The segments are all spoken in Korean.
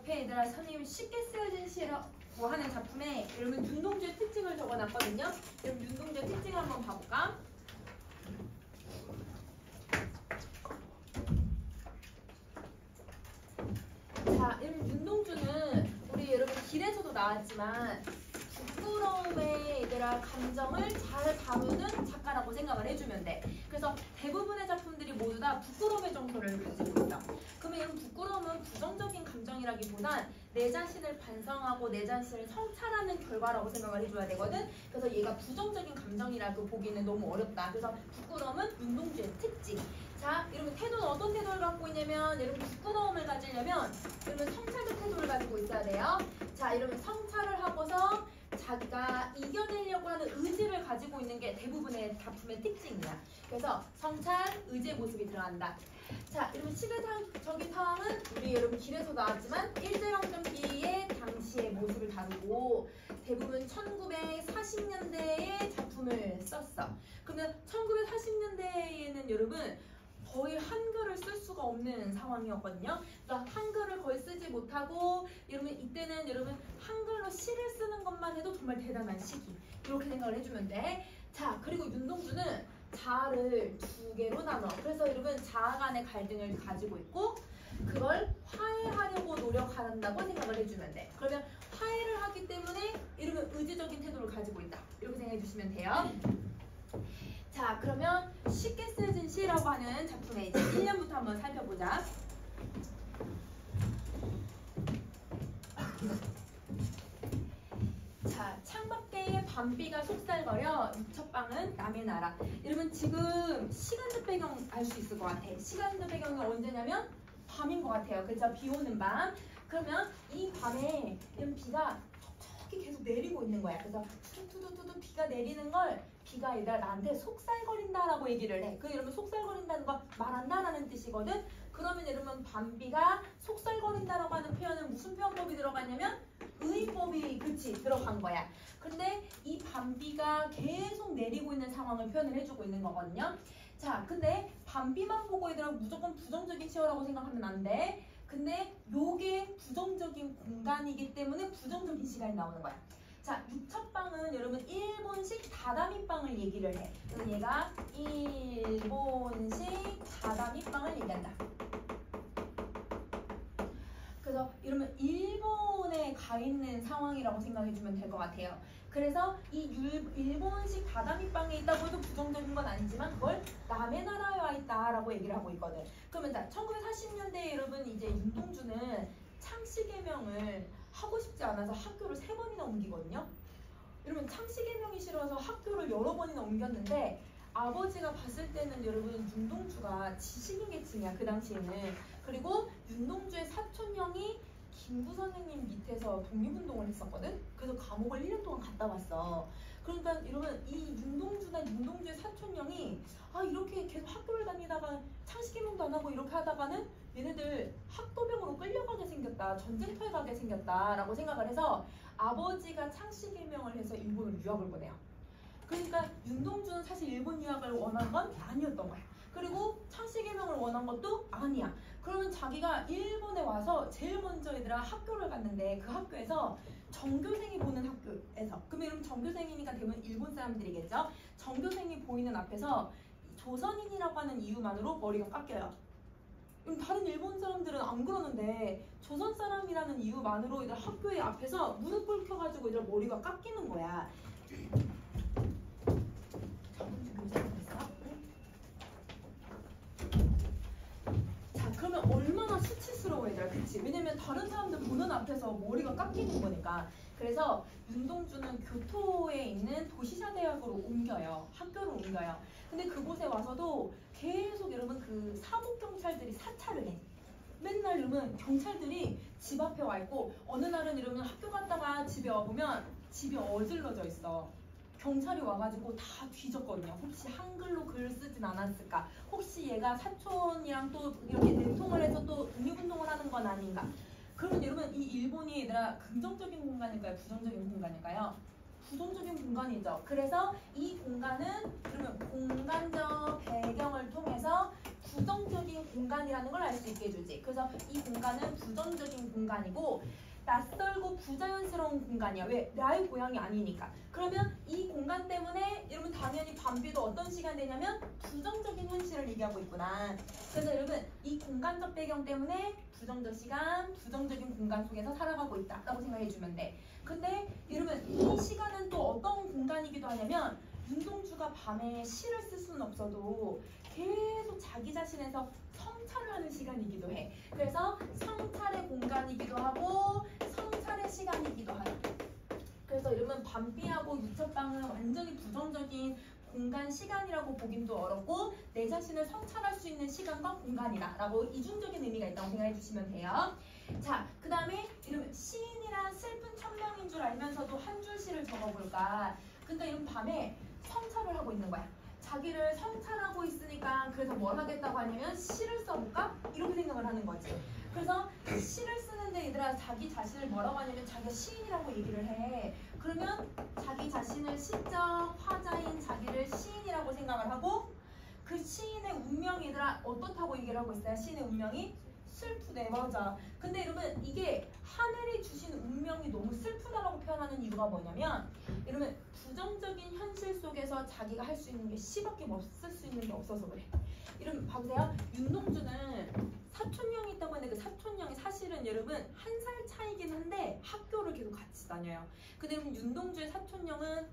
옆에 얘들아 선생님이 쉽게 쓰여진 시라고 하는 작품에 여러분 윤동주의 특징을 적어놨거든요. 그럼 윤동주의 특징을 한번 봐볼까? 자, 여러분 윤동주는 우리 여러분 길에서도 나왔지만 부끄러움의 얘들아 감정을 잘 다루는 작가라고 생각을 해주면 돼. 그래서 대부분의 작품들이 모두 다 부끄러움의 정서를 가지고 있어. 그러면 이런 부끄러움은 부정적인 감정이라기보단 내 자신을 반성하고 내 자신을 성찰하는 결과라고 생각을 해줘야 되거든. 그래서 얘가 부정적인 감정이라고 보기는 너무 어렵다. 그래서 부끄러움은 윤동주의 특징. 자, 여러분 태도는 어떤 태도를 갖고 있냐면 여러분 부끄러움을 가지려면 여러분 성찰적 태도를 가지고 있어야 돼요. 자, 여러분 성찰을 하고서 자기가 이겨내려고 하는 의지를 가지고 있는 게 대부분의 작품의 특징이야. 그래서 성찰, 의지의 모습이 들어간다. 자, 여러분 시대적인 상황은 우리 여러분 길에서 나왔지만 일제강점기의 당시의 모습을 다루고 대부분 1940년대의 작품을 썼어. 그러면 1940년대에는 여러분 거의 한글을 쓸 수가 없는 상황이었거든요. 그러니까 한글을 거의 쓰지 못하고 여러분 이때는 여러분 한글로 시를 쓰는 것만 해도 정말 대단한 시기. 이렇게 생각을 해주면 돼. 자, 그리고 윤동주는 자아를 두 개로 나눠. 그래서 여러분 자아 간의 갈등을 가지고 있고 그걸 화해하려고 노력한다고 생각을 해주면 돼. 그러면 화해를 하기 때문에 여러분 의지적인 태도를 가지고 있다. 이렇게 생각해 주시면 돼요. 자, 그러면 쉽게 쓰여진 시라고 하는 작품의 이제 1년부터 한번 살펴보자. 자, 창밖에 밤비가 속살거려 유첩방은 남의 나라. 여러분 지금 시간적 배경 알 수 있을 것 같아. 시간적 배경이 언제냐면 밤인 것 같아요. 그래서 비 오는 밤. 그러면 이 밤에 이런 비가 촉촉히 계속 내리고 있는 거야. 그래서 투두투두 비가 내리는 걸 비가 얘들아 나한테 속살거린다라고 얘기를 해. 그 여러분 속살거린다는 거 말한다라는 뜻이거든. 그러면 여러분 밤비가 속살거린다라고 하는 표현은 무슨 표현법이 들어가냐면 의법이 그치 들어간 거야. 근데 이 밤비가 계속 내리고 있는 상황을 표현을 해주고 있는 거거든요. 자, 근데 밤비만 보고 얘들아 무조건 부정적인 시어라고 생각하면 안 돼. 근데 요게 부정적인 공간이기 때문에 부정적인 시간이 나오는 거야. 자, 유첩방은 여러분 일본식 다다미빵을 얘기를 해. 그래서 얘가 일본식 다다미빵을 얘기한다. 그래서 이러면 일본에 가 있는 상황이라고 생각해주면 될 것 같아요. 그래서 이 일본식 다다미빵에 있다고 해도 부정적인 건 아니지만 그걸 남의 나라에 와 있다라고 얘기를 하고 있거든. 그러면 자, 1940년대에 여러분 이제 윤동주는 창씨개명을 하고 싶지 않아서 학교를 3번이나 옮기거든요. 여러분 창씨개명이 싫어서 학교를 여러 번이나 옮겼는데 아버지가 봤을 때는 여러분 윤동주가 지식인 계층이야 그 당시에는. 그리고 윤동주의 사촌형이 김구 선생님 밑에서 독립운동을 했었거든. 그래서 감옥을 1년 동안 갔다 왔어. 그러니까 여러분 이 윤동주나 윤동주의 사촌형이 아 이렇게 계속 학교를 다니다가 창씨개명도 안 하고 이렇게 하다가는 얘네들 학도병으로 끌려가게 생겼다, 전쟁터에 가게 생겼다 라고 생각을 해서 아버지가 창씨개명을 해서 일본으로 유학을 보내요. 그러니까 윤동주는 사실 일본 유학을 원한 건 아니었던 거야. 그리고 창씨개명을 원한 것도 아니야. 그러면 자기가 일본에 와서 제일 먼저 얘들아 학교를 갔는데 그 학교에서 전교생이 보는 학교에서, 그러면 여러분 전교생이니까 대부분 일본 사람들이겠죠. 전교생이 보이는 앞에서 조선인이라고 하는 이유만으로 머리가 깎여요. 다른 일본 사람들은 안 그러는데 조선 사람이라는 이유만으로 얘들 학교의 앞에서 무릎 꿇혀가지고 얘들 머리가 깎이는 거야. 자, 그러면 얼마나 수치스러워 얘들아, 그치? 왜냐면 다른 사람들 보는 앞에서 머리가 깎이는 거니까. 그래서 윤동주는 교토에 있는 도시사대학으로 옮겨요. 학교를 옮겨요. 근데 그곳에 와서도 계속 여러분 그 사복경찰들이 사찰을 해. 맨날 여러분 경찰들이 집 앞에 와 있고 어느 날은 여러분 학교 갔다가 집에 와보면 집이 어질러져 있어. 경찰이 와가지고 다 뒤졌거든요. 혹시 한글로 글을 쓰진 않았을까? 혹시 얘가 사촌이랑 또 이렇게 내통을 해서 또 독립운동을 하는 건 아닌가? 그러면 여러분 이 일본이 얘들아 긍정적인 공간일까요? 부정적인 공간일까요? 부정적인 공간이죠. 그래서 이 공간은 그러면 공간적 배경을 통해서 부정적인 공간이라는 걸 알 수 있게 해주지. 그래서 이 공간은 부정적인 공간이고 낯설고 부자연스러운 공간이야. 왜? 나의 고향이 아니니까. 그러면 이 공간 때문에 여러분 당연히 밤비도 어떤 시간이 되냐면 부정적인 현실을 얘기하고 있구나. 그래서 여러분 이 공간적 배경 때문에 부정적 시간, 부정적인 공간 속에서 살아가고 있다라고 생각해주면 돼. 근데 여러분 이 시간은 또 어떤 공간이기도 하냐면 윤동주가 밤에 시를 쓸 수는 없어도 계속 자기 자신에서 성찰을 하는 시간이기도 해. 그래서 성찰의 공간이기도 하고 성찰의 시간이기도 하다. 그래서 여러분 밤비하고 유처방은 완전히 부정적인 공간 시간이라고 보긴 또 어렵고 내 자신을 성찰할 수 있는 시간과 공간이다라고 이중적인 의미가 있다고 생각해 주시면 돼요. 자, 그 다음에 이러면 시인이란 슬픈 천명인 줄 알면서도 한 줄 시를 적어볼까. 그러니까 이런 밤에 성찰을 하고 있는 거야. 자기를 성찰하고 있으니까 그래서 뭘 하겠다고 하냐면 시를 써볼까? 이렇게 생각을 하는 거지. 그래서 시를 쓰는데 얘들아 자기 자신을 뭐라고 하냐면 자기가 시인이라고 얘기를 해. 그러면 자기 자신을 시적 화자인 자기를 시인이라고 생각을 하고 그 시인의 운명이 얘들아 어떻다고 얘기를 하고 있어요? 시인의 운명이 슬프대. 맞아. 근데 여러분 이게 하늘이 주신 운명이 너무 슬프다라고 표현하는 이유가 뭐냐면 여러분 부정적인 현실 속에서 자기가 할 수 있는 게 시밖에 없을 수 있는 게 없어서 그래. 여러분 봐보세요. 윤동주는 사촌형이 있다고 했는데 그 사촌형이 사실은 여러분 한 살 차이긴 한데 학교를 계속 같이 다녀요. 근데 여러분 윤동주의 사촌형은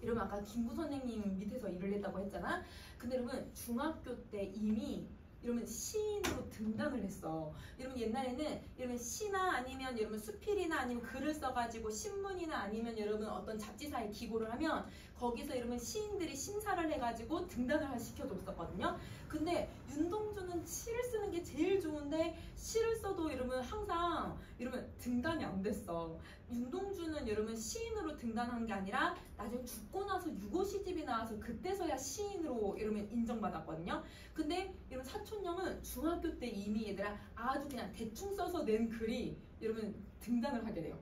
여러분 아까 김구 선생님 밑에서 일을 했다고 했잖아. 근데 여러분 중학교 때 이미 이러면 시인으로 등단을 했어. 여러분 옛날에는 여러분 시나 아니면 여러분 수필이나 아니면 글을 써가지고 신문이나 아니면 여러분 어떤 잡지사에 기고를 하면 거기서 여러분 시인들이 심사를 해가지고 등단을 시켜줬었거든요. 근데 윤동주는 시를 쓰는 게 제일 좋은데 시를 써도 여러분 항상 여러분 등단이 안 됐어. 윤동주는 여러분 시인으로 등단한 게 아니라 나중에 죽고 나서 유고시집이 나와서 그때서야 시인으로 여러분 인정받았거든요. 근데 여러분 사촌형은 중학교 때 이미 얘들아 아주 그냥 대충 써서 낸 글이 여러분 등단을 하게 돼요.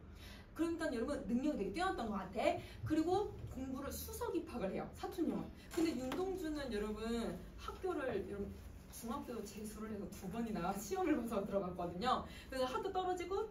그러니까 여러분 능력이 되게 뛰어났던 것 같아. 그리고 공부를 수석 입학을 해요. 사촌형은. 근데 윤동주는 여러분 학교를 여러분 중학교 재수를 해서 2번이나 시험을 봐서 들어갔거든요. 그래서 하도 떨어지고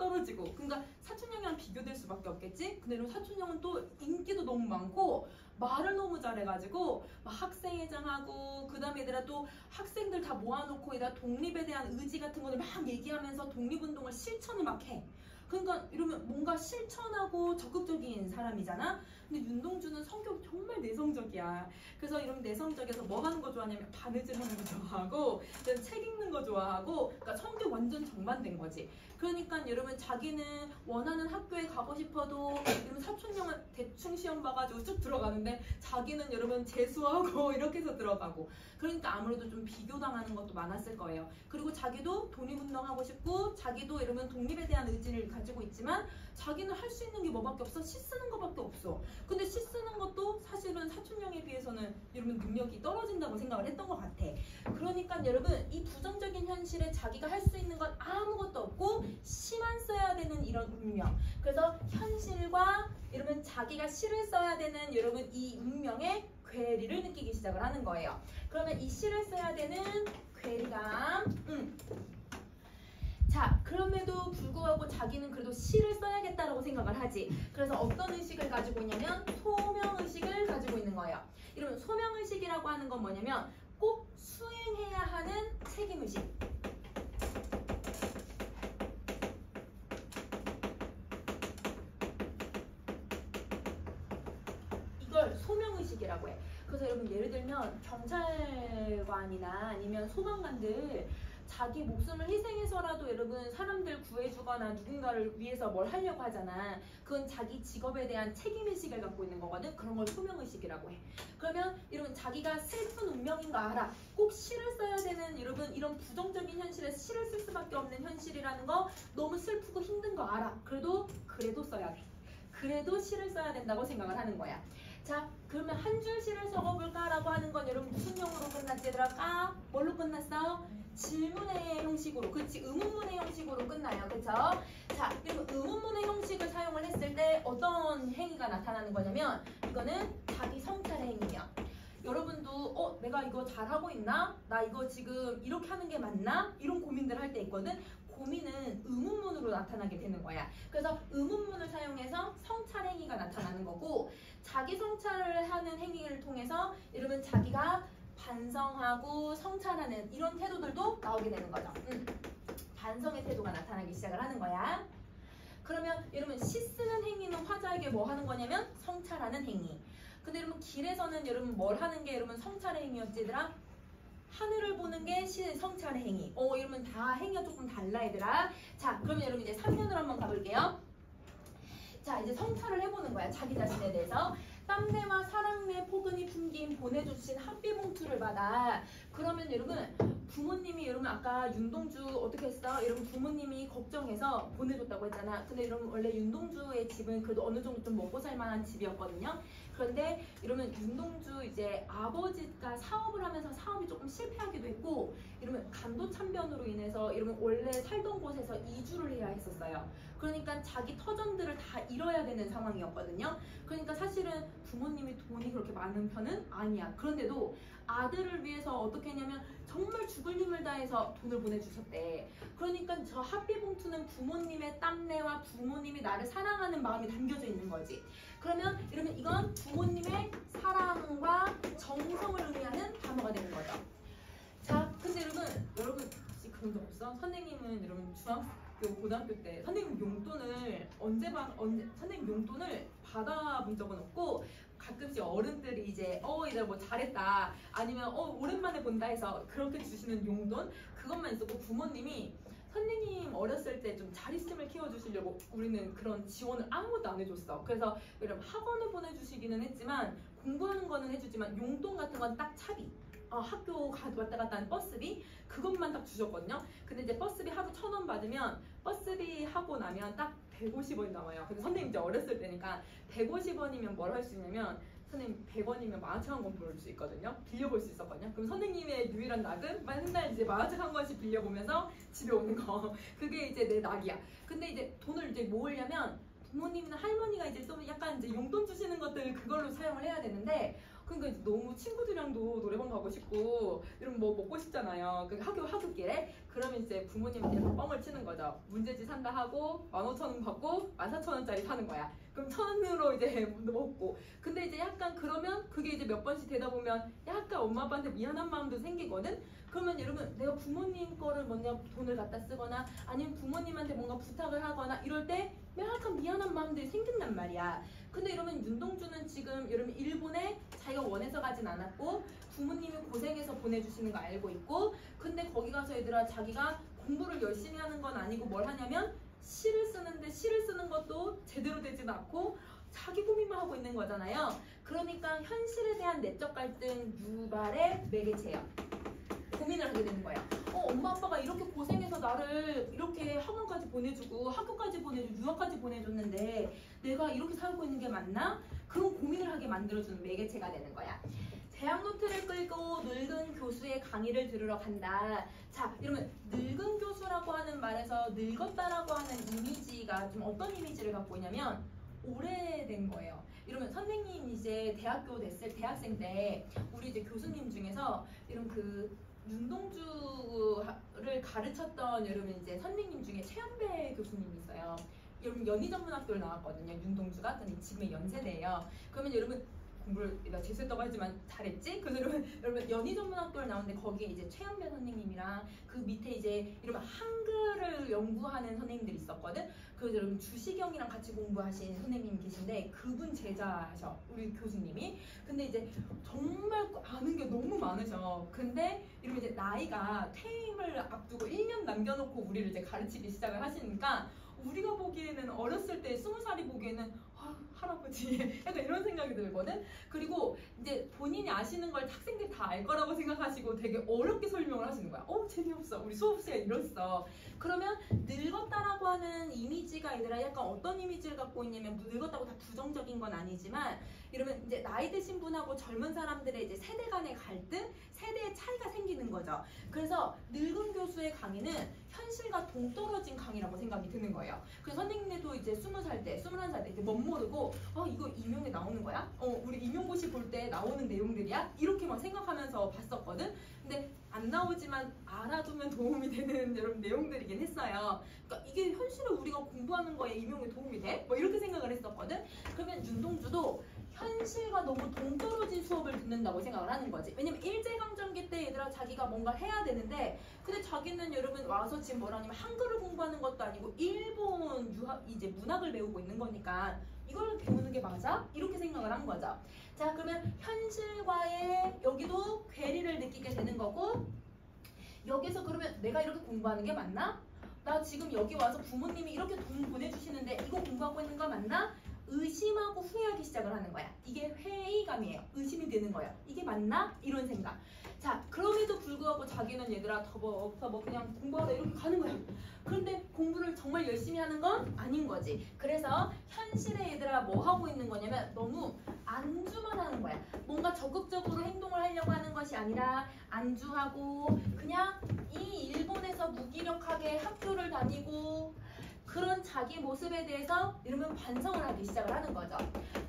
그러니까 사촌형이랑 비교될 수밖에 없겠지. 근데 여러분 사촌형은 또 인기도 너무 많고 말을 너무 잘해가지고 막 학생회장하고 그 다음에 얘들아 또 학생들 다 모아놓고 얘들아 독립에 대한 의지 같은 거를 막 얘기하면서 독립운동을 실천을 막 해. 그러니까 이러면 뭔가 실천하고 적극적인 사람이잖아. 근데 윤동주는 성격이 정말 내성적이야. 그래서 이런 내성적에서 뭐 하는 거 좋아하냐면 바느질 하는 거 좋아하고 책 읽는 거 좋아하고 그러니까 성격 완전 정반대인 거지. 그러니까 여러분 자기는 원하는 학교에 가고 싶어도 여러분 사촌형은 대충 시험 봐가지고 쭉 들어가는데 자기는 여러분 재수하고 이렇게 해서 들어가고 그러니까 아무래도 좀 비교당하는 것도 많았을 거예요. 그리고 자기도 독립운동하고 싶고 자기도 여러분 독립에 대한 의지를 가지고 있지만 자기는 할 수 있는 게 뭐밖에 없어? 시 쓰는 것밖에 없어. 근데 시 쓰는 것도 사실은 사촌형에 비해서는 여러분 능력이 떨어진다고 생각을 했던 것 같아. 그러니까 여러분 이 부정적인 현실에 자기가 할 수 있는 건 아무것도 없고 시만 써야 되는 이런 운명. 그래서 현실과 여러분 자기가 시를 써야 되는 여러분 이 운명의 괴리를 느끼기 시작을 하는 거예요. 그러면 이 시를 써야 되는 괴리감. 자, 그럼에도 불구하고 자기는 그래도 시를 써야겠다라고 생각을 하지. 그래서 어떤 의식을 가지고 있냐면 소명의식을 가지고 있는 거예요. 이러면 소명의식이라고 하는 건 뭐냐면 꼭 수행해야 하는 책임의식. 이걸 소명의식이라고 해. 그래서 여러분 예를 들면 경찰관이나 아니면 소방관들 자기 목숨을 희생해서라도 여러분 사람들 구해주거나 누군가를 위해서 뭘 하려고 하잖아. 그건 자기 직업에 대한 책임의식을 갖고 있는 거거든. 그런 걸 소명의식이라고 해. 그러면 여러분 자기가 슬픈 운명인 거 알아. 꼭 시를 써야 되는 여러분 이런 부정적인 현실에 시를 쓸 수밖에 없는 현실이라는 거 너무 슬프고 힘든 거 알아. 그래도 써야 돼. 그래도 시를 써야 된다고 생각을 하는 거야. 자, 그러면 한 줄 시를 적어볼까라고 하는 건 여러분 무슨 형으로 끝났지 얘들아? 뭘로 끝났어? 질문의 형식으로. 그렇지, 의문문의 형식으로 끝나요. 그쵸? 자, 그리고 의문문의 형식을 사용을 했을 때 어떤 행위가 나타나는 거냐면 이거는 자기 성찰의 행위야. 여러분도 내가 이거 잘하고 있나? 나 이거 지금 이렇게 하는 게 맞나? 이런 고민들 할 때 있거든. 고민은 의문문으로 나타나게 되는 거야. 그래서 의문문을 사용해서 성찰 행위가 나타나는 거고, 자기 성찰을 하는 행위를 통해서 여러분 자기가 반성하고 성찰하는 이런 태도들도 나오게 되는 거죠. 반성의 태도가 나타나기 시작을 하는 거야. 그러면 여러분 시 쓰는 행위는 화자에게 뭐 하는 거냐면 성찰하는 행위. 근데 여러분 길에서는 여러분 뭘 하는 게 여러분 성찰의 행위였지 얘들아? 하늘을 보는 게 시 성찰의 행위. 이러면 다 행위가 조금 달라 얘들아. 자, 그러면 여러분 이제 3년으로 한번 가볼게요. 자, 이제 성찰을 해보는 거야. 자기 자신에 대해서. 땀내와 사랑내 포근히 풍긴 보내주신 합비 봉투를 받아. 그러면 여러분 부모님이 여러분 아까 윤동주 어떻게 했어? 여러분 부모님이 걱정해서 보내줬다고 했잖아. 근데 여러분 원래 윤동주의 집은 그래도 어느 정도 좀 먹고 살만한 집이었거든요. 그런데 이러면 윤동주 이제 아버지가 사업을 하면서 사업이 조금 실패하기도 했고, 이러면 간도 참변으로 인해서 이러면 원래 살던 곳에서 이주를 해야 했었어요. 그러니까 자기 터전들을 다 잃어야 되는 상황이었거든요. 그러니까 사실은 부모님이 돈이 그렇게 많은 편은 아니야. 그런데도 아들을 위해서 어떻게 했냐면 정말 죽을 힘을 다해서 돈을 보내주셨대. 그러니까 저 합비봉투는 부모님의 땀내와 부모님이 나를 사랑하는 마음이 담겨져 있는 거지. 그러면 이러면 이건 부모님의 사랑과 정성을 의미하는 단어가 되는 거죠. 자, 근데 여러분 혹시 그런 적 없어? 선생님은 여러분 중학교, 고등학교 때 선생님 용돈을 선생님 용돈을 받아본 적은 없고, 가끔씩 어른들이 이제 이제 뭐 잘했다 아니면 오랜만에 본다 해서 그렇게 주시는 용돈 그것만 있었고, 부모님이 선생님 어렸을 때 좀 잘 있음을 키워주시려고 우리는 그런 지원을 아무것도 안 해줬어. 그래서 여러분 학원을 보내주시기는 했지만 공부하는 거는 해주지만 용돈 같은 건 딱 차비, 학교 왔다 갔다 하는 버스비 그것만 딱 주셨거든요. 근데 이제 버스비 하루 1,000원 받으면 버스비 하고 나면 딱 150원이 남아요. 근데 선생님 이제 어렸을 때니까 150원이면 뭘 할 수 있냐면 선생님 100원이면 11,000원 벌 수 있거든요. 빌려볼 수 있었거든요. 그럼 선생님의 유일한 낙은 맨날 이제 11,000원씩 빌려보면서 집에 오는 거. 그게 이제 내 낙이야. 근데 이제 돈을 이제 모으려면 부모님이나 할머니가 이제 좀 약간 이제 용돈 주시는 것들 그걸로 사용을 해야 되는데, 그러니까 이제 너무 친구들이랑도 노래방 가고 싶고 이런 뭐 먹고 싶잖아요. 그 학교길에. 그러면 이제 부모님한테 뻥을 치는 거죠. 문제지 산다 하고 15,000원 받고 14,000원짜리 사는 거야. 그럼 1,000원으로 이제 먹고. 근데 이제 약간 그러면 그게 이제 몇 번씩 되다 보면 약간 엄마 아빠한테 미안한 마음도 생기거든. 그러면 여러분 내가 부모님 거를 먼저 돈을 갖다 쓰거나 아니면 부모님한테 뭔가 부탁을 하거나 이럴 때 약간 미안한 마음들이 생긴단 말이야. 근데 이러면 윤동주는 지금 여러분 일본에 자기가 원해서 가진 않았고 부모님이 고생해서 보내주시는 거 알고 있고, 근데 거기 가서 얘들아 자기가 공부를 열심히 하는 건 아니고 뭘 하냐면 시를 쓰는데 시를 쓰는 것도 제대로 되진 않고 자기 고민만 하고 있는 거잖아요. 그러니까 현실에 대한 내적 갈등 유발의 매개체예요. 고민을 하게 되는 거야. 엄마 아빠가 이렇게 고생해서 나를 이렇게 학원까지 보내주고 학교까지 보내주고 유학까지 보내줬는데 내가 이렇게 살고 있는 게 맞나? 그런 고민을 하게 만들어주는 매개체가 되는 거야. 대학 노트를 끌고 늙은 교수의 강의를 들으러 간다. 자, 이러면 늙은 교수라고 하는 말에서 늙었다라고 하는 이미지가 좀 어떤 이미지를 갖고 있냐면 오래된 거예요. 이러면 선생님 이제 대학생 때 우리 이제 교수님 중에서 이런 그 윤동주를 가르쳤던 여러분 이제 선생님 중에 최연배 교수님이 있어요. 여러분 연희전문학교를 나왔거든요. 윤동주가. 근데 지금의 연세대예요. 그러면 여러분 공부를 나 재수했다고 하지만 잘했지? 그래서 여러분 연희전문학교를 나오는데 거기에 이제 최연배 선생님이랑 그 밑에 이제 이러면 한글을 연구하는 선생님들이 있었거든. 그래서 여러분 주시경이랑 같이 공부하신 선생님이 계신데 그분 제자셔 우리 교수님이. 근데 이제 정말 아는 게 너무 많으셔. 근데 이러면 이제 나이가 퇴임을 앞두고 1년 남겨놓고 우리를 이제 가르치기 시작을 하시니까 우리가 보기에는 어렸을 때 20살이 보기에는 할아버지 약간 이런 생각이 들거든. 그리고 이제 본인이 아시는 걸 학생들이 다 알 거라고 생각하시고 되게 어렵게 설명을 하시는 거야. 재미없어. 우리 수업 시간 이랬어. 그러면 늙었다라고 하는 이미지가 얘들아 약간 어떤 이미지를 갖고 있냐면 늙었다고 다 부정적인 건 아니지만 이러면 이제 나이 드신 분하고 젊은 사람들의 이제 세대 간의 갈등, 세대의 차이가 생기는 거죠. 그래서 늙은 교수의 강의는 현실과 동떨어진 강의라고 생각이 드는 거예요. 그래서 선생님들도 이제 20살 때, 21살 때 이렇게 멋모르고 이거 임용에 나오는 거야? 우리 임용고시 볼 때 나오는 내용들이야? 이렇게만 생각하면서 봤었거든? 근데 안 나오지만 알아두면 도움이 되는 여러분 내용들이긴 했어요. 그러니까 이게 현실에 우리가 공부하는 거에 임용에 도움이 돼? 뭐 이렇게 생각을 했었거든? 그러면 윤동주도 현실과 너무 동떨어진 수업을 듣는다고 생각을 하는 거지. 왜냐면 일제강점기 때 얘들아 자기가 뭔가 해야 되는데 근데 자기는 여러분 와서 지금 뭐라냐면 한글을 공부하는 것도 아니고 일본 유학 이제 문학을 배우고 있는 거니까 이걸 배우는 게 맞아? 이렇게 생각을 한 거죠. 자 그러면 현실과의 여기도 괴리를 느끼게 되는 거고 여기서 그러면 내가 이렇게 공부하는 게 맞나? 나 지금 여기 와서 부모님이 이렇게 돈 보내주시는데 이거 공부하고 있는 거 맞나? 의심하고 후회하기 시작을 하는 거야. 이게 회의감이에요. 의심이 드는 거예요. 이게 맞나? 이런 생각. 자, 그럼에도 불구하고 자기는 얘들아 뭐 그냥 공부하다 이렇게 가는 거야. 그런데 공부를 정말 열심히 하는 건 아닌 거지. 그래서 현실에 얘들아 뭐 하고 있는 거냐면 너무 안주만 하는 거야. 뭔가 적극적으로 행동을 하려고 하는 것이 아니라 안주하고 그냥 이 일본에서 무기력하게 학교를 다니고 그런 자기 모습에 대해서 이러면 반성을 하기 시작을 하는 거죠.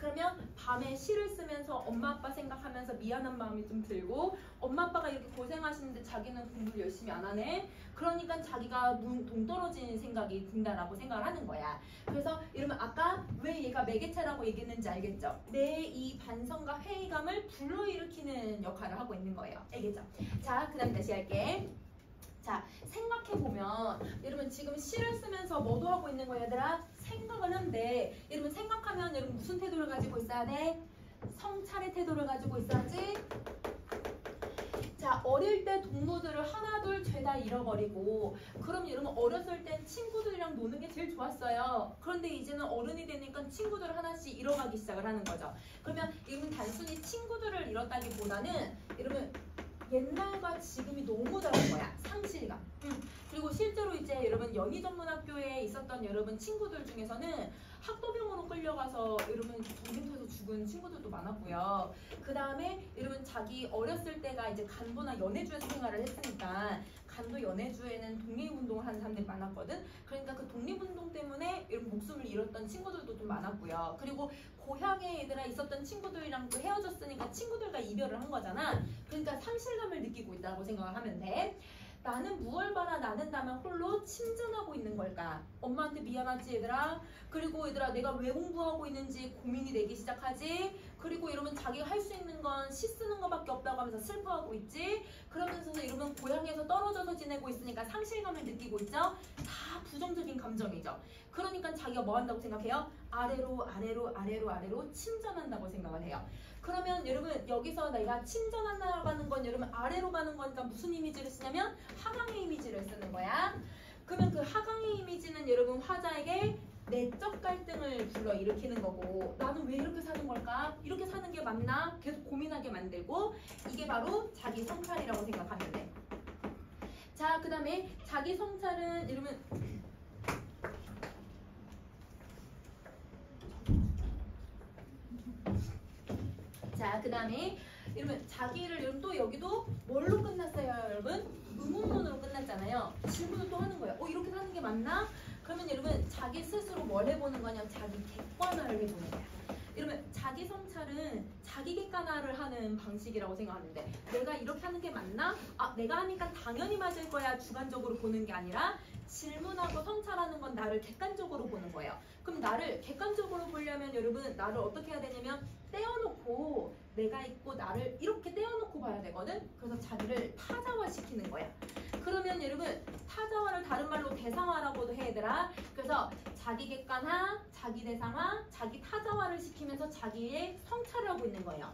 그러면 밤에 시를 쓰면서 엄마 아빠 생각하면서 미안한 마음이 좀 들고 엄마 아빠가 이렇게 고생하시는데 자기는 공부를 열심히 안 하네. 그러니까 자기가 동떨어진 생각이 든다라고 생각을 하는 거야. 그래서 이러면 아까 왜 얘가 매개체라고 얘기했는지 알겠죠? 내 이 반성과 회의감을 불러일으키는 역할을 하고 있는 거예요. 알겠죠? 자, 그 다음에 다시 할게. 자, 생각해보면 여러분 지금 시를 쓰면서 뭐도 하고 있는 거야 얘들아? 생각을 한데 여러분 생각하면 여러분 무슨 태도를 가지고 있어야 돼? 성찰의 태도를 가지고 있어야지. 자, 어릴 때 동료들을 하나둘 죄다 잃어버리고 그럼 여러분 어렸을 땐 친구들이랑 노는 게 제일 좋았어요. 그런데 이제는 어른이 되니까 친구들을 하나씩 잃어가기 시작을 하는 거죠. 그러면 여러분 단순히 친구들을 잃었다기보다는 여러분 옛날과 지금이 너무 다른 거야. 상실감. 그리고 실제로 이제 여러분 연희전문학교에 있었던 여러분 친구들 중에서는 학도병으로 끌려가서 여러분 전쟁터에서 죽은 친구들도 많았고요. 그 다음에 여러분 자기 어렸을 때가 이제 간도나 연해주에서 생활을 했으니까 간도 연해주에는 독립운동을 하는 사람들이 많았거든. 그러니까 그 독립운동 때문에 여러분 목숨을 잃었던 친구들도 좀 많았고요. 그리고 고향에 얘들아 있었던 친구들이랑 또 헤어졌으니까 친구들과 이별을 한 거잖아. 그러니까 상실감을 느끼고 있다고 생각을 하면 돼. 나는 무얼 바라 나는 다만 홀로 침전하고 있는 걸까? 엄마한테 미안하지 얘들아? 그리고 얘들아 내가 왜 공부하고 있는지 고민이 되기 시작하지? 그리고 이러면 자기가 할 수 있는 건 시 쓰는 것밖에 없다고 하면서 슬퍼하고 있지? 그러면서 이러면 고향에서 떨어져서 지내고 있으니까 상실감을 느끼고 있죠? 다 부정적인 감정이죠. 그러니까 자기가 뭐 한다고 생각해요? 아래로 아래로 아래로 아래로 침전한다고 생각을 해요. 그러면 여러분 여기서 내가 침전한다고 하는 건 여러분 아래로 가는 거니까 무슨 이미지를 쓰냐면 하강의 이미지를 쓰는 거야. 그러면 그 하강의 이미지는 여러분 화자에게 내적 갈등을 불러일으키는 거고 나는 왜 이렇게 사는 걸까? 이렇게 사는 게 맞나? 계속 고민하게 만들고 이게 바로 자기 성찰이라고 생각하면 돼. 자, 그 다음에 자기 성찰은 여러분 자, 그 다음에 여러분 자기를 여러분 또 여기도 뭘로 끝났어요 여러분? 의문문으로 끝났잖아요. 질문을 또 하는 거예요. 이렇게 사는 게 맞나? 그러면 여러분 자기 스스로 뭘 해보는 거냐? 자기 객관화를 해보는 거야. 여러분 자기 성찰은 자기 객관화를 하는 방식이라고 생각하는데 내가 이렇게 하는 게 맞나? 내가 하니까 당연히 맞을 거야 주관적으로 보는 게 아니라 질문하고 성찰하는 건 나를 객관적으로 보는 거예요. 그럼 나를 객관적으로 보려면 여러분 나를 어떻게 해야 되냐면 떼어놓고 내가 있고 나를 이렇게 떼어놓고 봐야 되거든. 그래서 자기를 타자화시키는 거야. 그러면 여러분 타자화를 다른 말로 대상화라고도 해 얘들아. 그래서 자기 객관화, 자기 대상화, 자기 타자화를 시키면서 자기의 성찰을 하고 있는 거예요.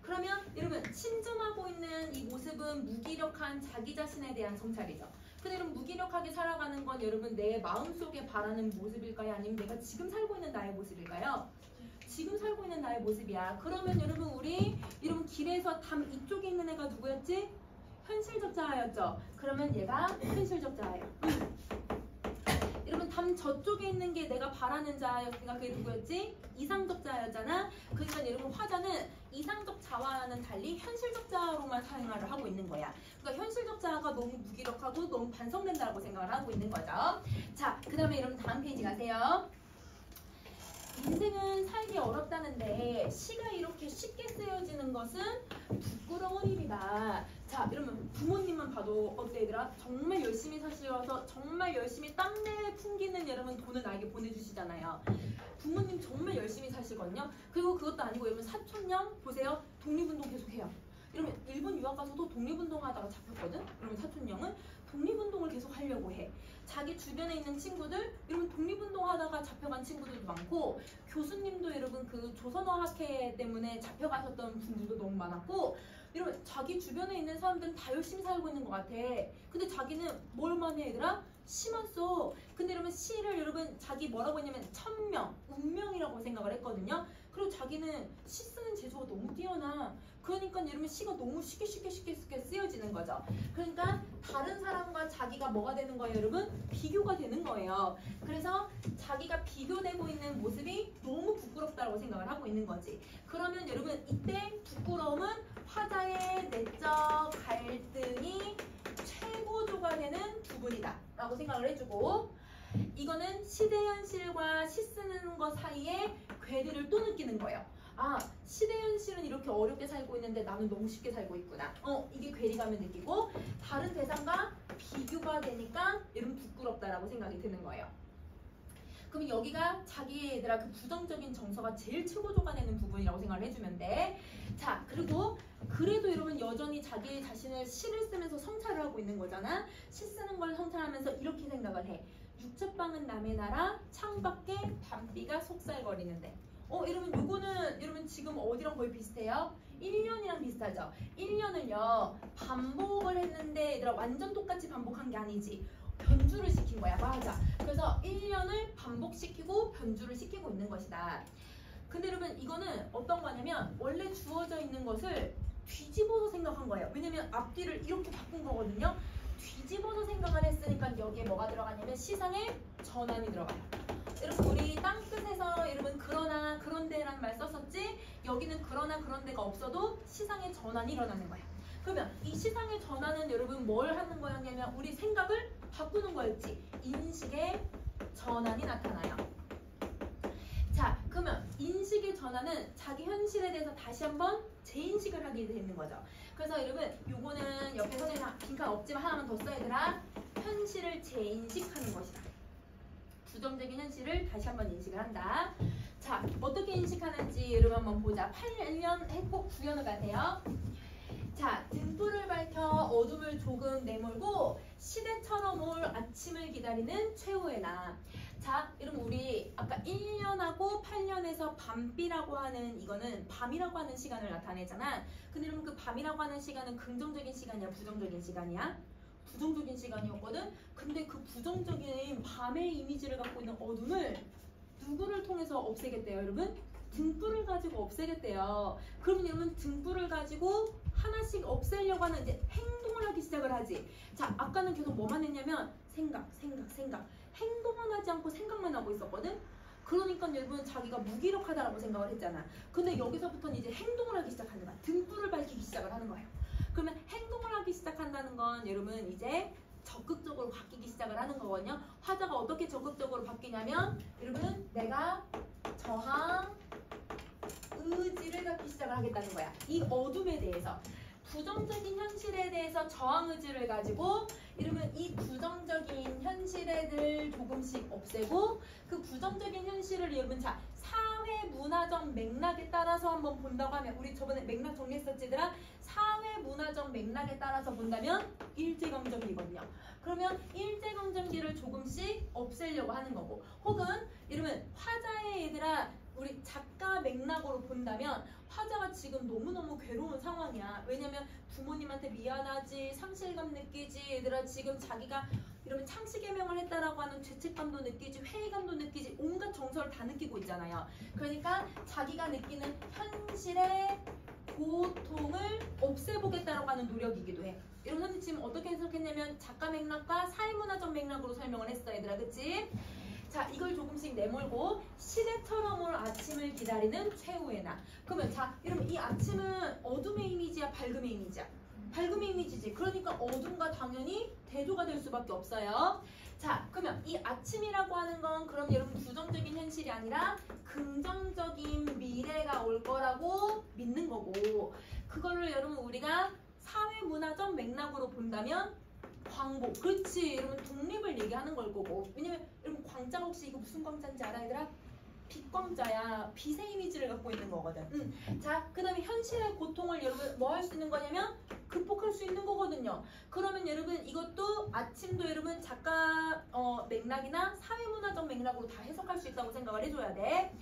그러면 여러분 침전하고 있는 이 모습은 무기력한 자기 자신에 대한 성찰이죠. 근데 여러분 무기력하게 살아가는 건 여러분 내 마음속에 바라는 모습일까요? 아니면 내가 지금 살고 있는 나의 모습일까요? 지금 살고 있는 나의 모습이야. 그러면 여러분 우리 여러분 길에서 담 이쪽에 있는 애가 누구였지? 현실적 자아였죠. 그러면 얘가 현실적 자아예요. 담 저쪽에 있는 게 내가 바라는 자였으니까 그게 누구였지? 이상적 자였잖아. 그러니까 여러분 화자는 이상적 자와는 달리 현실적 자로만 사용을 하고 있는 거야. 그러니까 현실적 자가 너무 무기력하고 너무 반성된다고 생각을 하고 있는 거죠. 자, 그 다음에 여러분 다음 페이지 가세요. 인생은 살기 어렵다는데 시가 이렇게 쉽게 쓰여지는 것은 부끄러운 일이다. 자, 여러분 부모님만 봐도 어때 얘들아? 정말 열심히 사시어서 정말 열심히 땀내 풍기는 여러분 돈을 나에게 보내주시잖아요. 부모님 정말 열심히 사시거든요. 그리고 그것도 아니고 여러분 사촌형 보세요. 독립운동 계속해요. 여러분 일본 유학 가서도 독립운동 하다가 잡혔거든. 여러분 사촌형은 독립운동을 계속 하려고 해. 자기 주변에 있는 친구들, 여러분 독립운동 하다가 잡혀간 친구들도 많고, 교수님도 여러분 그 조선어학회 때문에 잡혀가셨던 분들도 너무 많았고, 여러분 자기 주변에 있는 사람들은 다 열심히 살고 있는 것 같아. 근데 자기는 뭘만 해 얘들아? 시만 써. 근데 여러분 시를 여러분 자기 뭐라고 했냐면 천명, 운명이라고 생각을 했거든요. 그리고 자기는 시 쓰는 재주가 너무 뛰어나. 그러니까 여러분 시가 너무 쉽게 쓰여지는 거죠. 그러니까 다른 사람과 자기가 뭐가 되는 거예요 여러분? 비교가 되는 거예요. 그래서 자기가 비교되고 있는 모습이 너무 부끄럽다고 생각을 하고 있는 거지. 그러면 여러분 이때 부끄러움은 화자의 내적 갈등이 최고조가 되는 부분이다 라고 생각을 해주고, 이거는 시대 현실과 시 쓰는 것 사이에 괴리를 또 느끼는 거예요. 아, 시대 현실은 이렇게 어렵게 살고 있는데 나는 너무 쉽게 살고 있구나. 이게 괴리감을 느끼고 다른 대상과 비교가 되니까 여러분 부끄럽다라고 생각이 드는 거예요. 그럼 여기가 자기 얘들아 그 부정적인 정서가 제일 최고조가 되는 부분이라고 생각을 해주면 돼. 자, 그리고 그래도 여러분 여전히 자기 자신을 시를 쓰면서 성찰을 하고 있는 거잖아. 시 쓰는 걸 성찰하면서 이렇게 생각을 해. 육첩방은 남의 나라, 창밖에 밤비가 속살거리는데. 여러분 요거는 여러분 지금 어디랑 거의 비슷해요? 1년이랑 비슷하죠? 1년을요 반복을 했는데 얘들아 완전 똑같이 반복한 게 아니지. 변주를 시킨 거야. 맞아. 그래서 1년을 반복시키고 변주를 시키고 있는 것이다. 근데 여러분 이거는 어떤 거냐면 원래 주어져 있는 것을 뒤집어서 생각한 거예요. 왜냐면 앞뒤를 이렇게 바꾼 거거든요. 뒤집어서 생각을 했으니까 여기에 뭐가 들어가냐면 시상의 전환이 들어가요. 여러분 우리 땅끝에서 여러분 그러나 그런데라는 말 썼었지? 여기는 그러나 그런데가 없어도 시상의 전환이 일어나는 거야. 그러면 이 시상의 전환은 여러분 뭘 하는 거였냐면 우리 생각을 바꾸는 거였지. 인식의 전환이 나타나요. 자, 그러면 인식의 전환은 자기 현실에 대해서 다시 한번 재인식을 하게 되는 거죠. 그래서 여러분 요거는 옆에 선생님 빈칸 없지만 하나만 더 써야 되라. 현실을 재인식하는 것이다. 부정적인 현실을 다시 한번 인식을 한다. 자, 어떻게 인식하는지 여러분 한번 보자. 8년 해꼭 구현을 가세요. 자, 등불을 밝혀 어둠을 조금 내몰고 시대처럼 올 아침을 기다리는 최후의 나. 자, 여러분 우리 아까 1년하고 8년에서 밤비라고 하는 이거는 밤이라고 하는 시간을 나타내잖아. 근데 여러분 그 밤이라고 하는 시간은 긍정적인 시간이야? 부정적인 시간이야? 부정적인 시간이었거든? 근데 그 부정적인 밤의 이미지를 갖고 있는 어둠을 누구를 통해서 없애겠대요 여러분? 등불을 가지고 없애겠대요. 그러면 여러분 등불을 가지고 하나씩 없애려고 하는 이제 행동을 하기 시작을 하지. 자, 아까는 계속 뭐만 했냐면 생각. 행동은 하지 않고 생각만 하고 있었거든? 그러니까 여러분 자기가 무기력하다라고 생각을 했잖아. 근데 여기서부터는 이제 행동을 하기 시작하는 거야. 등불을 밝히기 시작을 하는 거예요. 그러면 행동을 하기 시작한다는 건 여러분 이제 적극적으로 바뀌기 시작을 하는 거거든요. 화자가 어떻게 적극적으로 바뀌냐면 여러분 내가 저항 의지를 갖기 시작을 하겠다는 거야. 이 어둠에 대해서 부정적인 현실에 대해서 저항 의지를 가지고 이러면 이 부정적인 현실을 조금씩 없애고 그 부정적인 현실을 여러분 자 사회 문화적 맥락에 따라서 한번 본다고 하면 우리 저번에 맥락 정리했었지들아. 사회 문화적 맥락에 따라서 본다면 일제강점기거든요. 그러면 일제강점기를 조금씩 없애려고 하는 거고, 혹은 이러면 화자의 얘들아 우리 작가 맥락으로 본다면 화자가 지금 너무너무 괴로운 상황이야. 왜냐면 부모님한테 미안하지, 상실감 느끼지, 얘들아 지금 자기가 이러면 창씨개명을 했다라고 하는 죄책감도 느끼지, 회의감도 느끼지, 온갖 정서를 다 느끼고 있잖아요. 그러니까 자기가 느끼는 현실의 고통을 없애보겠다라고 하는 노력이기도 해. 여러분 선생님 지금 어떻게 해석했냐면 작가 맥락과 사회문화적 맥락으로 설명을 했어 얘들아, 그치? 자, 이걸 조금씩 내몰고 시대처럼 올 아침을 기다리는 최후의 나. 그러면 자, 여러분 이 아침은 어둠의 이미지야, 밝음의 이미지야? 밝음의 이미지지. 그러니까 어둠과 당연히 대조가 될 수밖에 없어요. 자, 그러면 이 아침이라고 하는 건 그럼 여러분 부정적인 현실이 아니라 긍정적인 미래가 올 거라고 믿는 거고, 그거를 여러분 우리가 사회문화적 맥락으로 본다면 광복. 그렇지. 여러분 독립을 얘기하는 걸 거고. 왜냐면 여러분 광자가 혹시 이거 무슨 광자인지 알아 얘들아? 빛광자야. 빛의 이미지를 갖고 있는 거거든. 자, 그 다음에 현실의 고통을 여러분 뭐 할 수 있는 거냐면 극복할 수 있는 거거든요. 그러면 여러분 이것도 아침도 여러분 작가 맥락이나 사회문화적 맥락으로 다 해석할 수 있다고 생각을 해줘야 돼.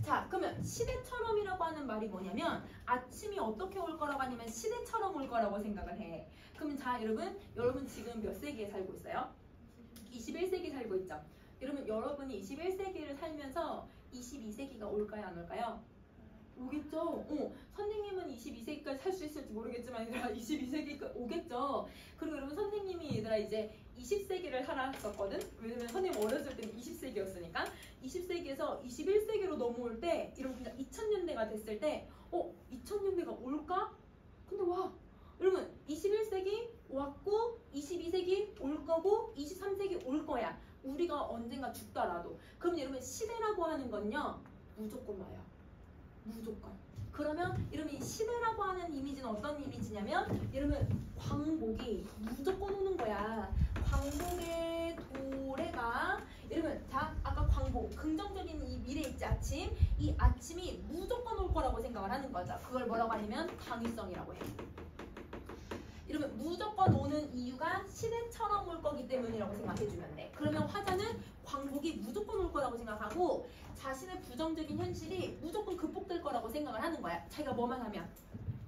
자, 그러면 시대처럼이라고 하는 말이 뭐냐면 아침이 어떻게 올 거라고 하냐면 시대처럼 올 거라고 생각을 해. 그러면 자, 여러분 지금 몇 세기에 살고 있어요? 21세기 살고 있죠. 여러분이 21세기를 살면서 22세기가 올까요, 안 올까요? 오겠죠. 선생님은 22세기까지 살 수 있을지 모르겠지만 얘들아 22세기까지 오겠죠. 그리고 여러분 선생님이 얘들아 이제 20세기를 살았었거든. 왜냐면 선생님 어렸을 때는 20세기였으니까 20세기에서 21세기로 넘어올 때 여러분 그냥 2000년대가 됐을 때 2000년대가 올까? 근데 와 여러분 21세기 왔고 22세기 올 거고 23세기 올 거야. 우리가 언젠가 죽더라도. 그럼 여러분 시대라고 하는 건요 무조건 와요. 무조건. 그러면 여러분 이 시대라고 하는 이미지는 어떤 이미지냐면 여러분 광복이 무조건 오는 거야. 광복의 도래가 여러분 자 아까 광복 긍정적인 이 미래 있지 아침 이 아침이 무조건 올 거라고 생각을 하는 거죠. 그걸 뭐라고 하냐면 당위성이라고 해. 여러분 무조건 오는 이유가 시대처럼 올 거기 때문이라고 생각해주면 돼. 그러면 화자는 광복이 무조건 올 거라고 생각하고 자신의 부정적인 현실이 무조건 극복될 거라고 생각을 하는 거야. 자기가 뭐만 하면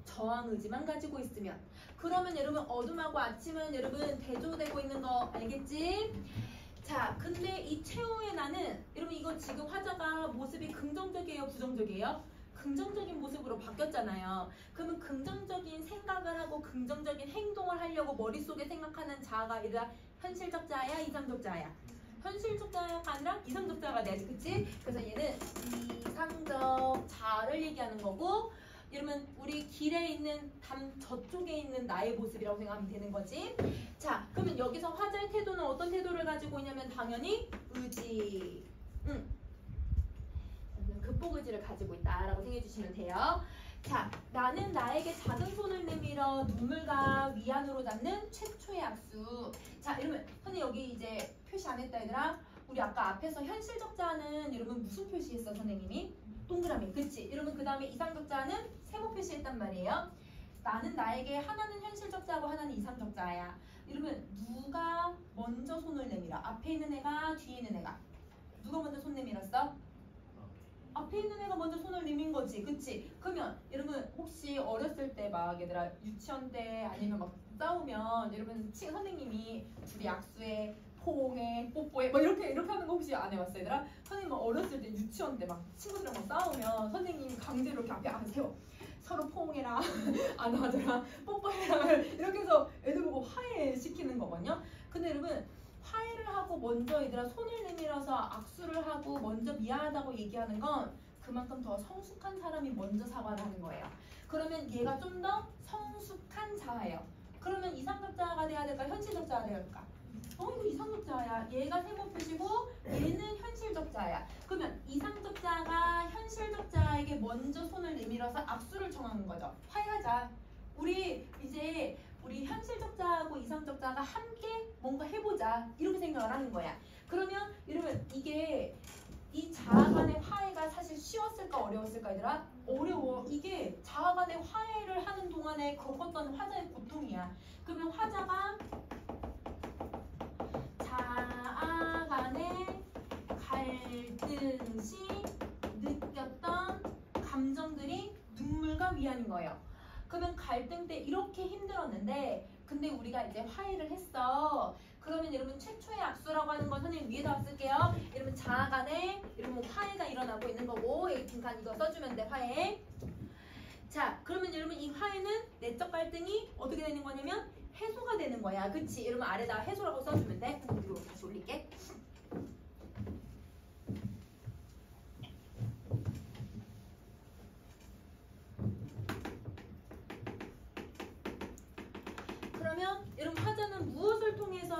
저항 의지만 가지고 있으면. 그러면 여러분 어둠하고 아침은 여러분 대조되고 있는 거 알겠지? 자, 근데 이 최후의 나는 여러분 이거 지금 화자가 모습이 긍정적이에요, 부정적이에요? 긍정적인 모습으로 바뀌었잖아요. 그러면 긍정적인 생각을 하고 긍정적인 행동을 하려고 머릿속에 생각하는 자아가 아니라 현실적 자아야, 이상적 자아야? 현실적 자아가 아니라 이상적 자아가 돼야지, 그치? 그래서 얘는 이상적 자아를 얘기하는 거고 여러분 우리 길에 있는 담 저쪽에 있는 나의 모습이라고 생각하면 되는 거지. 자, 그러면 여기서 화자의 태도는 어떤 태도를 가지고 있냐면 당연히 의지. 극복 의지를 가지고 있다라고 생각해 주시면 돼요. 자, 나는 나에게 작은 손을 내밀어 눈물과 위안으로 잡는 최초의 악수. 자, 여러분 선생님 여기 이제 표시 안 했다 얘들아. 우리 아까 앞에서 현실적 자는 여러분 무슨 표시했어 선생님이? 동그라미, 그치? 여러분 그 다음에 이상적 자는 세모 표시했단 말이에요. 나는 나에게 하나는 현실적 자고 하나는 이상적 자야. 여러분 누가 먼저 손을 내밀어? 앞에 있는 애가 뒤에 있는 애가? 누가 먼저 손 내밀었어? 앞에 있는 애가 먼저 손을 내민 거지, 그치? 그러면 여러분 혹시 어렸을 때 막 얘들아 유치원 때 아니면 막 싸우면 여러분 선생님이 둘이 악수해, 포옹해, 뽀뽀해 막 이렇게 하는 거 혹시 안 해봤어 얘들아? 선생님 어렸을 때 유치원 때 막 친구들이랑 막 싸우면 선생님이 강제로 이렇게 앞에 세워. 서로 포옹해라, 안아줘라, 뽀뽀해라 이렇게 해서 애들 보고 화해시키는 거거든요. 근데 여러분 화해를 하고 먼저 얘들아 손을 내밀어서 악수를 하고 먼저 미안하다고 얘기하는 건 그만큼 더 성숙한 사람이 먼저 사과를 하는 거예요. 그러면 얘가 좀 더 성숙한 자아예요. 그러면 이상적 자아가 돼야 될까? 현실적 자아가 돼야 될까? 이거 이상적 자아야. 얘가 세모 표시고 얘는 현실적 자아야. 그러면 이상적 자아가 현실적 자아에게 먼저 손을 내밀어서 악수를 청하는 거죠. 화해하자. 우리 이제 우리 현실적 자아하고 이상적 자아가 함께 뭔가 해보자 이렇게 생각을 하는 거야. 그러면 여러분 이게 이 자아 간의 화해가 사실 쉬웠을까 어려웠을까 얘들아? 어려워. 이게 자아 간의 화해를 하는 동안에 겪었던 화자의 고통이야. 그러면 화자가 자아 간의 갈등 시 느꼈던 감정들이 눈물과 위안인 거예요. 그러면 갈등 때 이렇게 힘들었는데 근데 우리가 이제 화해를 했어. 그러면 여러분 최초의 악수라고 하는 건 선생님 위에다 쓸게요. 여러분 자아 간에 여러분 화해가 일어나고 있는 거고 여기 빈칸 이거 써주면 돼. 화해. 자, 그러면 여러분 이 화해는 내적 갈등이 어떻게 되는 거냐면 해소가 되는 거야. 그치? 여러분 아래다 해소라고 써주면 돼. 이거 다시 올릴게.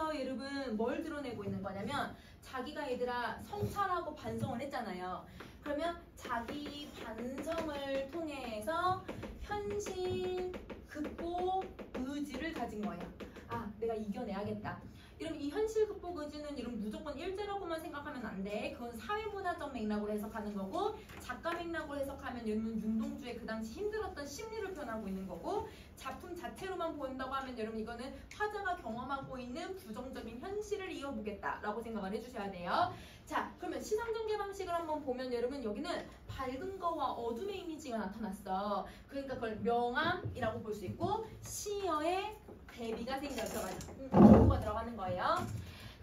통해서 여러분 뭘 드러내고 있는 거냐면 자기가 얘들아 성찰하고 반성을 했잖아요. 그러면 자기 반성을 통해서 현실 극복 의지를 가진 거예요. 아, 내가 이겨내야겠다. 이러면 이 현실 극복 의지는 이런 무조건 일제라고만 생각하면 안 돼. 그건 사회문화적 맥락으로 해석하는 거고, 작가 맥락으로 해석하면 여러분 윤동주의 그 당시 힘들었던 심리를 표현하고 있는 거고, 작품 자체로만 보인다고 하면 여러분 이거는 화자가 경험하고 있는 부정적인 현실을 이어보겠다라고 생각을 해주셔야 돼요. 자, 그러면 시상전개 방식을 한번 보면 여러분 여기는 밝은 거와 어둠의 이미지가 나타났어. 그러니까 그걸 명암이라고 볼 수 있고, 시여의 대비가 들어가는 거예요.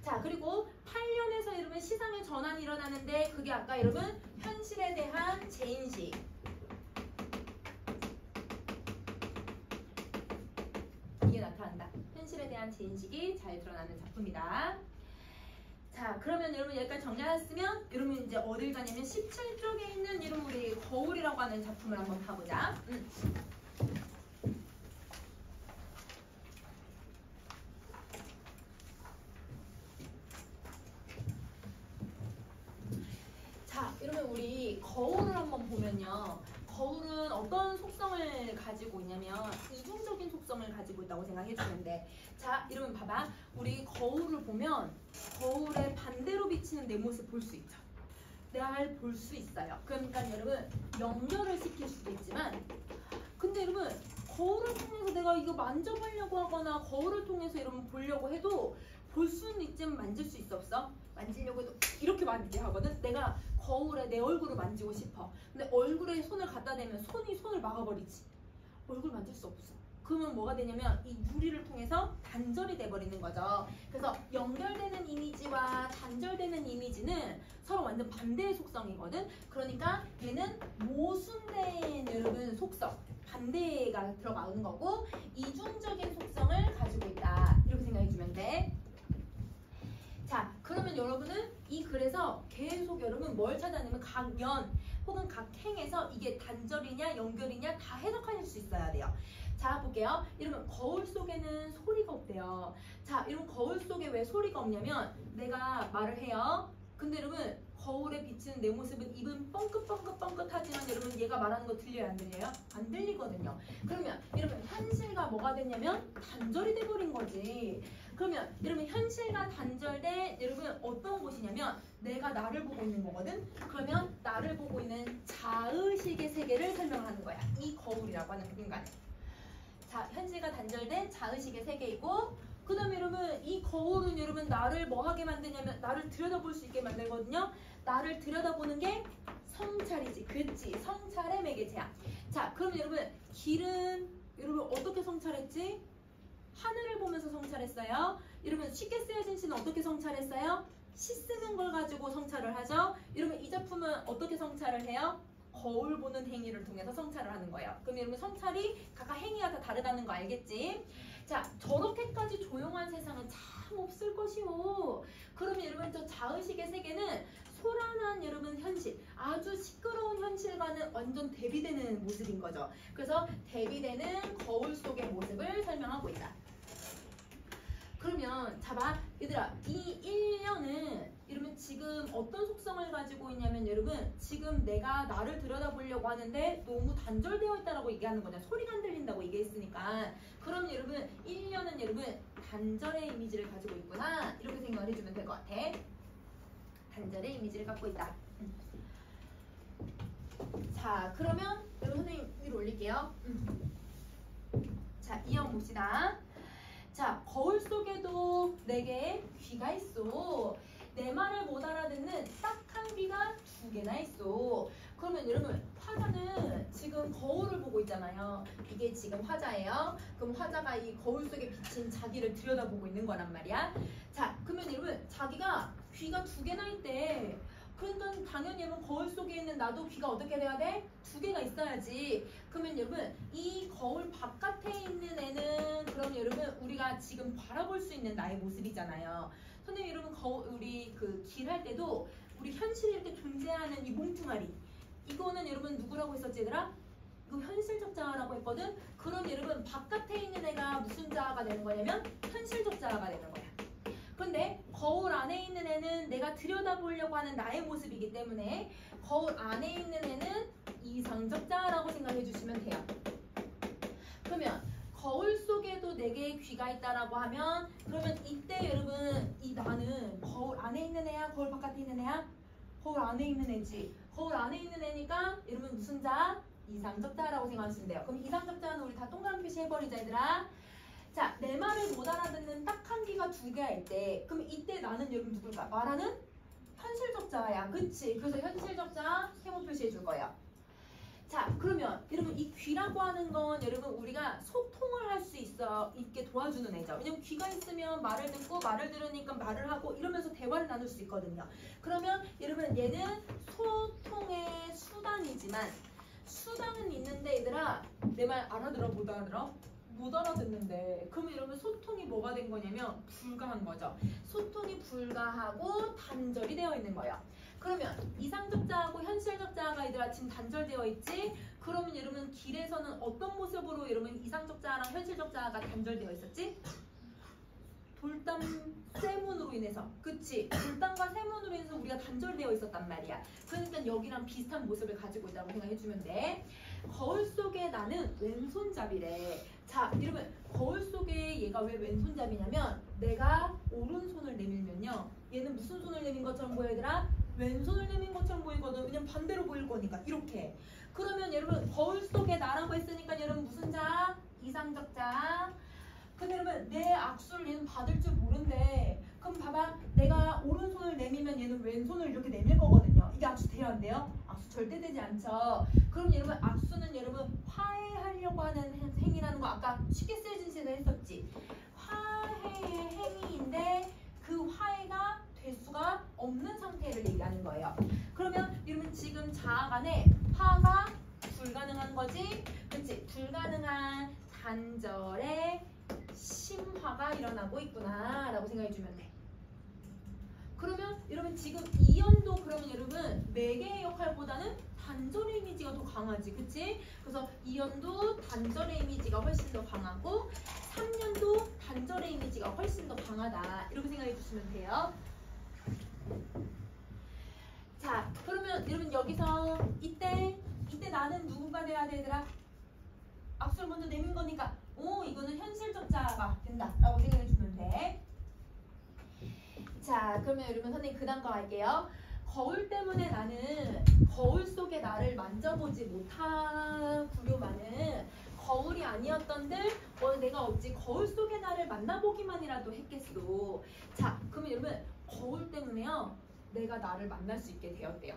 자, 그리고 8년에서 여러분 시상의 전환이 일어나는데 그게 아까 여러분 현실에 대한 재인식. 이게 나타난다. 현실에 대한 재인식이 잘 드러나는 작품이다. 자, 그러면 여러분 여기까지 정리하셨으면 여러분 이제 어딜 가냐면 17쪽에 있는 이런 우리 거울이라고 하는 작품을 한번 봐보자. 자, 이러면 우리 거울을 한번 보면요. 거울은 어떤 속성을 가지고 있냐면 이중적인 속성을 가지고 있다고 생각해 주면 돼. 자, 이러면 봐봐. 우리 거울을 보면 거울에 반대로 비치는 내 모습 볼 수 있죠. 날 볼 수 있어요. 그러니까 여러분 연결을 시킬 수도 있지만 근데 여러분 거울을 통해서 내가 이거 만져보려고 하거나 거울을 통해서 여러분 보려고 해도 볼 수는 있지만 만질 수 있어 없어? 만지려고 해도 이렇게 만지게 하거든. 내가 거울에 내 얼굴을 만지고 싶어. 근데 얼굴에 손을 갖다 대면 손이 손을 막아버리지. 얼굴 만질 수 없어. 그러면 뭐가 되냐면 이 유리를 통해서 단절이 돼버리는 거죠. 그래서 연결되는 이미지와 단절되는 이미지는 서로 완전 반대의 속성이거든. 그러니까 얘는 모순된 여러분 속성, 반대가 들어가는 거고 이중적인 속성을 가지고 있다. 이렇게 생각해주면 돼. 자, 그러면 여러분은 이 글에서 계속 여러분 뭘 찾아내면 각 면 혹은 각 행에서 이게 단절이냐 연결이냐 다 해석하실 수 있어야 돼요. 자, 볼게요. 이러면 거울 속에는 소리가 없대요. 자, 이러면 거울 속에 왜 소리가 없냐면 내가 말을 해요. 근데 여러분 거울에 비치는 내 모습은 입은 뻥긋뻥긋뻥긋하지만 여러분 얘가 말하는 거 들려요? 안 들려요? 안 들리거든요. 그러면 여러분 현실과 뭐가 됐냐면 단절이 돼버린 거지. 그러면 여러분 현실과 단절된 여러분 어떤 곳이냐면 내가 나를 보고 있는 거거든. 그러면 나를 보고 있는 자의식의 세계를 설명하는 거야. 이 거울이라고 하는 공간에. 자, 현실과 단절된 자의식의 세계이고 그 다음에 여러분 이 거울은 여러분 나를 뭐 하게 만드냐면 나를 들여다볼 수 있게 만들거든요. 나를 들여다보는 게 성찰이지. 그치? 성찰의 매개체야. 자, 그럼 여러분 길은 여러분 어떻게 성찰했지? 하늘을 보면서 성찰했어요. 여러분 쉽게 쓰여진 시는 어떻게 성찰했어요? 시 쓰는 걸 가지고 성찰을 하죠. 여러분 이 작품은 어떻게 성찰을 해요? 거울 보는 행위를 통해서 성찰을 하는 거예요. 그럼 여러분 성찰이 각각 행위가 다 다르다는 거 알겠지? 자, 저렇게까지 조용한 세상은 참 없을 것이오. 그러면 여러분 저 자의식의 세계는 소란한 여러분 현실, 아주 시끄러운 현실과는 완전 대비되는 모습인 거죠. 그래서 대비되는 거울 속의 모습을 설명하고 있다. 그러면 자봐 얘들아 이 1년은 이러면 지금 어떤 속성을 가지고 있냐면 여러분 지금 내가 나를 들여다보려고 하는데 너무 단절되어 있다라고 얘기하는 거냐. 소리가 안 들린다고 얘기했으니까 그럼 여러분 1년은 여러분 단절의 이미지를 가지고 있구나 이렇게 생각을 해주면 될 것 같아. 단절의 이미지를 갖고 있다. 자, 그러면 여러분 선생님 위로 올릴게요. 자, 이형 봅시다. 자, 거울 속에도 내게 귀가 있어. 내 말을 못 알아듣는 딱한 귀가 2개나 있어. 그러면 여러분 화자는 지금 거울을 보고 있잖아요. 이게 지금 화자예요. 그럼 화자가 이 거울 속에 비친 자기를 들여다보고 있는 거란 말이야. 자, 그러면 여러분 자기가 귀가 2개나 있대. 그러니까 당연히 여러분 거울 속에 있는 나도 귀가 어떻게 돼야 돼? 2개가 있어야지. 그러면 여러분 이 거울 바깥에 있는 애는 그럼 여러분 우리가 지금 바라볼 수 있는 나의 모습이잖아요. 선생님 여러분 우리 그 길 할 때도 우리 현실에 이렇게 존재하는 이 몽퉁아리 이거는 여러분 누구라고 했었지 얘들아? 이거 현실적 자아라고 했거든? 그럼 여러분 바깥에 있는 애가 무슨 자아가 되는 거냐면 현실적 자아가 되는 거야. 근데 거울 안에 있는 애는 내가 들여다보려고 하는 나의 모습이기 때문에 거울 안에 있는 애는 이상적자라고 생각해 주시면 돼요. 그러면 거울 속에도 네 개의 귀가 있다라고 하면 그러면 이때 여러분 이 나는 거울 안에 있는 애야? 거울 바깥에 있는 애야? 거울 안에 있는 애지. 거울 안에 있는 애니까 여러분 무슨 자? 이상적자라고 생각하시면 돼요. 그럼 이상적자는 우리 다 동그라미 표시해버리자 얘들아. 자, 내 말을 못 알아듣는 딱 한 귀가 두 개일 때 그럼 이때 나는 여러분 누굴까? 말하는 현실적자야. 그치? 그래서 현실적자 세모 표시해 줄 거예요. 자, 그러면 여러분 이 귀라고 하는 건 여러분 우리가 소통을 할 수 있게 도와주는 애죠. 왜냐면 귀가 있으면 말을 듣고 말을 들으니까 말을 하고 이러면서 대화를 나눌 수 있거든요. 그러면 여러분 얘는 소통의 수단이지만 수단은 있는데 얘들아 내 말 알아들어 못 알아들어? 못 알아듣는데 그러면 여러분 소통이 뭐가 된 거냐면 불가한 거죠. 소통이 불가하고 단절이 되어 있는 거예요. 그러면 이상적자하고 현실적자가 얘들아 지금 단절되어 있지? 그러면 여러분 길에서는 어떤 모습으로 여러분 이상적자랑 현실적자가 단절되어 있었지? 돌담 세문으로 인해서 그치? 돌담과 세문으로 인해서 우리가 단절되어 있었단 말이야. 그러니까 여기랑 비슷한 모습을 가지고 있다고 생각해주면 돼. 거울 속에 나는 왼손잡이래. 자 여러분 거울 속에 얘가 왜 왼손잡이냐면 내가 오른손을 내밀면요 얘는 무슨 손을 내민 것처럼 보여 얘들아? 왼손을 내민 것처럼 보이거든. 왜냐면 반대로 보일 거니까 이렇게. 그러면 여러분 거울 속에 나라고 했으니까 여러분 무슨 자? 이상적자. 근데 여러분 내 악수를 얘는 받을 줄 모른대. 그럼 봐봐 내가 오른손을 내밀면 얘는 왼손을 이렇게 내밀 거거든요. 이게 악수 돼요 안 돼요? 악수 절대 되지 않죠. 그럼 여러분 악수는 여러분 화해하려고 하는 행위라는 거 아까 쉽게 쓰여진 시에서 했었지. 화해의 행위인데 그 화해가 될 수가 없는 상태를 얘기하는 거예요. 그러면 여러분 지금 자아 간에 화가 불가능한 거지. 그치? 불가능한 단절의 심화가 일어나고 있구나 라고 생각해주면 돼. 그러면 여러분 지금 이연도 그러면 여러분 매개의 역할보다는 단절의 이미지가 더 강하지. 그치? 그래서 이연도 단절의 이미지가 훨씬 더 강하고 3년도 단절의 이미지가 훨씬 더 강하다. 이렇게 생각해 주시면 돼요. 자 그러면 여러분 여기서 이때 나는 누구가 돼야 되더라? 악수를 먼저 내민 거니까 오 이거는 현실적자가 된다 라고 생각해 주면 돼. 자 그러면 여러분 선생님 그 다음 거 할게요. 거울 때문에 나는 거울 속에 나를 만져보지 못하구려마는 거울이 아니었던들 내가 어찌 거울 속에 나를 만나보기만이라도 했겠소. 자 그러면 여러분 거울 때문에요 내가 나를 만날 수 있게 되었대요.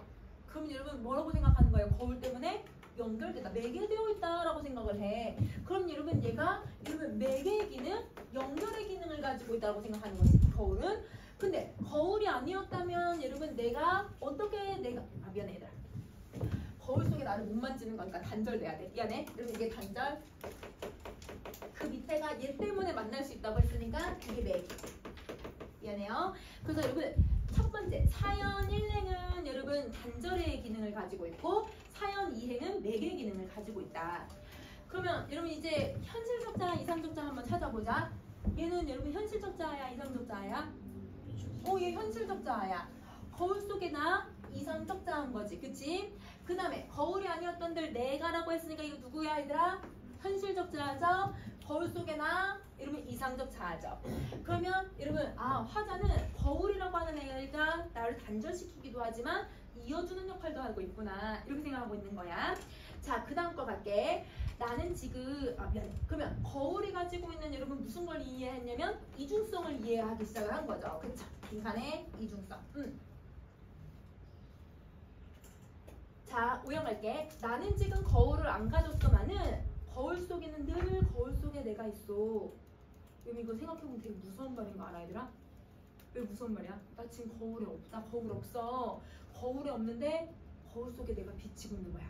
그럼 여러분 뭐라고 생각하는 거예요? 거울 때문에 연결되다, 매개되어 있다라고 생각을 해. 그럼 여러분 얘가 여러분 매개의 기능, 연결의 기능을 가지고 있다고 생각하는 거지 거울은. 근데 거울이 아니었다면 여러분 내가 어떻게 미안해 얘들아. 거울 속에 나를 못 만지는 거니까 단절돼야 돼. 미안해. 여러분 이게 단절. 그 밑에가 얘 때문에 만날 수 있다고 했으니까 이게 매개. 미안해요. 그래서 여러분 첫 번째 사연 1행은 여러분 단절의 기능을 가지고 있고 사연 2행은 매개의 기능을 가지고 있다. 그러면 여러분 이제 현실적자, 이상적자 한번 찾아보자. 얘는 여러분 현실적자야, 이상적자야? 얘 현실적자야. 거울 속에 나 이상적자한 거지, 그치? 그 다음에 거울이 아니었던들 내가라고 했으니까 이거 누구야 얘들아? 현실적자죠? 거울 속에 나 여러분 이상적자죠. 그러면 여러분 화자는 거울이라고 하는 애가 나를 단절시키기도 하지만 이어주는 역할도 하고 있구나 이렇게 생각하고 있는 거야. 자 그 다음 거 갈게. 나는 지금 미안해. 그러면 거울이 가지고 있는 여러분 무슨 걸 이해했냐면 이중성을 이해하기 시작을 한 거죠. 그쵸? 빈칸의 이중성. 자 오영할게. 나는 지금 거울을 안 가졌더만은 거울 속에는 늘 거울 속에 내가 있어. 여러분 이거 생각해보면 되게 무서운 말인 거 알아 얘들아? 왜 무서운 말이야? 나 지금 거울에 없다. 거울 없어. 거울에 없는데 거울 속에 내가 비치고 있는 거야.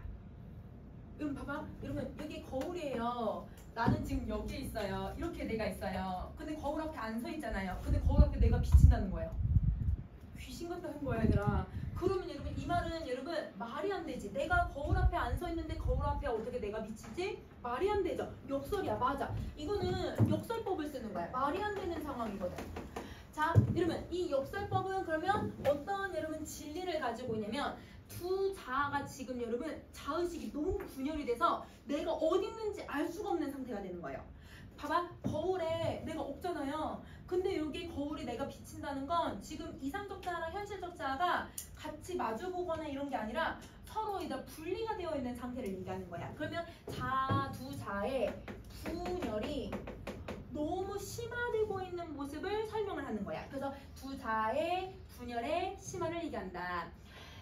여러분 봐봐. 여러분 여기 거울이에요. 나는 지금 여기에 있어요. 이렇게 내가 있어요. 근데 거울 앞에 안 서 있잖아요. 근데 거울 앞에 내가 비친다는 거예요. 귀신 같다는 거야 얘들아. 그러면 여러분 이 말은 여러분 말이 안 되지. 내가 거울 앞에 안 서 있는데 거울 앞에 어떻게 내가 비치지? 말이 안 되죠. 역설이야. 맞아. 이거는 역설법을 쓰는 거야. 말이 안 되는 상황이거든. 자, 여러분 이 역설법은 그러면 어떤 여러분 진리를 가지고 있냐면 두 자아가 지금 여러분 자의식이 너무 분열이 돼서 내가 어디 있는지 알 수가 없는 상태가 되는 거예요. 봐봐, 거울에 내가 없잖아요. 근데 여기 거울이 내가 비친다는 건 지금 이상적 자아랑 현실적 자아가 같이 마주보거나 이런 게 아니라 서로 이다 분리가 되어 있는 상태를 얘기하는 거야. 그러면 두 자의 분열이 너무 심화되고 있는 모습을 설명을 하는 거야. 그래서 두 자의 분열의 심화를 얘기한다.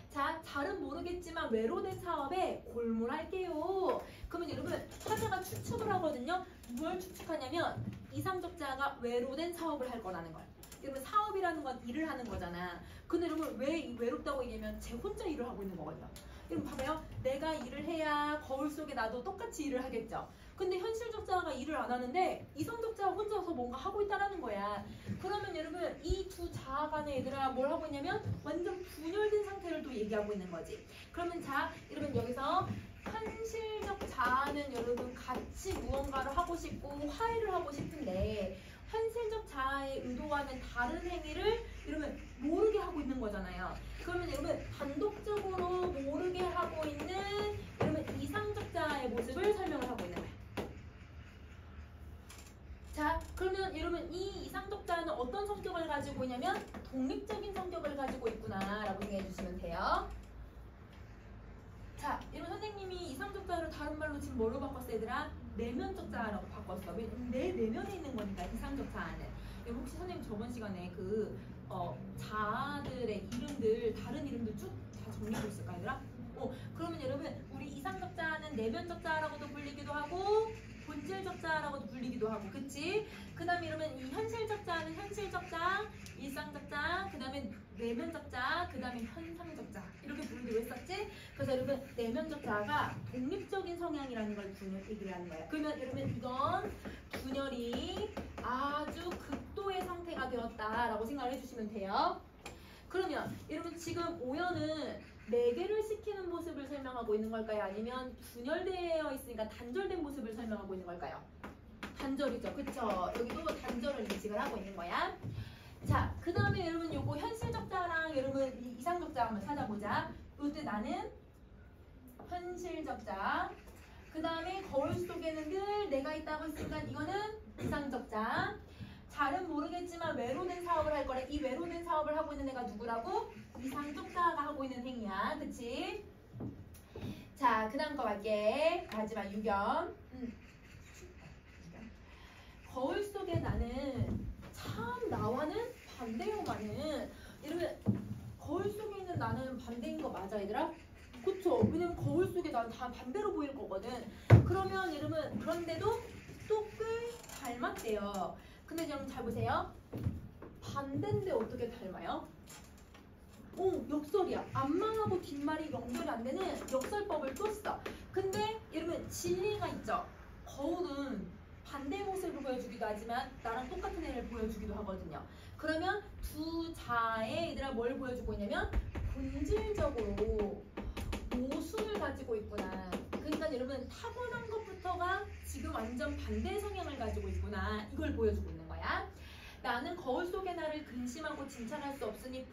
자, 잘은 모르겠지만 외로된 사업에 골몰할게요. 그러면 여러분 화자가 추측을 하거든요. 뭘 추측하냐면 이상적 자아가 외로된 사업을 할 거라는 거야. 여러분 사업이라는 건 일을 하는 거잖아. 근데 여러분 왜 외롭다고 얘기하면 제 혼자 일을 하고 있는 거거든요. 여러분 봐봐요. 내가 일을 해야 거울 속에 나도 똑같이 일을 하겠죠. 근데 현실적 자아가 일을 안 하는데 이성적 자아 혼자서 뭔가 하고 있다라는 거야. 그러면 여러분 이 두 자아 간의 얘들아 뭘 하고 있냐면 완전 분열된 상태를 또 얘기하고 있는 거지. 그러면 자, 여러분 여기서 현실적 자아는 여러분 같이 무언가를 하고 싶고 화해를 하고 싶은데 현실적 자아의 의도와는 다른 행위를 여러분 모르게 하고 있는 거잖아요. 그러면 여러분 단독적으로 모르게 하고 있는 여러분 이상적 자아의 모습을 설명을 하고 있는 거예요. 자, 그러면 여러분 이 이상적 자아는 어떤 성격을 가지고 있냐면 독립적인 성격을 가지고 있구나 라고 생각해 주시면 돼요. 자, 여러분 선생님이 이상적 자아를 다른 말로 지금 뭐로 바꿨어 얘들아? 내면적 자아라고 바꿨어. 내 내면에 있는 거니까 이상적 자아는. 여러분 혹시 선생님 저번 시간에 자아들의 이름들 다른 이름들 쭉 다 정리하고 있을까 얘들아? 그러면 여러분 우리 이상적 자아는 내면적 자아라고도 불리기도 하고 본질적 자아라고도 불리기도 하고, 그치? 그 다음에 이러면 이 현실적 자아는 현실적 자아, 일상적 자아, 그 다음에 내면적 자아, 그 다음에 현상적 자아 이렇게 부르기로 했었지? 그래서 여러분 내면적 자아가 독립적인 성향이라는 걸 얘기를 하는 거예요. 그러면 여러분 이건 분열이 아주 극도의 상태가 되었다라고 생각을 해주시면 돼요. 그러면 여러분 지금 오연은 4개를 시키는 모습을 설명하고 있는 걸까요? 아니면 분열되어 있으니까 단절된 모습을 설명하고 있는 걸까요? 단절이죠. 그쵸? 여기도 단절을 인식을 하고 있는 거야. 자, 그 다음에 여러분 요거 현실적 자랑 여러분 이상적 자 한번 찾아보자. 이때 나는 현실적 자. 그 다음에 거울 속에는 늘 내가 있다고 했으니까 이거는 이상적 자. 잘은 모르겠지만 외로된 사업을 할 거래. 이 외로된 사업을 하고 있는 애가 누구라고? 이상적 자아가 하고 있는 행위야. 그치? 자, 그 다음 거 갈게. 마지막 유견. 거울 속에 나는 참 나와는 반대요만은 여러분 거울 속에 있는 나는 반대인 거 맞아 얘들아? 그쵸? 왜냐면 거울 속에 나는 다 반대로 보일 거거든. 그러면 여러분 그런데도 또 꽤 닮았대요. 근데 여러분 잘 보세요. 반대인데 어떻게 닮아요? 역설이야. 앞말하고 뒷말이 연결이 안 되는 역설법을 또 써. 근데 여러분 진리가 있죠. 거울은 반대 모습을 보여주기도 하지만 나랑 똑같은 애를 보여주기도 하거든요. 그러면 두 자의 얘들아 뭘 보여주고 있냐면 본질적으로 모순을 가지고 있구나. 그러니까 여러분 타고난 것부터가 지금 완전 반대 성향을 가지고 있구나. 이걸 보여주고 있는 거야. 나는 거울 속의 나를 근심하고 진찰할 수 없으니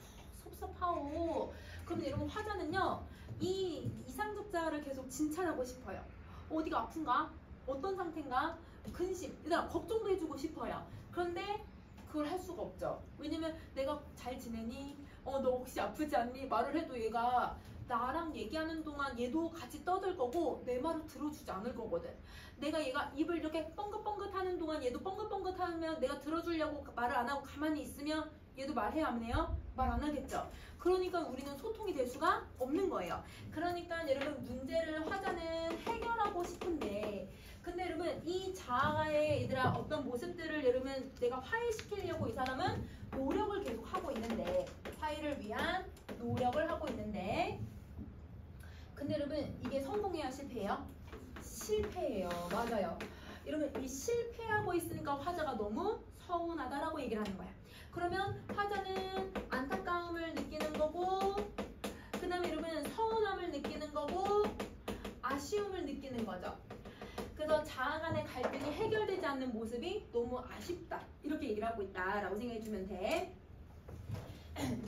섭섭하오. 그럼 여러분 화자는요. 이 이상적 자아를 계속 진찰하고 싶어요. 어디가 아픈가? 어떤 상태인가? 근심, 얘들아 걱정도 해주고 싶어요. 그런데 그걸 할 수가 없죠. 왜냐면 내가 잘 지내니? 너 혹시 아프지 않니? 말을 해도 얘가 나랑 얘기하는 동안 얘도 같이 떠들 거고 내 말을 들어주지 않을 거거든. 내가 얘가 입을 이렇게 뻥긋뻥긋 하는 동안 얘도 뻥긋뻥긋 하면 내가 들어주려고 말을 안 하고 가만히 있으면 얘도 말해야 안 해요? 말 안 하겠죠. 그러니까 우리는 소통이 될 수가 없는 거예요. 그러니까 여러분 문제를 화자는 해결하고 싶은데 근데 여러분 이 자아의 얘들아 어떤 모습들을 여러분 내가 화해시키려고 이 사람은 노력을 계속 하고 있는데 화해를 위한 노력을 하고 있는데 근데 여러분 이게 성공해야 실패해요? 실패해요. 맞아요. 여러분 이 실패하고 있으니까 화자가 너무 서운하다라고 얘기를 하는 거야. 그러면 화자는 안타까움을 느끼는 거고 그 다음에 여러분 서운함을 느끼는 거고 아쉬움을 느끼는 거죠. 그래서 자아 간의 갈등이 해결되지 않는 모습이 너무 아쉽다 이렇게 이렇게 얘기를 하고 있다라고 생각해 주면 돼.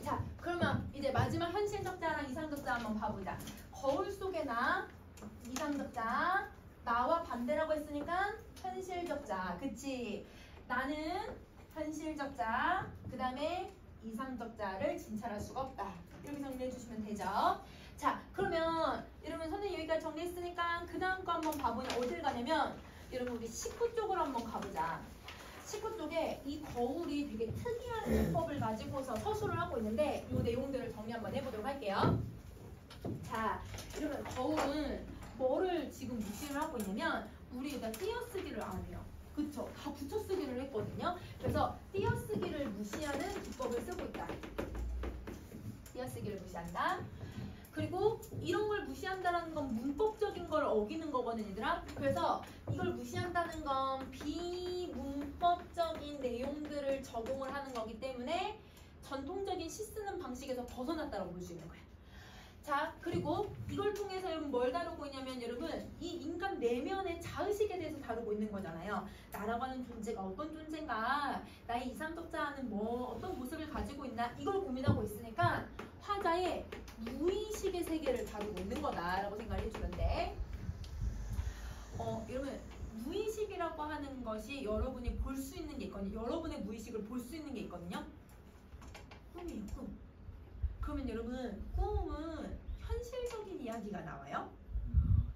자, 그러면 이제 마지막 현실적자랑 이상적자 한번 봐보자. 거울 속에 나, 이상적자. 나와 반대라고 했으니까 현실적자. 그치? 나는 현실적자, 그 다음에 이상적자를 진찰할 수가 없다. 이렇게 정리해 주시면 되죠. 자, 그러면 여러분 선생님 여기까지 정리했으니까 그 다음 거 한번 봐보면 어딜 가냐면 여러분 우리 19쪽으로 한번 가보자. 19쪽에 이 거울이 되게 특이한 기법을 가지고서 서술을 하고 있는데 이 내용들을 정리 한번 해보도록 할게요. 자, 이러면 거울은 뭐를 지금 무시를 하고 있냐면 우리 일단 띄어쓰기를 안 해요. 그쵸? 다 붙여쓰기를 했거든요. 그래서 띄어쓰기를 무시하는 기법을 쓰고 있다. 띄어쓰기를 무시한다. 그리고 이런 걸 무시한다는 건 문법적인 걸 어기는 거거든 얘들아. 그래서 이걸 무시한다는 건 비문법적인 내용들을 적용을 하는 거기 때문에 전통적인 시 쓰는 방식에서 벗어났다고 볼 수 있는 거야. 자, 그리고 이걸 통해서 여러분 뭘 다루고 있냐면 여러분 이 인간 내면의 자의식에 대해서 다루고 있는 거잖아요. 나라고 하는 존재가 어떤 존재인가, 나의 이상적자는 뭐 어떤 모습을 가지고 있나, 이걸 고민하고 있으니까 화자의 무의식의 세계를 다루고 있는 거다라고 생각을 해주면 돼. 여러분 무의식이라고 하는 것이 여러분이 볼 수 있는 게 있거든요. 여러분의 무의식을 볼 수 있는 게 있거든요. 꿈이에요, 꿈. 그러면 여러분 꿈은 현실적인 이야기가 나와요.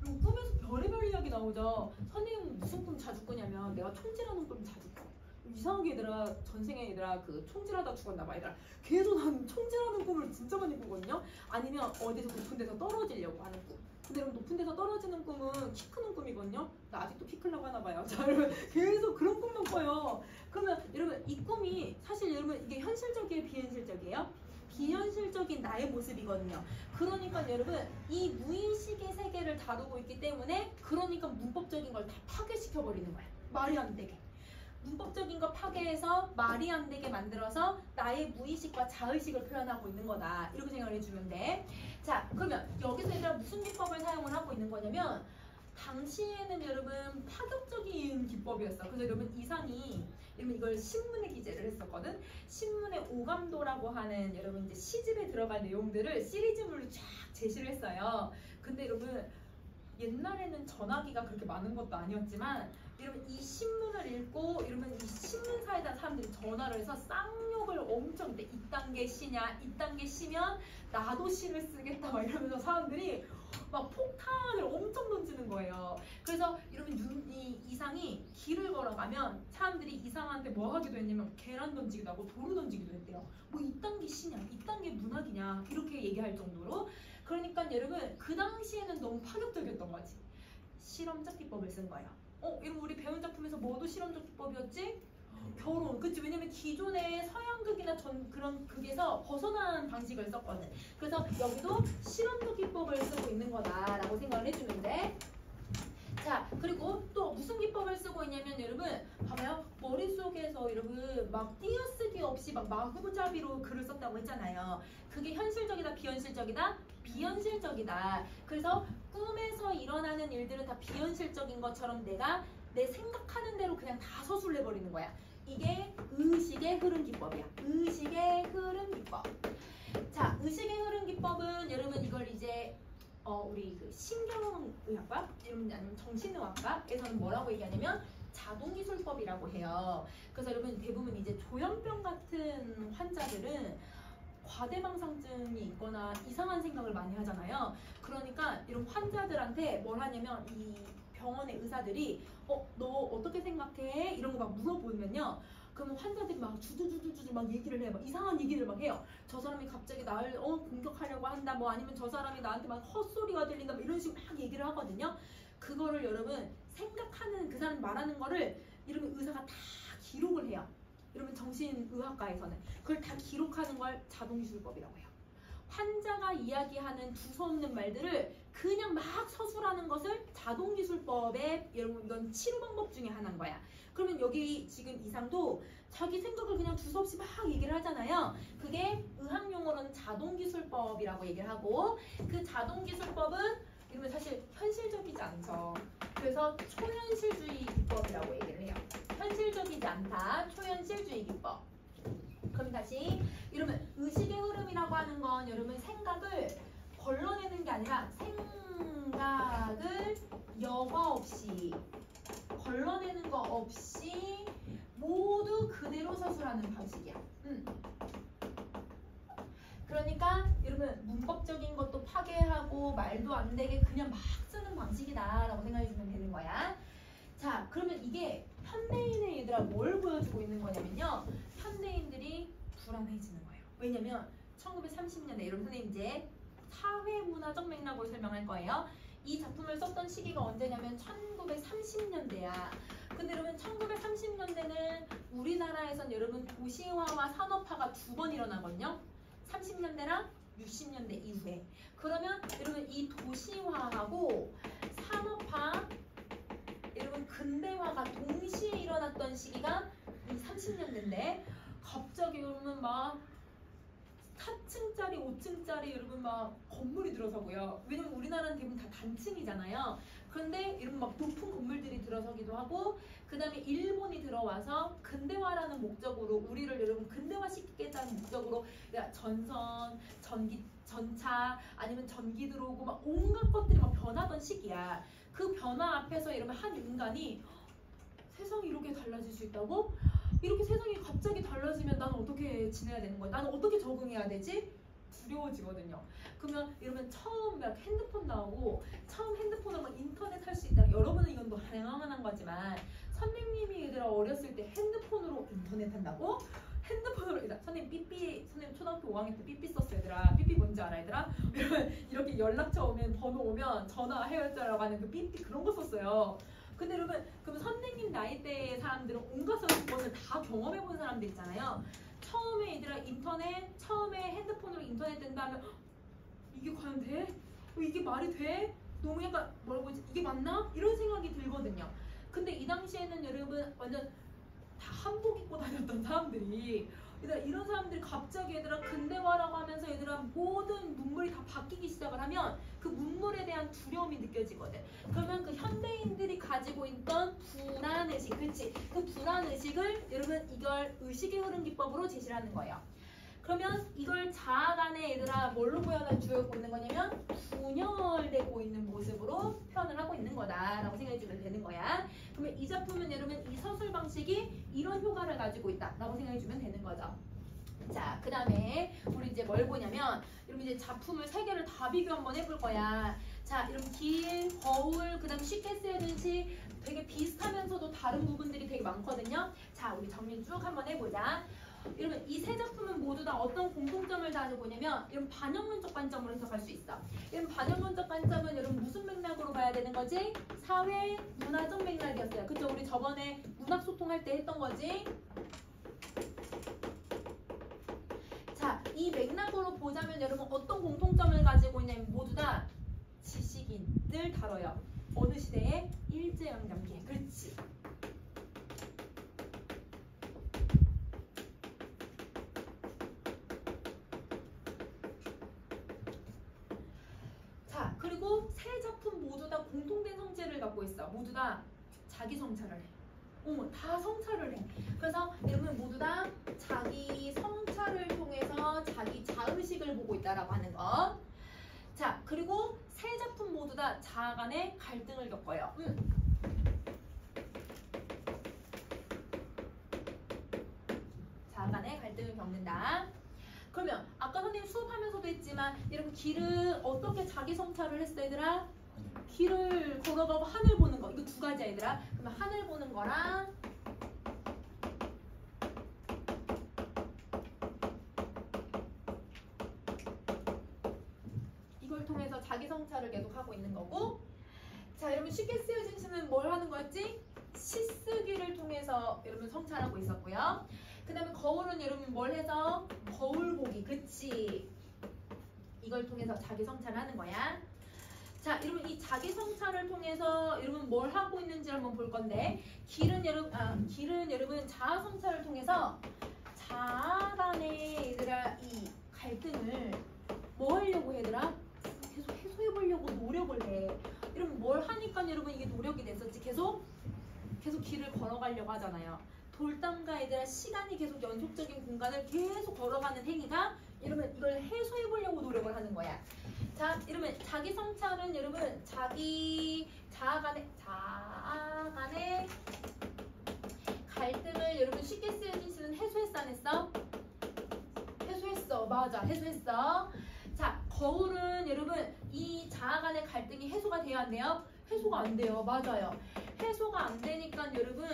그리고 꿈에서 별의별 이야기 나오죠. 선생님 무슨 꿈 자주 꾸냐면 내가 총질하는 꿈 자주 꿔. 이상하게 얘들아, 전생에 얘들아 그 총질하다 죽었나 봐 얘들아. 계속 난 총질하는 꿈을 진짜 많이 꾸거든요. 아니면 어디서 높은 데서 떨어지려고 하는 꿈. 근데 여러분 높은 데서 떨어지는 꿈은 키 크는 꿈이거든요. 나 아직도 키 크려고 하나 봐요. 자, 여러분 계속 그런 꿈만 꿔요. 그러면 여러분 이 꿈이 사실 여러분 이게 현실적이에요, 비현실적이에요? 비현실적인 나의 모습이거든요. 그러니까 여러분 이 무의식의 세계를 다루고 있기 때문에 그러니까 문법적인 걸 다 파괴시켜 버리는 거야. 말이 안 되게. 문법적인 거 파괴해서 말이 안 되게 만들어서 나의 무의식과 자의식을 표현하고 있는 거다. 이렇게 생각을 해주면 돼. 자, 그러면 여기서 얘들아 무슨 기법을 사용을 하고 있는 거냐면 당시에는 여러분 파격적인 기법이었어. 그래서 여러분 이상이 여러분 이걸 신문에 기재를 했었거든. 신문의 오감도라고 하는 여러분 이제 시집에 들어갈 내용들을 시리즈물로 쫙 제시를 했어요. 근데 여러분 옛날에는 전화기가 그렇게 많은 것도 아니었지만 여러분 이 신문을 읽고 여러분 이 신문사에다 사람들이 전화를 해서 쌍욕을 엄청 해. 이딴 게 시냐, 이딴 게 시면 나도 시를 쓰겠다 막 이러면서 사람들이 막 폭탄을 엄청 던지는 거예요. 그래서 여러분 이 이상이 길을 걸어가면 사람들이 이상한테 뭐 하기도 했냐면 계란 던지기도 하고 돌을 던지기도 했대요. 뭐 이딴 게 시냐, 이딴 게 문학이냐 이렇게 얘기할 정도로. 그러니까 여러분 그 당시에는 너무 파격적이었던 거지. 실험적 기법을 쓴 거예요. 여러분 우리 배운 작품에서 뭐도 실험적 기법이었지? 결혼. 그치? 왜냐면 기존의 서양극이나 그런 극에서 벗어난 방식을 썼거든. 그래서 여기도 실험적 기법을 쓰고 있는 거다라고 생각을 해주면 돼. 자, 그리고 또 무슨 기법을 쓰고 있냐면 여러분 봐봐요. 머릿속에서 여러분 막 띄어쓰기 없이 막 마구잡이로 글을 썼다고 했잖아요. 그게 현실적이다, 비현실적이다? 비현실적이다. 그래서 꿈에서 일어나는 일들은 다 비현실적인 것처럼 내가 내 생각하는 대로 그냥 다 서술을 해버리는 거야. 이게 의식의 흐름 기법이야. 의식의 흐름 기법. 자, 의식의 흐름 기법은 여러분 이걸 이제 우리 그 신경의학과 아니면 정신의학과에서는 뭐라고 얘기하냐면 자동기술법이라고 해요. 그래서 여러분 대부분 이제 조현병 같은 환자들은 과대망상증이 있거나 이상한 생각을 많이 하잖아요. 그러니까 이런 환자들한테 뭘 하냐면 이 병원의 의사들이 너 어떻게 생각해? 이런 거 막 물어보면요. 그러면 환자들이 막 주두두두두 막 얘기를 해. 막 이상한 얘기를 막 해요. 저 사람이 갑자기 나를 공격하려고 한다. 뭐 아니면 저 사람이 나한테 막 헛소리가 들린다. 뭐 이런 식으로 막 얘기를 하거든요. 그거를 여러분 생각하는 그 사람 말하는 거를 여러분 의사가 다 기록을 해요. 여러분 정신의학과에서는 그걸 다 기록하는 걸 자동기술법이라고 해요. 환자가 이야기하는 두서없는 말들을 그냥 막 서술하는 것을 자동기술법의 여러분 이건 치료 방법 중에 하나인 거야. 그러면 여기 지금 이상도 자기 생각을 그냥 두서없이 막 얘기를 하잖아요. 그게 의학용어로는 자동기술법이라고 얘기를 하고 그 자동기술법은 이러면 사실 현실적이지 않죠. 그래서 초현실주의 기법이라고 얘기를 해요. 문법적이지 않다. 초현실주의 기법. 그럼 다시 이러면 의식의 흐름이라고 하는 건 여러분 생각을 걸러내는 게 아니라 생각을 여과 없이 걸러내는 거 없이 모두 그대로 서술하는 방식이야. 그러니까 여러분 문법적인 것도 파괴하고 말도 안 되게 그냥 막 쓰는 방식이다라고 생각해 주면 되는 거야. 자, 그러면 이게 현대인의 얘들아 뭘 보여주고 있는 거냐면요. 현대인들이 불안해지는 거예요. 왜냐면 1930년대 여러분 선생님 이제 사회문화적 맥락으로 설명할 거예요. 이 작품을 썼던 시기가 언제냐면 1930년대야. 근데 여러분 1930년대는 우리나라에선 여러분 도시화와 산업화가 두 번 일어나거든요. 30년대랑 60년대 이후에. 그러면 여러분 이 도시화하고 산업화 여러분 근대화가 동시에 일어났던 시기가 이 30년대인데 갑자기 여러분 막 4층짜리, 5층짜리 여러분 막 건물이 들어서고요. 왜냐면 우리나라는 대부분 다 단층이잖아요. 그런데 이런 막 높은 건물들이 들어서기도 하고 그 다음에 일본이 들어와서 근대화라는 목적으로 우리를 여러분 근대화시키겠다는 목적으로 전선, 전차 아니면 전기 들어오고 막 온갖 것들이 막 변하던 시기야. 그 변화 앞에서 여러분 한 인간이 세상이 이렇게 달라질 수 있다고? 이렇게 세상이 갑자기 달라지면 나는 어떻게 지내야 되는 거야? 나는 어떻게 적응해야 되지? 두려워지거든요. 그러면 이러면 처음 막 핸드폰 나오고 처음 핸드폰으로 막 인터넷 할 수 있다. 여러분은 이건 뭐 당연한 거지만 선생님이 얘들아 어렸을 때 핸드폰으로 인터넷 한다고? 핸드폰으로 선생님 삐삐 선생님 초등학교 5학년 때 삐삐 썼어 얘들아. 삐삐 뭔지 알아 얘들아? 이렇게 연락처 오면 번호 오면 전화해야지라고 하는 그 삐삐 그런 거 썼어요. 근데 여러분 그럼 선생님 나이대의 사람들은 온갖 그것을 다 경험해본 사람들 있잖아요. 처음에 얘들아 인터넷 처음에 핸드폰으로 인터넷 된다면 이게 과연 돼? 이게 말이 돼? 너무 약간 뭐라고 하지? 이게 맞나? 이런 생각이 들거든요. 근데 이 당시에는 여러분 완전 다 한복 입고 다녔던 사람들이 얘들아 이런 사람들이 갑자기 얘들아 근대화라고 하면서 얘들아 모든 문물이 다 바뀌기 시작을 하면 그 문물에 대한 두려움이 느껴지거든. 그러면 그 현대인들이 가지고 있던 불안의식, 그치? 그 불안의식을 여러분 이걸 의식의 흐름 기법으로 제시를 하는 거예요. 그러면 이걸 자아 간에 얘들아 뭘로 보여주고 있는 거냐면 분열되고 있는 모습으로 표현을 하고 있는 거다라고 생각해 주면 되는 거야. 그러면 이 작품은 여러분 이 서술 방식이 이런 효과를 가지고 있다라고 생각해 주면 되는 거죠. 자, 그 다음에 우리 이제 뭘 보냐면 여러분 이제 작품을 세 개를 다 비교 한번 해볼 거야. 자, 여러분 길, 거울, 그 다음에 쉽게 쓰여진 시 되게 비슷하면서도 다른 부분들이 되게 많거든요. 자, 우리 정리 쭉 한번 해보자. 여러분 이 세 작품은 모두 다 어떤 공통점을 가지고 있냐면 여러분 반영론적 관점으로 해석할 수 있어. 여러분 반영론적 관점은 여러분 무슨 맥락으로 봐야 되는 거지? 사회 문화적 맥락이었어요. 그쵸? 우리 저번에 문학 소통할 때 했던 거지. 자, 이 맥락으로 보자면 여러분 어떤 공통점을 가지고 있냐면 모두 다 지식인을 다뤄요. 어느 시대에? 일제강점기에. 그렇지. 자, 그리고 세 작품 모두 다 공통된 성질을 갖고 있어. 모두 다 자기 성찰을 해. 다 성찰을 해. 그래서 여러분 모두 다 자기 성찰을 통해서 자기 자의식을 보고 있다라고 하는 것. 자, 그리고 세 작품 모두 다 자아 간의 갈등을 겪어요. 자아 간의 갈등을 겪는다. 그러면 아까 선생님 수업하면서도 했지만 여러분 길은 어떻게 자기 성찰을 했어 얘들아? 길을 걸어가고 하늘 보는 거. 이거 두 가지야 얘들아. 그러면 하늘 보는 거랑 이걸 통해서 자기 성찰을 계속 하고 있는 거고. 자, 여러분 쉽게 쓰여진 시는 뭘 하는 거였지? 시쓰기를 통해서 여러분 성찰하고 있었고요. 그 다음에 거울은 여러분 뭘 해서? 거울 보기. 그치? 이걸 통해서 자기 성찰을 하는 거야. 자, 여러분 이 자기 성찰을 통해서 여러분 뭘 하고 있는지 한번 볼 건데 길은 여러분 자아 성찰을 통해서 자아 간의 얘들아 이 갈등을 뭐 하려고 얘들아? 계속 해소해 보려고 노력을 해. 여러분 뭘 하니까 여러분 이게 노력이 됐었지? 계속 길을 걸어가려고 하잖아요. 돌담과 얘들아 시간이 계속 연속적인 공간을 계속 걸어가는 행위가 여러분 이걸 해소해 보려고 노력을 하는 거야. 자, 여러분 자기 성찰은 여러분 자아 간의 갈등을 여러분 쉽게 쓰여진 시는 해소했어 안 했어? 해소했어. 맞아. 해소했어. 자, 거울은 여러분 이 자아 간의 갈등이 해소가 돼야 안 돼요? 해소가 안 돼요. 맞아요. 해소가 안 되니까 여러분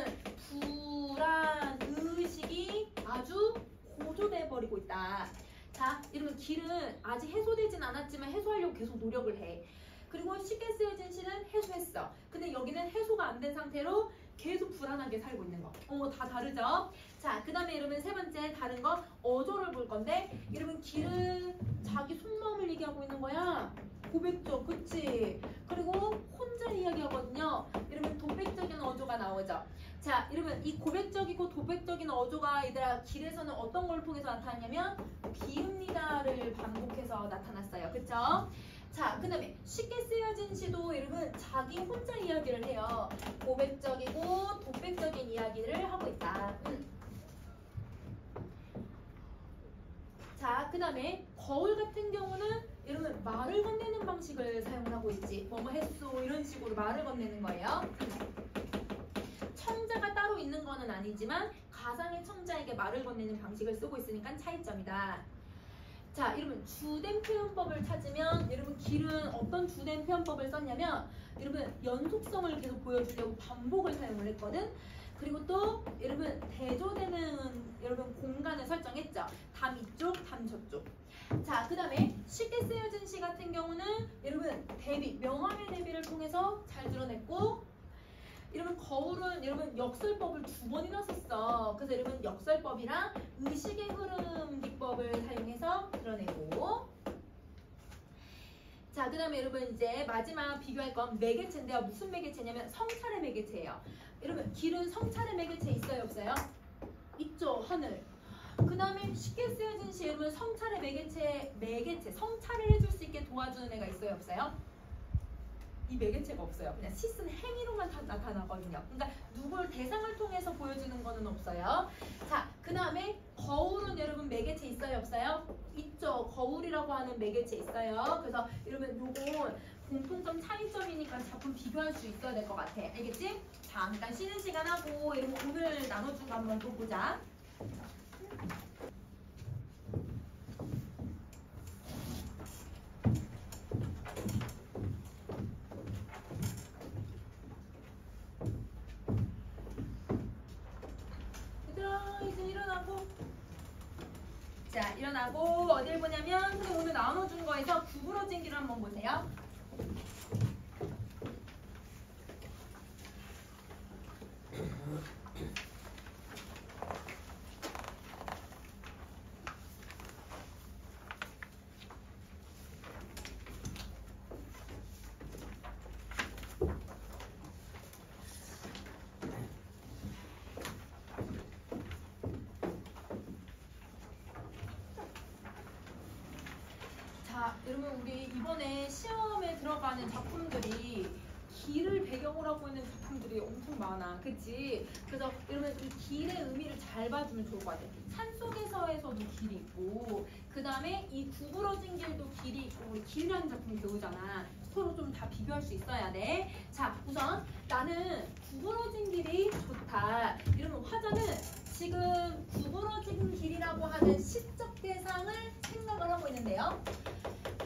불안, 의식이 아주 고조돼 버리고 있다. 자, 여러분 길은 아직 해소되진 않았지만 해소하려고 계속 노력을 해. 그리고 쉽게 쓰여진 시는 해소했어. 근데 여기는 해소가 안 된 상태로 계속 불안하게 살고 있는 거. 다 다르죠? 자, 그 다음에 여러분 세 번째 다른 거 어조를 볼 건데 여러분 길은 자기 속마음을 얘기하고 있는 거야. 고백적, 그치? 그리고 혼자 이야기하거든요. 여러분 도백적인 어조가 나오죠. 자, 여러분 이 고백적이고 도백적인 어조가 얘들아 길에서는 어떤 걸 통해서 나타나냐면 비읍니다를 반복해서 나타났어요. 그쵸? 자, 그 다음에 쉽게 쓰여진 시도 여러분 자기 혼자 이야기를 해요. 고백적이고 도백적인 이야기를 하고 있다. 자, 그 다음에 거울 같은 경우는 여러분 말을 건네는 방식을 사용을 하고 있지. 뭐뭐 했소 이런 식으로 말을 건네는 거예요. 청자가 따로 있는 거는 아니지만 가상의 청자에게 말을 건네는 방식을 쓰고 있으니까 차이점이다. 자, 여러분 주된 표현법을 찾으면 여러분 길은 어떤 주된 표현법을 썼냐면 여러분 연속성을 계속 보여주려고 반복을 사용을 했거든. 그리고 또 여러분 대조되는 여러분 공간을 설정했죠. 담 이쪽, 담 저쪽. 자, 그 다음에 쉽게 쓰여진 시 같은 경우는 여러분 대비, 명암의 대비를 통해서 잘 드러냈고 여러분 거울은 여러분 역설법을 2번이나 썼어. 그래서 여러분 역설법이랑 의식의 흐름 기법을 사용해서 드러내고 자, 그 다음에 여러분 이제 마지막 비교할 건 매개체인데요. 무슨 매개체냐면 성찰의 매개체예요. 여러분 길은 성찰의 매개체 있어요 없어요? 있죠. 하늘. 그 다음에 쉽게 쓰여진 시 여러분 성찰의 매개체 성찰을 해줄 수 있게 도와주는 애가 있어요 없어요? 이 매개체가 없어요. 그냥 시쓴 행위로만 다 나타나거든요. 그러니까 누굴 대상을 통해서 보여주는 거는 없어요. 자, 그 다음에 거울은 여러분 매개체 있어요 없어요? 있죠. 거울이라고 하는 매개체 있어요. 그래서 여러분 요건 공통점 차이점이니까 작품 비교할 수 있어야 될 것 같아. 알겠지? 잠깐 쉬는 시간 하고 여러분 오늘 나눠준 거 한번 또 보자. 자, 일어나고 어딜 보냐면 선생님 오늘 나눠준 거에서 구부러진 길을 한번 보세요. 자, 여러분 우리 이번에 시험에 들어가는 작품들이 길을 배경으로 하고 있는 작품들이 엄청 많아. 그치? 그래서 여러분 이 길의 의미를 잘 봐주면 좋을 것 같아요. 산속에서에서도 길이 있고 그 다음에 이 구부러진 길도 길이 있고 우리 길이라는 작품이 배우잖아. 서로 좀 다 비교할 수 있어야 돼. 자, 우선 나는 구부러진 길이 좋다. 이러면 화자는 지금 구부러진 길이라고 하는 시적 대상을 생각을 하고 있는데요.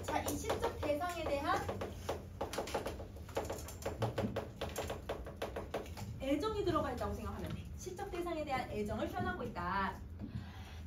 자, 이 시적 대상에 대한 애정이 들어가 있다고 생각하면 돼. 시적 대상에 대한 애정을 표현하고 있다.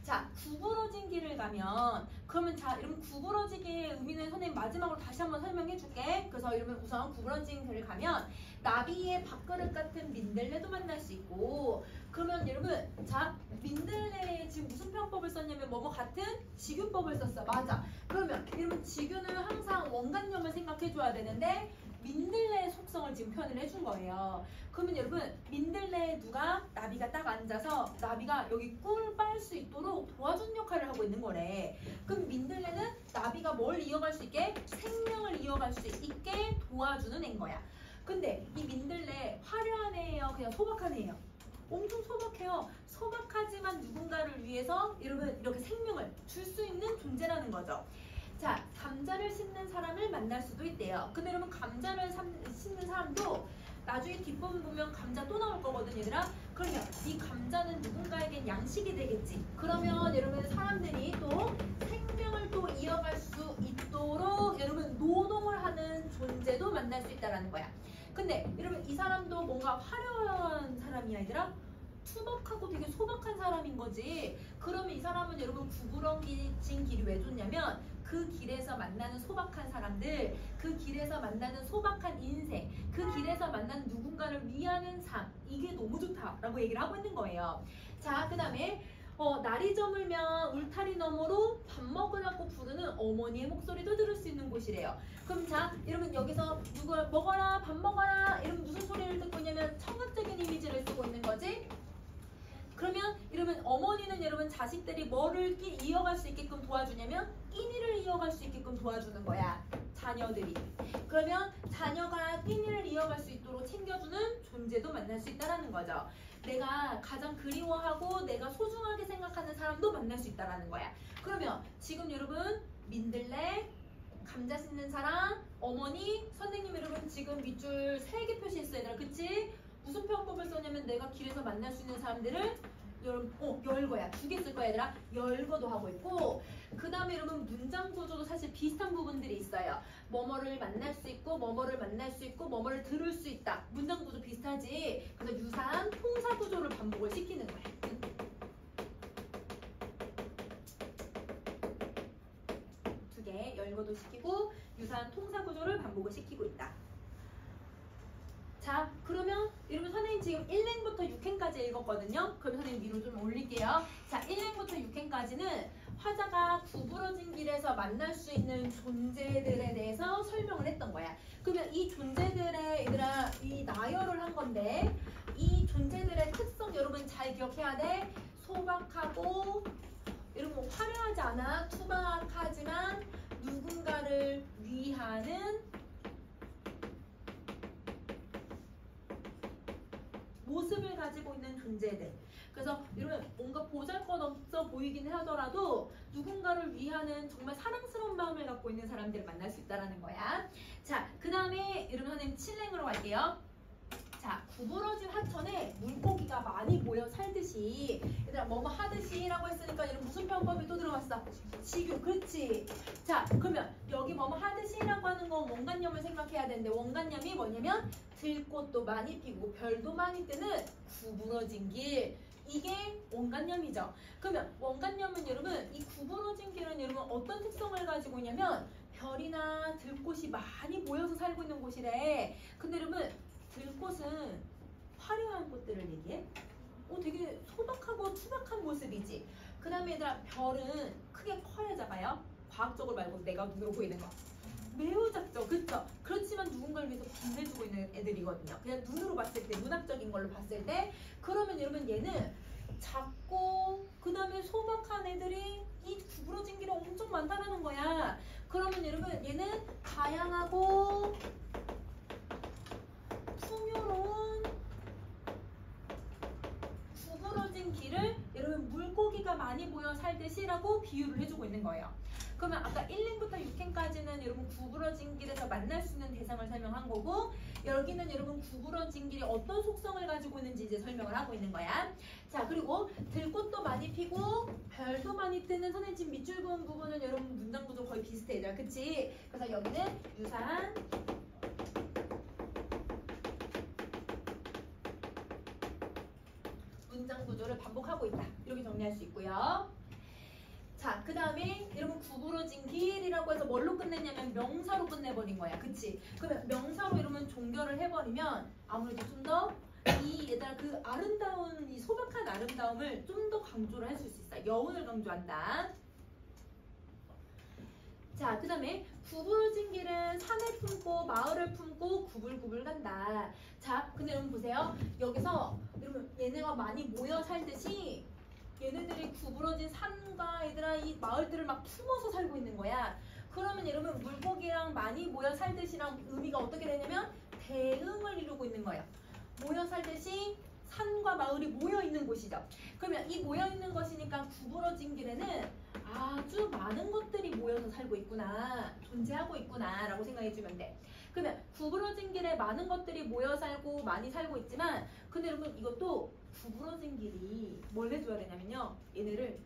자, 구부러진 길을 가면 그러면 자, 여러분 구부러지기의 의미는 선생님 마지막으로 다시 한번 설명해 줄게. 그래서 여러분 우선 구부러진 길을 가면 나비의 밥그릇 같은 민들레도 만날 수 있고 그러면 여러분 자, 민들레에 지금 무슨 표현법을 썼냐면 뭐뭐 같은 직유법을 썼어. 맞아. 그러면 여러분 직유는 항상 원관념을 생각해 줘야 되는데 민들레의 속성을 지금 표현을 해준 거예요. 그러면 여러분 민들레에 누가 나비가 딱 앉아서 나비가 여기 꿀 빨 수 있도록 도와준 역할을 하고 있는 거래. 그럼 민들레는 나비가 뭘 이어갈 수 있게? 생명을 이어갈 수 있게 도와주는 애인 거야. 근데 이 민들레 화려한 애예요? 그냥 소박한 애예요? 엄청 소박해요. 소박하지만 누군가를 위해서 여러분 이렇게 생명을 줄 수 있는 존재라는 거죠. 자, 감자를 심는 사람을 만날 수도 있대요. 근데 여러분 감자를 심는 사람도 나중에 뒷부분 보면 감자 또 나올 거거든 얘들아. 그러면 이 감자는 누군가에겐 양식이 되겠지. 그러면 여러분 사람들이 또 생명을 또 이어갈 수 있도록 여러분 노동을 하는 존재도 만날 수 있다라는 거야. 근데 여러분 이 사람도 뭔가 화려한 사람이야 얘들아? 투박하고 되게 소박한 사람인 거지. 그러면 이 사람은 여러분 구부러진 길이 왜 좋냐면 그 길에서 만나는 소박한 사람들, 그 길에서 만나는 소박한 인생, 그 길에서 만나는 누군가를 위하는 삶, 이게 너무 좋다라고 얘기를 하고 있는 거예요. 자, 그 다음에 날이 저물면 울타리 너머로 밥 먹으라고 부르는 어머니의 목소리도 들을 수 있는 곳이래요. 그럼 자, 여러분 여기서 누굴 먹어라, 밥 먹어라 이런 무슨 소리를 듣고 있냐면 청각적인 이미지를 쓰고 있는 거지. 그러면 여러분 어머니는 여러분 자식들이 뭐를 이어갈 수 있게끔 도와주냐면 끼니를 이어갈 수 있게끔 도와주는 거야. 자녀들이. 그러면 자녀가 끼니를 이어갈 수 있도록 챙겨주는 존재도 만날 수 있다는 거죠. 내가 가장 그리워하고 내가 소중하게 생각하는 사람도 만날 수 있다는 거야. 그러면 지금 여러분 민들레, 감자 씹는 사람, 어머니, 선생님 여러분 지금 밑줄 3개 표시했어요 얘들아. 그치? 무슨 표현법을 썼냐면 내가 길에서 만날 수 있는 사람들을 여러분 열거야. 2개 쓸 거야 얘들아. 열거도 하고 있고 그 다음에 여러분 문장 구조도 사실 비슷한 부분들이 있어요. 뭐뭐를 만날 수 있고 뭐뭐를 만날 수 있고 뭐뭐를 들을 수 있다. 문장 구조 비슷하지. 그래서 유사한 통사 구조를 반복을 시키는 거야. 2개 열거도 시키고 유사한 통사 구조를 반복을 시키고 있다. 자, 그러면 여러분 선생님 지금 1행부터 6행까지 읽었거든요. 그럼 선생님 위로 좀 올릴게요. 자, 1행부터 6행까지는 화자가 구부러진 길에서 만날 수 있는 존재들에 대해서 설명을 했던 거야. 그러면 이 존재들의 얘들아 이 나열을 한 건데 이 존재들의 특성 여러분 잘 기억해야 돼. 소박하고 여러분 화려하지 않아. 투박하지만 누군가를 위하는 모습을 가지고 있는 존재들. 그래서 여러분 뭔가 보잘것없어 보이긴 하더라도 누군가를 위하는 정말 사랑스러운 마음을 갖고 있는 사람들을 만날 수 있다는 거야. 자, 그 다음에 여러분 선생님 7행으로 갈게요. 자, 구부러진 하천에 물고기가 많이 모여 살듯이 얘들아 뭐뭐 하듯이 라고 했으니까 여러분 무슨 표현법이 또 들어갔어? 지교. 그렇지. 자, 그러면 여기 뭐뭐 하듯이 라고 하는 건 원관념을 생각해야 되는데 원관념이 뭐냐면 들꽃도 많이 피고 별도 많이 뜨는 구부러진 길. 이게 원관념이죠. 그러면 원관념은 여러분 이 구부러진 길은 여러분 어떤 특성을 가지고 있냐면 별이나 들꽃이 많이 모여서 살고 있는 곳이래. 근데 여러분 들꽃은 화려한 꽃들을 얘기해. 되게 소박하고 투박한 모습이지. 그 다음에 얘들아 별은 크게 커야 작아요. 과학적으로 말고 내가 눈으로 보이는 거. 매우 작죠. 그쵸? 그렇지만 누군가를 위해서 빛내주고 있는 애들이거든요. 그냥 눈으로 봤을 때, 문학적인 걸로 봤을 때. 그러면 여러분 얘는 작고 그 다음에 소박한 애들이 이 구부러진 길에 엄청 많다는 거야. 그러면 여러분 얘는 다양하고 풍요로운 구부러진 길을 여러분 물고기가 많이 모여 살듯이라고 비유를 해주고 있는 거예요. 그러면 아까 1행부터 6행까지는 여러분 구부러진 길에서 만날 수 있는 대상을 설명한 거고 여기는 여러분 구부러진 길이 어떤 속성을 가지고 있는지 이제 설명을 하고 있는 거야. 자, 그리고 들꽃도 많이 피고 별도 많이 뜨는 선생님 지금 밑줄 그은 부분은 여러분 문장 구조 거의 비슷해 얘들아. 그치? 그래서 여기는 유사한 문장 구조를 반복하고 있다. 이렇게 정리할 수 있고요. 자, 그 다음에 여러분 구부러진 길이라고 해서 뭘로 끝냈냐면 명사로 끝내버린 거야. 그치? 그러면 명사로 여러분 종결을 해버리면 아무래도 좀 더 이 얘들아 그 아름다운 이 소박한 아름다움을 좀 더 강조를 할 수 있어. 여운을 강조한다. 자, 그 다음에 구부러진 길은 산을 품고 마을을 품고 구불구불 간다. 자, 근데 여러분 보세요. 여기서 여러분 얘네가 많이 모여 살듯이 얘네들이 구부러진 산과 얘들아 이 마을들을 막 품어서 살고 있는 거야. 그러면 여러분 물고기랑 많이 모여 살듯이랑 의미가 어떻게 되냐면 대응을 이루고 있는 거예요. 모여 살듯이 산과 마을이 모여 있는 곳이죠. 그러면 이 모여 있는 것이니까 구부러진 길에는 아주 많은 것들이 모여서 살고 있구나, 존재하고 있구나 라고 생각해 주면 돼. 그러면 구부러진 길에 많은 것들이 모여 살고 많이 살고 있지만, 근데 여러분 이것도 구부러진 길이 뭘 해줘야 되냐면요, 얘네를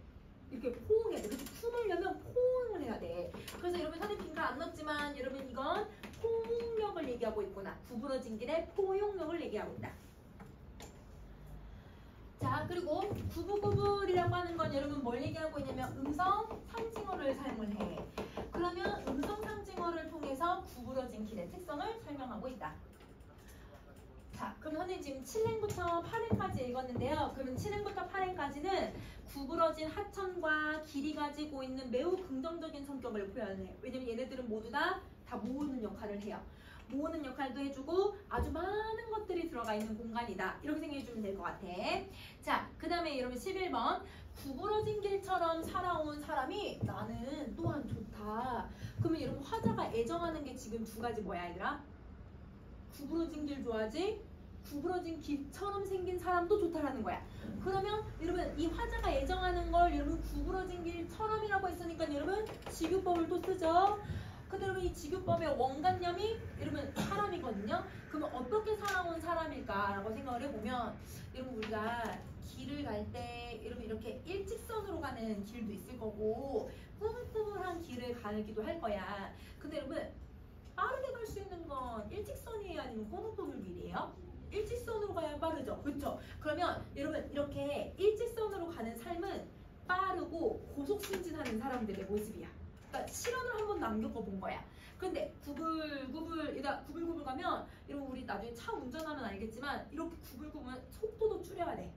이렇게 포옹해야 돼. 그래서 품으려면 포옹을 해야 돼. 그래서 여러분 선생님 빈칸 안 넣었지만 여러분 이건 포옹력을 얘기하고 있구나. 구부러진 길에 포용력을 얘기하고 있다. 자, 그리고 구부구불이라고 하는 건 여러분 뭘 얘기하고 있냐면 음성 상징어를 사용을 해. 그러면 음성 상징어를 통해서 구부러진 길의 특성을 설명하고 있다. 자, 그럼 선생님 지금 7행부터 8행까지 읽었는데요. 그러면 7행부터 8행까지는 구부러진 하천과 길이 가지고 있는 매우 긍정적인 성격을 표현해요. 왜냐면 얘네들은 모두 다 모으는 역할을 해요. 모으는 역할도 해주고 아주 많은 것들이 들어가 있는 공간이다. 이렇게 생각해주면 될 것 같아. 자, 그 다음에 여러분 11번. 구부러진 길처럼 살아온 사람이 나는 또한 좋다. 그러면 여러분 화자가 애정하는 게 지금 두 가지 뭐야 얘들아? 구부러진 길 좋아하지? 구부러진 길처럼 생긴 사람도 좋다라는 거야. 그러면 여러분 이 화자가 애정하는 걸 여러분 구부러진 길처럼이라고 했으니까 여러분 직유법을 또 쓰죠. 근데 여러분 이 직유법의 원관념이 여러분 사람이거든요. 그러면 어떻게 살아온 사람일까라고 생각을 해보면 여러분 우리가 길을 갈 때 여러분 이렇게 일직선으로 가는 길도 있을 거고 꾸물꾸물한 길을 가기도 할 거야. 근데 여러분 빠르게 갈 수 있는 건 일직선이에요? 아니면 꾸물꾸물 길이에요? 일직선으로 가야 빠르죠. 그렇죠? 그러면 여러분 이렇게 일직선으로 가는 삶은 빠르고 고속승진하는 사람들의 모습이야. 그러니까 실현을 한번 남겨본 거야. 근데 구불구불 가면 여러분 우리 나중에 차 운전하면 알겠지만 이렇게 구불구불 속도도 줄여야 돼.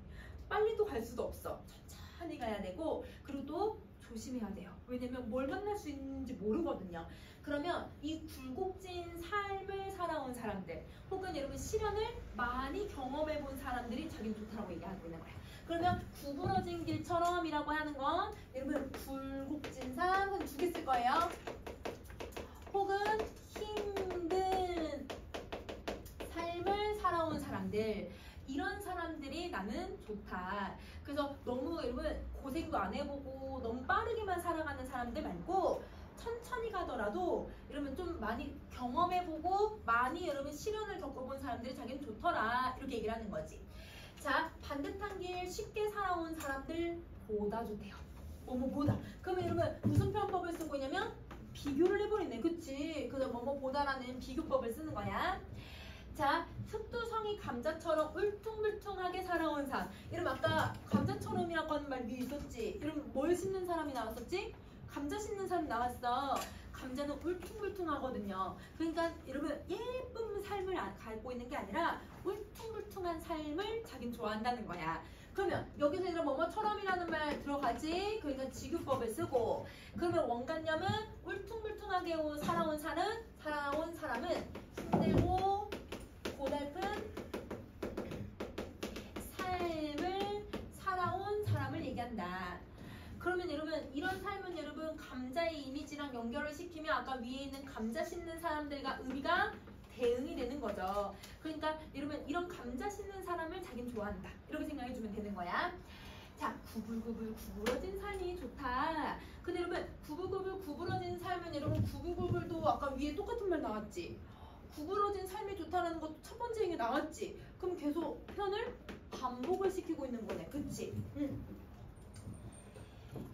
빨리도 갈 수도 없어. 천천히 가야 되고 그리고 또 조심해야 돼요. 왜냐면 뭘 만날 수 있는지 모르거든요. 그러면 이 굴곡진 삶을 살아온 사람들 혹은 여러분 시련을 많이 경험해 본 사람들이 자기는 좋다라고 얘기하고 있는 거야. 그러면 구부러진 길처럼이라고 하는 건 여러분 굴곡진 삶은 두 개 쓸 거예요. 혹은 힘든 삶을 살아온 사람들, 이런 사람들이 나는 좋다. 그래서 너무 여러분 고생도 안 해보고 너무 빠르게만 살아가는 사람들 말고 천천히 가더라도 여러분 좀 많이 경험해보고 많이 여러분 시련을 겪어본 사람들이 자기는 좋더라. 이렇게 얘기를 하는 거지. 자, 반듯한 길 쉽게 살아온 사람들보다 좋대요. 뭐뭐보다. 그러면 여러분 무슨 표현법을 쓰고 있냐면 비교를 해버리네. 그치? 그래서 뭐뭐보다라는 비교법을 쓰는 거야. 자, 흑두성이 감자처럼 울퉁불퉁하게 살아온 삶. 여러분 아까 감자처럼이라고 하는 말 위에 있었지? 여러분 뭘 씹는 사람이 나왔었지? 감자 씹는 사람 나왔어. 감자는 울퉁불퉁하거든요. 그러니까 여러분 예쁜 삶을 갖고 있는 게 아니라 울퉁불퉁한 삶을 자기는 좋아한다는 거야. 그러면 여기서 얘들아 뭐뭐처럼이라는 말 들어가지? 그러니까 직유법을 쓰고 그러면 원관념은 울퉁불퉁하게 살아온 사람은 힘들고 고달픈 삶을 살아온 사람을 얘기한다. 그러면 여러분 이런 삶은 여러분 감자의 이미지랑 연결을 시키면 아까 위에 있는 감자 씹는 사람들과 의미가 대응이 되는 거죠. 그러니까 여러분 이런 감자 씹는 사람을 자기는 좋아한다. 이렇게 생각해주면 되는 거야. 자, 구불구불 구부러진 삶이 좋다. 근데 여러분 구불구불 구부러진 삶은 여러분 구불구불도 아까 위에 똑같은 말 나왔지. 구부러진 삶이 좋다라는 것도 첫 번째 얘기 나왔지. 그럼 계속 편을 반복을 시키고 있는 거네. 그치?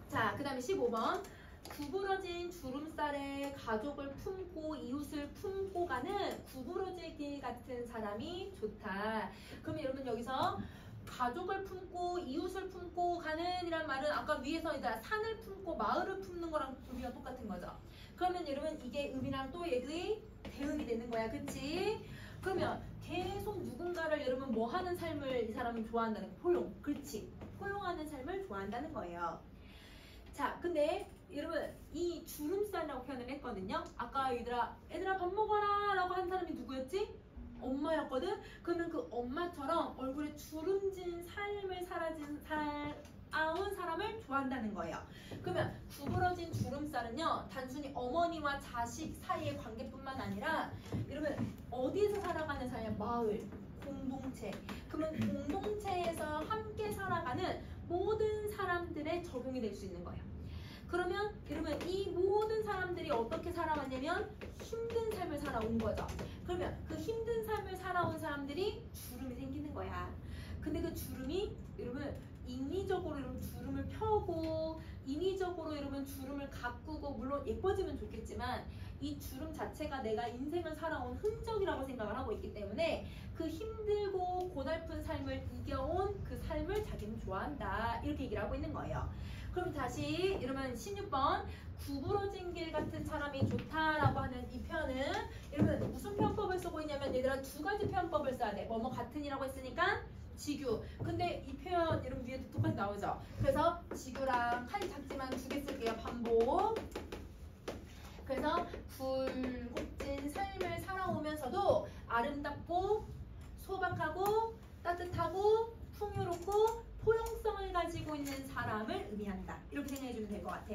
자, 그 다음에 15번. 구부러진 주름살에 가족을 품고 이웃을 품고 가는 구부러지기 같은 사람이 좋다. 그러면 여러분 여기서 가족을 품고 이웃을 품고 가는 이란 말은 아까 위에서 이제 산을 품고 마을을 품는 거랑 의미가 똑같은 거죠. 그러면 여러분 이게 의미랑 또 얘기 대응이 되는 거야. 그치? 그러면 계속 누군가를 여러분 뭐 하는 삶을 이 사람은 좋아한다는 거. 포용. 그렇지? 포용하는 삶을 좋아한다는 거예요. 자, 근데 여러분 이 주름살이라고 표현을 했거든요. 아까 얘들아 밥 먹어라 라고 한 사람이 누구였지? 엄마였거든? 그러면 그 엄마처럼 얼굴에 주름진 삶을 살아온 사람을 좋아한다는 거예요. 그러면 구부러진 주름살은요 단순히 어머니와 자식 사이의 관계뿐만 아니라 여러분 어디에서 살아가는 삶이야? 마을, 공동체. 그러면 공동체 하는 모든 사람들의 적용이 될 수 있는 거예요. 그러면 여러분 이 모든 사람들이 어떻게 살아왔냐면 힘든 삶을 살아온 거죠. 그러면 그 힘든 삶을 살아온 사람들이 주름이 생기는 거야. 근데 그 주름이 여러분 인위적으로 여러분 주름을 펴고 인위적으로 여러분 주름을 가꾸고 물론 예뻐지면 좋겠지만 이 주름 자체가 내가 인생을 살아온 흔적이라고 생각을 하고 있기 때문에 그 힘들고 고달픈 삶을 이겨온 그 삶을 자기는 좋아한다 이렇게 얘기를 하고 있는 거예요. 그럼 다시 여러분 16번 구부러진 길 같은 사람이 좋다라고 하는 이 표현은 여러분 무슨 표현법을 쓰고 있냐면 얘들아 두 가지 표현법을 써야 돼. 뭐뭐 같은이라고 했으니까 지규. 근데 이 표현 여러분 위에도 똑같이 나오죠. 그래서 지규랑 칸이 작지만 두 개 쓸게요. 반복. 그래서 굴곡진 삶을 살아오면서도 아름답고 소박하고 따뜻하고 풍요롭고 포용성을 가지고 있는 사람을 의미한다. 이렇게 생각해주면 될 것 같아.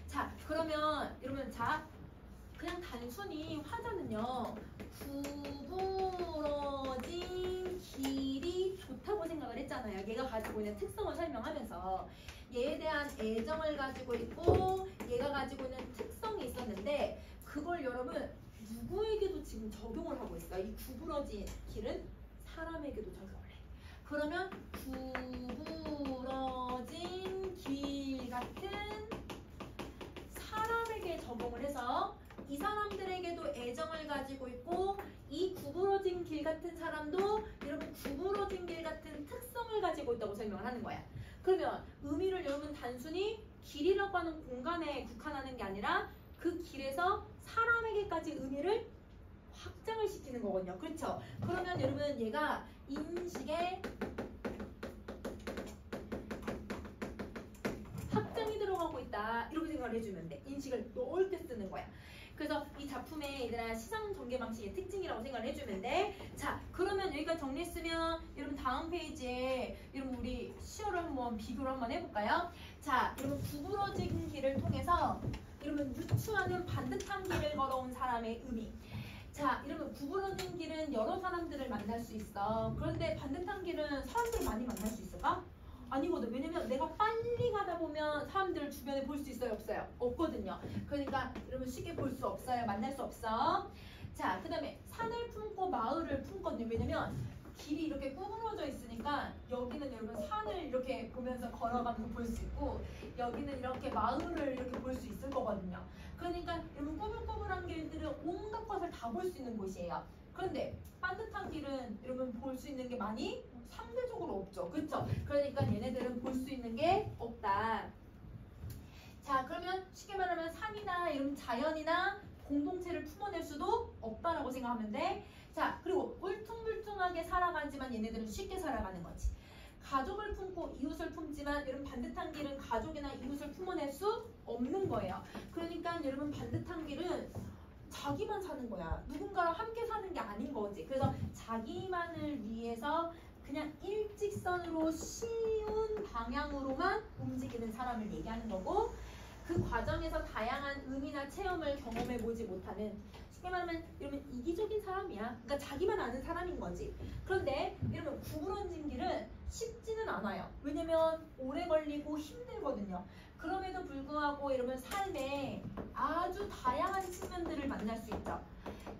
자, 그러면 여러분 자 그냥 단순히 화자는요 구부러진 길이 좋다고 생각을 했잖아요. 얘가 가지고 있는 특성을 설명하면서 얘에 대한 애정을 가지고 있고 얘가 가지고 있는 특성이 있었는데 그걸 여러분 누구에게도 지금 적용을 하고 있어요. 이 구부러진 길은 사람에게도 적용을 해. 그러면 구부러진 길 같은 사람에게 적용을 해서 이 사람들에게도 애정을 가지고 있고 이 구부러진 길 같은 사람도 여러분 구부러진 길 같은 특성을 가지고 있다고 설명을 하는 거야. 그러면 의미를 여러분 단순히 길이라고 하는 공간에 국한하는 게 아니라 그 길에서 사람에게까지 의미를 확장을 시키는 거거든요. 그렇죠? 그러면 여러분 얘가 인식에 확장이 들어가고 있다. 이렇게 생각을 해주면 돼. 인식을 넓게 쓰는 거야. 그래서 이 작품의 얘들아 시상 전개 방식의 특징이라고 생각을 해주면 돼. 자, 그러면 여기까지 정리했으면 여러분 다음 페이지에 여러분 우리 시어를 한번 비교를 한번 해볼까요? 자, 여러분 구부러진 길을 통해서 여러분 유추하는 반듯한 길을 걸어온 사람의 의미. 자, 여러분 구부러진 길은 여러 사람들을 만날 수 있어. 그런데 반듯한 길은 사람들을 많이 만날 수 있을까? 아니거든. 왜냐면 내가 빨리 가다 보면 사람들을 주변에 볼 수 있어요? 없어요? 없거든요. 그러니까 여러분 쉽게 볼 수 없어요. 만날 수 없어. 자, 그 다음에 산을 품고 마을을 품거든요. 왜냐면 길이 이렇게 구부러져 있으니까 여기는 여러분 산을 이렇게 보면서 걸어가면서 볼 수 있고 여기는 이렇게 마을을 이렇게 볼 수 있을 거거든요. 그러니까 여러분 꾸불꾸불한 길들은 온갖 것을 다 볼 수 있는 곳이에요. 그런데 반듯한 길은 여러분 볼 수 있는 게 많이 상대적으로 없죠. 그렇죠? 그러니까 얘네들은 볼 수 있는 게 없다. 자, 그러면 쉽게 말하면 산이나 이런 자연이나 공동체를 품어낼 수도 없다라고 생각하면 돼. 자, 그리고 울퉁불퉁하게 살아가지만 얘네들은 쉽게 살아가는 거지. 가족을 품고 이웃을 품지만 여러분 반듯한 길은 가족이나 이웃을 품어낼 수 없는 거예요. 그러니까 여러분 반듯한 길은 자기만 사는 거야. 누군가랑 함께 사는 게 아닌 거지. 그래서 자기만을 위해서 그냥 일직선으로 쉬운 방향으로만 움직이는 사람을 얘기하는 거고 그 과정에서 다양한 의미나 체험을 경험해 보지 못하는 쉽게 말하면 여러분 이기적인 사람이야. 그러니까 자기만 아는 사람인 거지. 그런데 여러분 구부러진 길은 쉽지는 않아요. 왜냐면 오래 걸리고 힘들거든요. 그럼에도 불구하고 여러분 삶에 아주 다양한 측면들을 만날 수 있죠.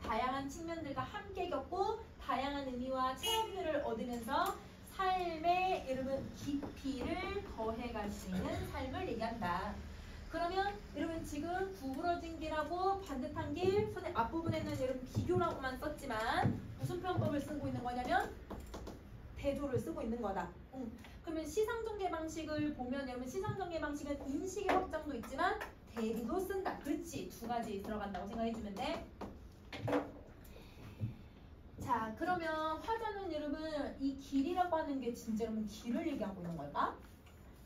다양한 측면들과 함께 겪고 다양한 의미와 체험들을 얻으면서 삶의 여러분 깊이를 더해갈 수 있는 삶을 얘기한다. 그러면 여러분 지금 구부러진 길하고 반듯한 길 선의 앞부분에는 여러분 비교라고만 썼지만 무슨 표현법을 쓰고 있는 거냐면 대조를 쓰고 있는 거다. 그러면 시상전개 방식을 보면 여러분 시상전개 방식은 인식의 확장도 있지만 대비도 쓴다. 그렇지. 두 가지 들어간다고 생각해주면 돼. 자, 그러면 화자는 여러분 이 길이라고 하는 게 진짜 여러분 길을 얘기하고 있는 걸까?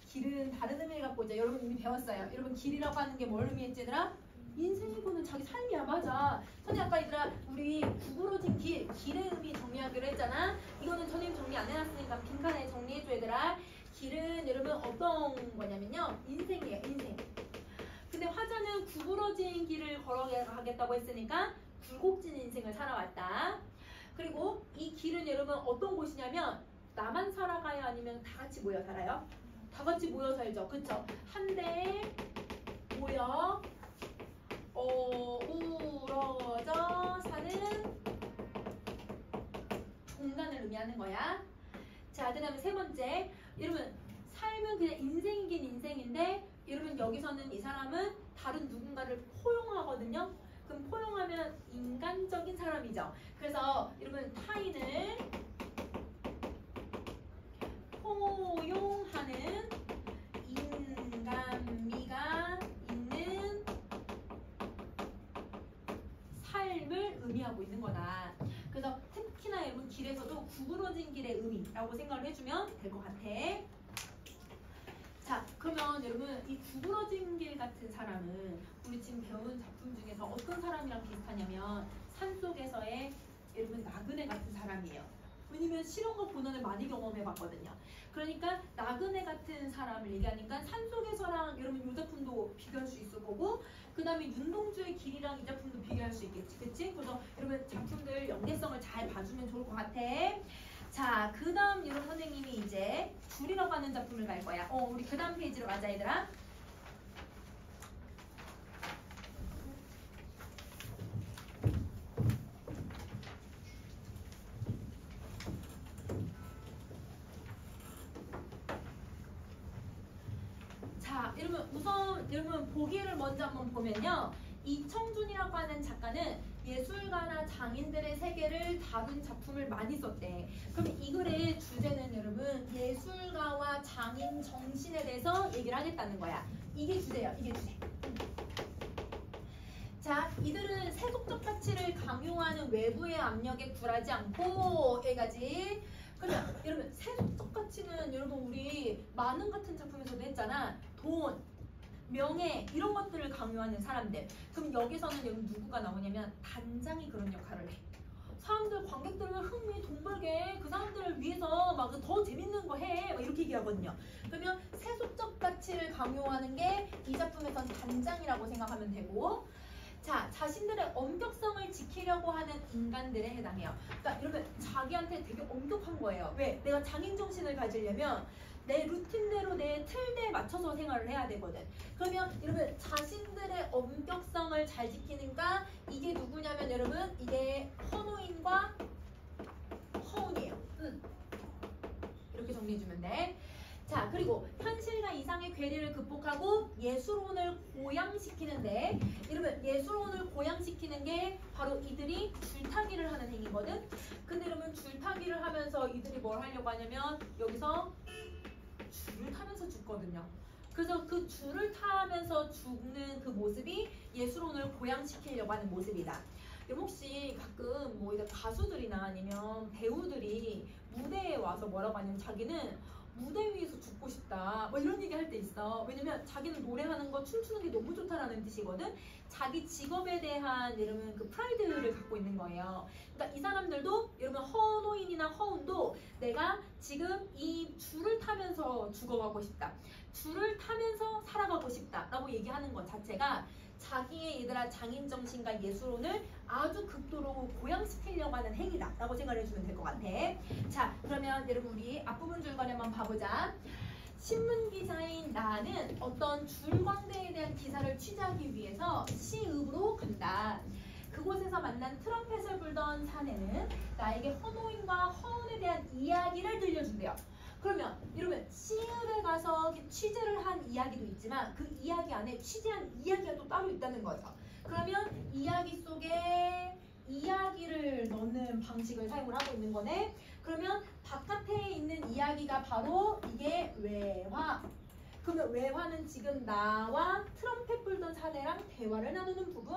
길은 다른 의미를 갖고 있죠. 여러분 이미 배웠어요. 여러분 길이라고 하는 게 뭘 의미했지 얘들아? 인생이고는 자기 삶이야. 맞아. 선생님 아까 얘들아 우리 구부러진 길의 의미 정리하기로 했잖아. 이거는 선생님 정리 안 해놨으니까 빈칸에 정리해줘 얘들아. 길은 여러분 어떤 거냐면요. 인생이에요. 인생. 근데 화자는 구부러진 길을 걸어가겠다고 했으니까 굴곡진 인생을 살아왔다. 그리고 이 길은 여러분 어떤 곳이냐면 나만 살아가요? 아니면 다 같이 모여 살아요? 다 같이 모여 살죠. 그쵸? 한데 모여 어우러져 사는 공간을 의미하는 거야. 자, 그 다음에 세 번째. 여러분, 삶은 그냥 인생이긴 인생인데, 여러분, 여기서는 이 사람은 다른 누군가를 포용하거든요. 그럼 포용하면 인간적인 사람이죠. 그래서 여러분, 타인을 포용하는 인간미가 있는 삶을 의미하고 있는 거다. 그래서 특히나 여러분 길에서도 구부러진 길의 의미라고 생각을 해주면 될 것 같아. 자, 그러면 여러분 이 구부러진 길 같은 사람은 우리 지금 배운 작품 중에서 어떤 사람이랑 비슷하냐면 산속에서의 여러분 나그네 같은 사람이에요. 왜냐면 실험과 고난을 많이 경험해봤거든요. 그러니까 나그네 같은 사람을 얘기하니까 산속에서랑 여러분 이 작품도 비교할 수 있을 거고, 그 다음에 윤동주의 길이랑 이 작품도 비교할 수 있겠지, 그치? 그래서 여러분 작품들 연계성을 잘 봐주면 좋을 것 같아. 자, 그 다음 여러분 선생님이 이제 줄이라고 하는 작품을 갈 거야. 우리 그 다음 페이지로 가자, 얘들아. 자, 여러분 우선 여러분 보기를 먼저 한번 보면요. 이청준이라고 하는 작가는 예술가나 장인들의 세계를 다룬 작품을 많이 썼대. 그럼 이 글의 주제는 여러분 예술가와 장인 정신에 대해서 얘기를 하겠다는 거야. 이게 주제예요. 이게 주제. 자, 이들은 세속적 가치를 강요하는 외부의 압력에 굴하지 않고 여기까지. 그러면 여러분 세속적 가치는 여러분 우리 만능 같은 작품에서도 했잖아. 돈, 명예 이런 것들을 강요하는 사람들. 그럼 여기서는 여러분 누구가 나오냐면 단장이 그런 역할을 해. 사람들 관객들은 흥미 돈 벌게 그 사람들을 위해서 막 더 재밌는 거 해. 막 이렇게 얘기하거든요. 그러면 세속적 가치를 강요하는 게 이 작품에선 단장이라고 생각하면 되고, 자, 자신들의 엄격성을 지키려고 하는 인간들에 해당해요. 그러니까 여러분 자기한테 되게 엄격한 거예요. 왜? 내가 장인 정신을 가지려면 내 루틴대로 내 틀대에 맞춰서 생활을 해야 되거든. 그러면 여러분 자신들의 엄격성을 잘 지키는가, 이게 누구냐면 여러분 이게 허노인과 허운이에요. 이렇게 정리해주면 돼. 자, 그리고 현실과 이상의 괴리를 극복하고 예술혼을 고양시키는데, 여러분 예술혼을 고양시키는 게 바로 이들이 줄타기를 하는 행위거든. 근데 여러분 줄타기를 하면서 이들이 뭘 하려고 하냐면 여기서 줄을 타면서 죽거든요. 그래서 그 줄을 타면서 죽는 그 모습이 예술혼을 고양시키려고 하는 모습이다. 혹시 가끔 뭐 이제 가수들이나 아니면 배우들이 무대에 와서 뭐라고 하냐면 자기는 무대 위에서 죽고 싶다 뭐 이런 얘기 할 때 있어. 왜냐면 자기는 노래하는 거 춤추는 게 너무 좋다라는 뜻이거든. 자기 직업에 대한 여러분 그 프라이드를 갖고 있는 거예요. 그러니까 이 사람들도 여러분 허노인이나 허운도 내가 지금 이 줄을 타면서 죽어가고 싶다, 줄을 타면서 살아가고 싶다 라고 얘기하는 것 자체가 자기의 얘들아 장인정신과 예술혼을 아주 극도로 고양시키려고 하는 행위다 라고 생각을 해주면 될 것 같아. 자, 그러면 여러분 우리 앞부분 줄거리 한번 봐보자. 신문기자인 나는 어떤 줄광대에 대한 기사를 취재하기 위해서 시읍으로 간다. 그곳에서 만난 트럼펫을 불던 사내는 나에게 허노인과 허운에 대한 이야기를 들려준대요. 그러면 여러분 시읍에 가서 취재를 한 이야기도 있지만 그 이야기 안에 취재한 이야기가 또 따로 있다는 거죠. 그러면 이야기 속에 이야기를 넣는 방식을 사용을 하고 있는 거네. 그러면 바깥에 있는 이야기가 바로 이게 외화. 그러면 외화는 지금 나와 트럼펫 불던 사내랑 대화를 나누는 부분.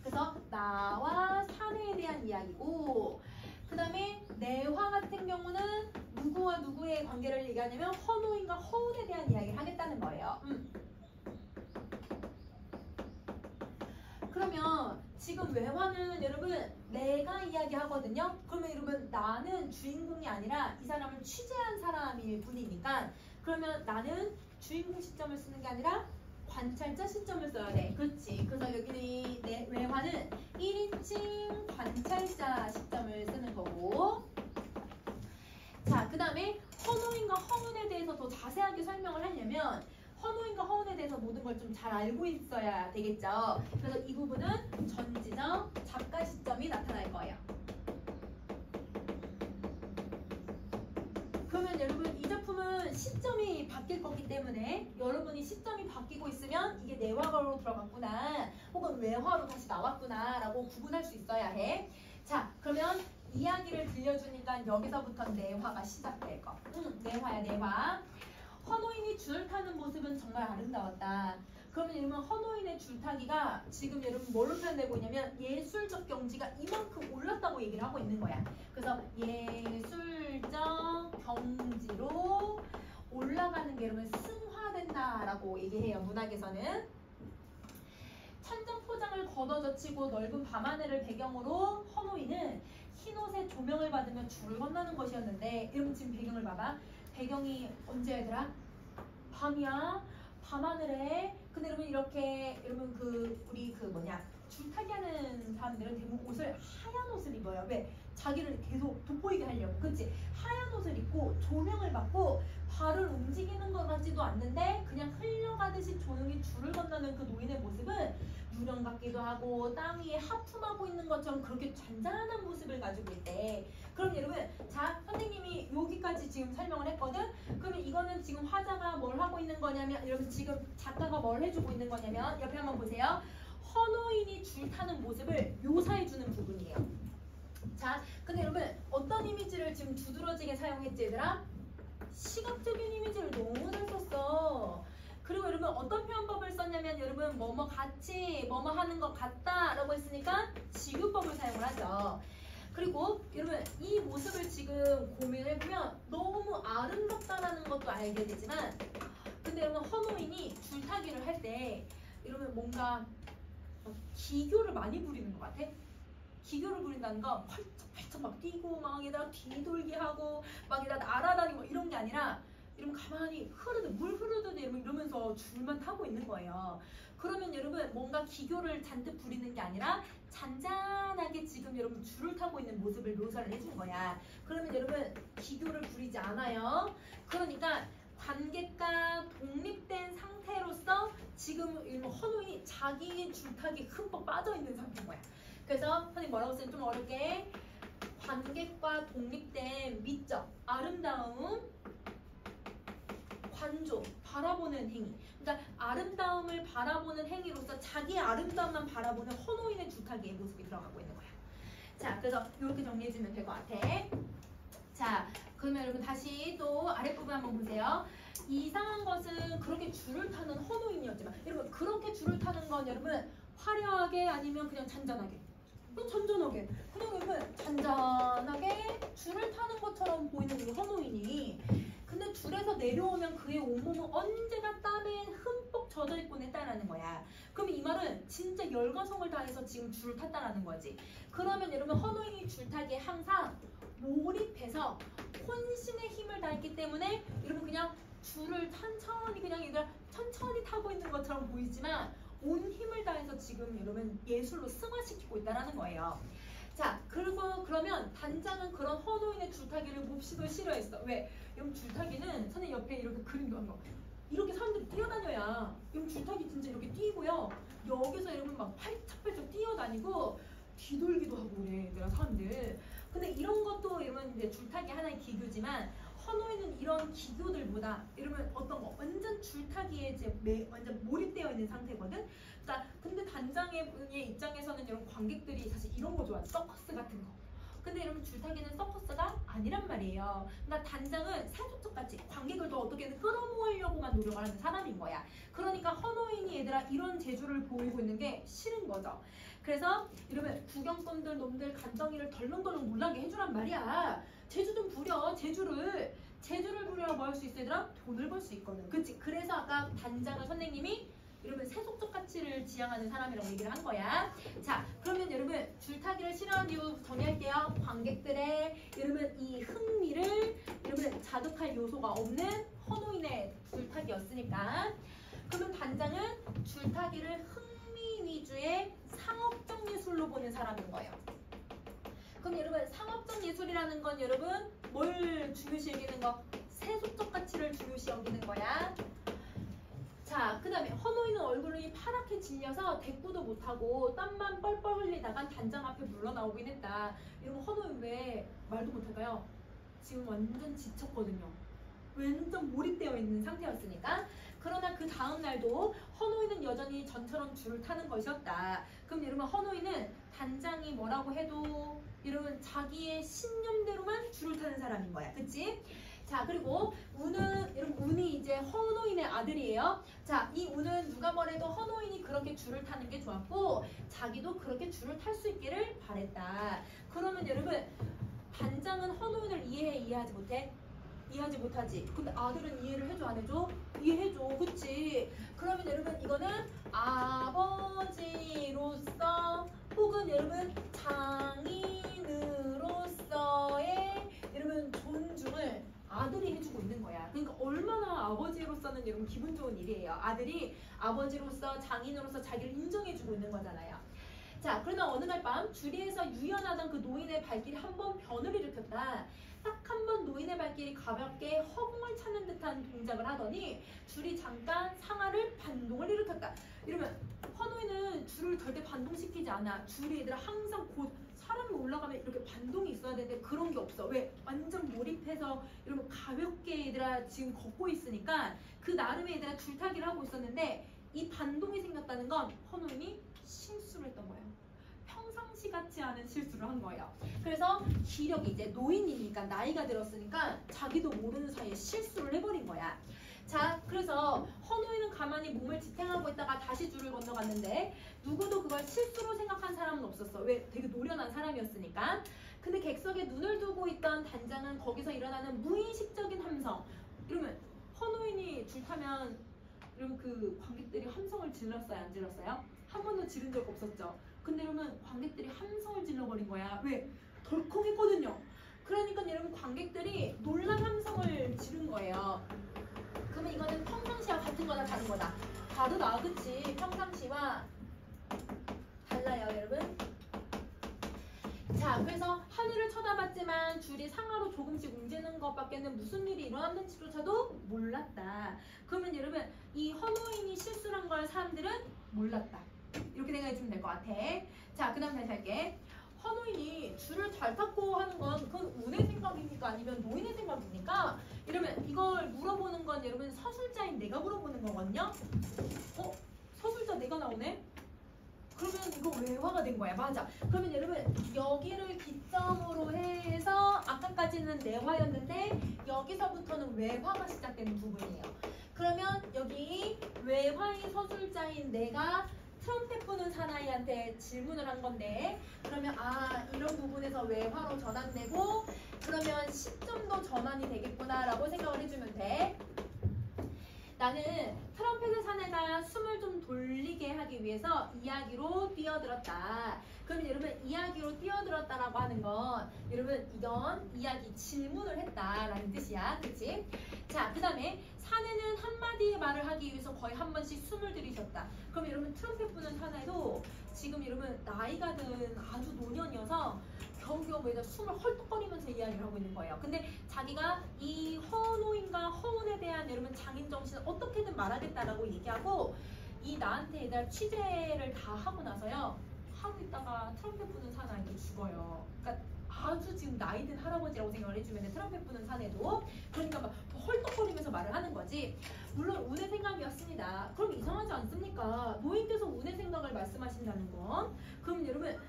그래서 나와 사내에 대한 이야기고, 그 다음에 내화 같은 경우는 누구와 누구의 관계를 얘기하냐면 허노인과 허운에 대한 이야기를 하겠다는 거예요. 그러면 지금 외화는 여러분 내가 이야기하거든요. 그러면 여러분 나는 주인공이 아니라 이 사람을 취재한 사람일 뿐이니까, 그러면 나는 주인공 시점을 쓰는 게 아니라 관찰자 시점을 써야 돼. 그렇지. 그래서 여기 내 외화는 1인칭 관찰자 시점을 쓰는 거고, 자, 그 다음에 자세하게 설명을 하려면 헌호인과 허언에 대해서 모든 걸 좀 잘 알고 있어야 되겠죠. 그래서 이 부분은 전지적 작가 시점이 나타날 거예요. 그러면 여러분 이 작품은 시점이 바뀔 거기 때문에 여러분이 시점이 바뀌고 있으면 이게 내화로 들어갔구나 혹은 외화로 다시 나왔구나 라고 구분할 수 있어야 해. 자, 그러면 이야기를 들려주니까 여기서부터 내화가 시작될 거. 내화야, 내화. 헌호인이 줄을 타는 모습은 정말 아름다웠다. 그러면 여러분 헌호인의 줄타기가 지금 여러분 뭘로 표현되고 있냐면 예술적 경지가 이만큼 올랐다고 얘기를 하고 있는 거야. 그래서 예술적 경지로 올라가는 게 여러분 승화된다라고 얘기해요. 문학에서는. 천장 포장을 걷어젖히고 넓은 밤하늘을 배경으로 헌호인은 흰옷에 조명을 받으며 줄을 건너는 것이었는데 여러분 지금 배경을 봐봐. 배경이 언제 얘들아? 밤이야. 밤하늘에. 근데 여러분 이렇게 여러분 우리 줄타기 하는 사람들은 대부분 옷을 하얀 옷을 입어요. 왜? 자기를 계속 돋보이게 하려고. 그치? 하얀 옷을 입고 조명을 받고 발을 움직이는 것 같지도 않는데 그냥 흘러가듯이 조용히 줄을 건너는 그 노인의 모습은 유령 같기도 하고 땅 위에 하품하고 있는 것처럼 그렇게 잔잔한 모습을 가지고 있대. 그럼 여러분 자 선생님이 여기까지 지금 설명을 했거든. 그러면 이거는 지금 화자가 뭘 하고 있는 거냐면 여러분 지금 작가가 뭘 해주고 있는 거냐면 옆에 한번 보세요. 헌호인이 줄 타는 모습을 묘사해주는 부분이에요. 자, 근데 여러분 어떤 이미지를 지금 두드러지게 사용했지 얘들아? 시각적인 이미지를 너무 잘 썼어. 그리고 여러분 어떤 표현법을 썼냐면 여러분 뭐뭐 같이 뭐뭐 하는 것 같다 라고 했으니까 지구법을 사용을 하죠. 그리고 여러분 이 모습을 지금 고민해보면 너무 아름답다라는 것도 알게 되지만 근데 여러분 헌호인이 줄타기를 할 때 여러분 뭔가 기교를 많이 부리는 것 같아. 기교를 부린다는 거 펄쩍펄쩍 막 뛰고 막 얘들아 뒤돌기 하고 막 얘들아 날아다니고 이런 게 아니라 이러면 가만히 물 흐르듯 이러면서 줄만 타고 있는 거예요. 그러면 여러분 뭔가 기교를 잔뜩 부리는 게 아니라 잔잔하게 지금 여러분 줄을 타고 있는 모습을 묘사를 해준 거야. 그러면 여러분 기교를 부리지 않아요. 그러니까 관객과 독립된 상태로서 지금 헌호인이 자기 줄타기에 흠뻑 빠져있는 상태인 거야. 그래서 선생님 뭐라고 쓰면 좀 어렵게 관객과 독립된 미적, 아름다움, 관조, 바라보는 행위. 그러니까 아름다움을 바라보는 행위로서 자기의 아름다움만 바라보는 헌호인의 줄타기의 모습이 들어가고 있는 거야. 자, 그래서 이렇게 정리해주면 될 것 같아. 자, 그러면 여러분 다시 또 아랫부분 한번 보세요. 이상한 것은 그렇게 줄을 타는 헌호인이었지만 여러분 그렇게 줄을 타는 건 여러분 화려하게 아니면 그냥 잔잔하게? 잔잔하게. 그냥 여러분 잔잔하게 줄을 타는 것처럼 보이는 이 헌호인이 근데 줄에서 내려오면 그의 온몸은 언제나 땀에 흠뻑 젖어있곤 했다라는 거야. 그럼 이 말은 진짜 열과성을 다해서 지금 줄을 탔다라는 거지. 그러면 여러분 헌호인이 줄타기에 항상 몰입해서 혼신의 힘을 다했기 때문에 여러분 그냥 줄을 천천히 그냥 얘가 천천히 타고 있는 것처럼 보이지만 온 힘을 다해서 지금 여러분 예술로 승화시키고 있다는 거예요. 자, 그리고 그러면 단장은 그런 헌호인의 줄타기를 몹시도 싫어했어. 왜? 여러분 줄타기는 선생님 옆에 이렇게 그림도 한 거. 이렇게 사람들이 뛰어다녀야 여러분 줄타기 진짜 이렇게 뛰고요. 여기서 여러분 막 팔짝팔짝 뛰어다니고 뒤돌기도 하고 그래 내가 사람들. 근데 이런 것도 여러분 이제 줄타기 하나의 기교지만 헌호인은 이런 기교들보다 여러분 어떤 거 완전 줄타기에 이제 완전 몰입되어 있는 상태거든. 자, 근데 단장의 입장에서는 여러분 관객들이 사실 이런 거 좋아해. 서커스 같은 거. 근데 여러분 줄타기는 서커스가 아니란 말이에요. 그러니까 단장은 세속적같이 관객을 더 어떻게든 끌어모으려고만 노력을 하는 사람인 거야. 그러니까 헌호인이 얘들아 이런 재주를 보이고 있는 게 싫은 거죠. 그래서 여러분 구경꾼들 놈들 간덩이를 덜렁덜렁 놀라게 해주란 말이야. 재주 좀 부려. 재주를 부려야 뭐 할 수 있어 얘들아? 돈을 벌 수 있거든. 그치? 그래서 아까 단장을 선생님이 여러분 세속적 가치를 지향하는 사람이라고 얘기를 한 거야. 자, 그러면 여러분 줄타기를 싫어하는 이유 정리할게요. 관객들의 여러분 이 흥미를 여러분 자극할 요소가 없는 헌호인의 줄타기였으니까. 그러면 단장은 줄타기를 흥미 위주의 상업적 예술로 보는 사람인 거예요. 그럼 여러분 상업적 예술이라는 건 여러분 뭘 중요시 여기는 거? 세속적 가치를 중요시 여기는 거야. 자, 그 다음에 헌호이는 얼굴이 파랗게 질려서 대꾸도 못하고 땀만 뻘뻘 흘리다간 단장 앞에 물러나오긴 했다. 이러면 헌호이 왜 말도 못할까요? 지금 완전 지쳤거든요. 완전 몰입되어 있는 상태였으니까. 그러나 그 다음 날도 헌호이는 여전히 전처럼 줄을 타는 것이었다. 그럼 여러분 헌호이는 단장이 뭐라고 해도 이러면 자기의 신념대로만 줄을 타는 사람인 거야. 그치? 자, 그리고 우는, 여러분 운이 이제 헌호인의 아들이에요. 자, 이 운은 누가 뭐래도 헌호인이 그렇게 줄을 타는 게 좋았고 자기도 그렇게 줄을 탈 수 있기를 바랬다. 그러면 여러분 단장은 헌호인을 이해하지 못해? 이해하지 못하지. 근데 아들은 이해를 해줘 안 해줘? 이해해줘. 그치? 그러면 여러분 이거는 아버지로서 혹은 여러분 장인으로서의 여러분 존중을 아들이 해주고 있는 거야. 그러니까 얼마나 아버지로서는 여러분 기분 좋은 일이에요. 아들이 아버지로서 장인으로서 자기를 인정해주고 있는 거잖아요. 자, 그러나 어느 날 밤 주리에서 유연하던 그 노인의 발길이 한 번 변을 일으켰다. 딱 한 번 노인의 발길이 가볍게 허공을 찾는 듯한 동작을 하더니 줄이 잠깐 상하를 반동을 일으켰다. 이러면 헌호이는 줄을 절대 반동시키지 않아. 줄이 얘들아 항상 곧 사람이 올라가면 이렇게 반동이 있어야 되는데 그런 게 없어. 왜? 완전 몰입해서 이러면 가볍게 얘들아 지금 걷고 있으니까 그 나름의 얘들아 줄타기를 하고 있었는데 이 반동이 생겼다는 건 헌호인이 실수를 했던 거예요. 평상시 같지 않은 실수를 한 거예요. 그래서 기력이 이제 노인이니까 나이가 들었으니까 자기도 모르는 사이에 실수를 해버린 거야. 자, 그래서 헌호이는 가만히 몸을 지탱하고 있다가 다시 줄을 건너갔는데 누구도 그걸 실수로 생각한 사람은 없었어. 왜? 되게 노련한 사람이었으니까. 근데 객석에 눈을 두고 있던 단장은 거기서 일어나는 무의식적인 함성. 이러면 헌호인이 줄 타면 이러면 그 관객들이 함성을 질렀어요? 안 질렀어요? 한 번도 지른 적 없었죠. 근데 이러면 관객들이 함성을 질러버린 거야. 왜? 덜컥했거든요. 그러니까 여러분 관객들이 놀란 함성을 지른 거예요. 그러면 이거는 평상시와 같은 거나 다른 거다. 다르다, 그치? 평상시와 달라요, 여러분. 자, 그래서 하늘을 쳐다봤지만 줄이 상하로 조금씩 움직이는 것밖에는 무슨 일이 일어났는지조차도 몰랐다. 그러면 여러분 이 헌호인이 실수를 한 걸 사람들은 몰랐다. 이렇게 생각해주면 될 것 같아. 자, 그 다음 다시 할게. 헌호인이 줄을 잘 탔고 하는 건 그건 운의 생각입니까? 아니면 노인의 생각입니까? 이러면 이걸 물어보는 건 여러분 서술자인 내가 물어보는 거거든요. 서술자 내가 나오네? 그러면 이거 외화가 된 거야. 맞아. 그러면 여러분 여기를 기점으로 해서 아까까지는 내화였는데 여기서부터는 외화가 시작되는 부분이에요. 그러면 여기 외화의 서술자인 내가 트럼펫 부는 사나이한테 질문을 한 건데 그러면 이런 부분에서 외화로 전환되고 그러면 시점도 전환이 되겠구나 라고 생각을 해주면 돼. 나는 트럼펫의 사내가 숨을 좀 돌리게 하기 위해서 이야기로 뛰어들었다. 그러면 여러분 이야기로 뛰어들었다라고 하는 건 여러분 이건 이야기 질문을 했다라는 뜻이야. 그치? 자, 그 다음에 사내는 한마디의 말을 하기 위해서 거의 한 번씩 숨을 들이셨다. 그럼 여러분 트럼펫 부는 사내도 지금 여러분 나이가 든 아주 노년이어서 겨우겨우 숨을 헐떡거리면서 이야기를 하고 있는 거예요. 근데 자기가 이 헌호인과 허운에 대한 여러분 장인 정신을 어떻게든 말하겠다라고 얘기하고 이 나한테 얘들 취재를 다 하고 나서요. 하고 있다가 트럼펫 부는 사나이도 죽어요. 그러니까 아주 지금 나이 든 할아버지라고 생각을 해주면 돼. 트럼펫 부는 사내도. 그러니까 막 헐떡거리면서 말을 하는 거지. 물론 운의 생각이었습니다. 그럼 이상하지 않습니까? 노인께서 운의 생각을 말씀하신다는 건. 그럼 여러분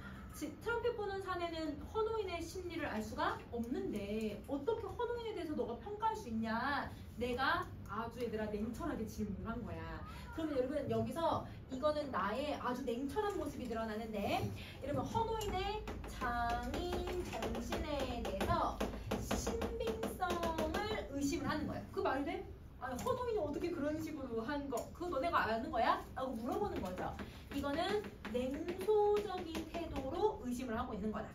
트럼펫 부는 사내는 헌호인의 심리를 알 수가 없는데 어떻게 헌호인에 대해서 너가 평가할 수 있냐? 내가 아주 얘들아 냉철하게 질문을 한 거야. 그러면 여러분 여기서 이거는 나의 아주 냉철한 모습이 드러나는데 여러분 헌호인의 장인 정신에 대해서 신빙성을 의심을 하는 거예요. 그 말이 돼? 헌호인이 어떻게 그런 식으로 한 거? 그거 너네가 아는 거야? 라고 물어보는 거죠. 이거는 냉소적인 태도로 의심을 하고 있는 거다.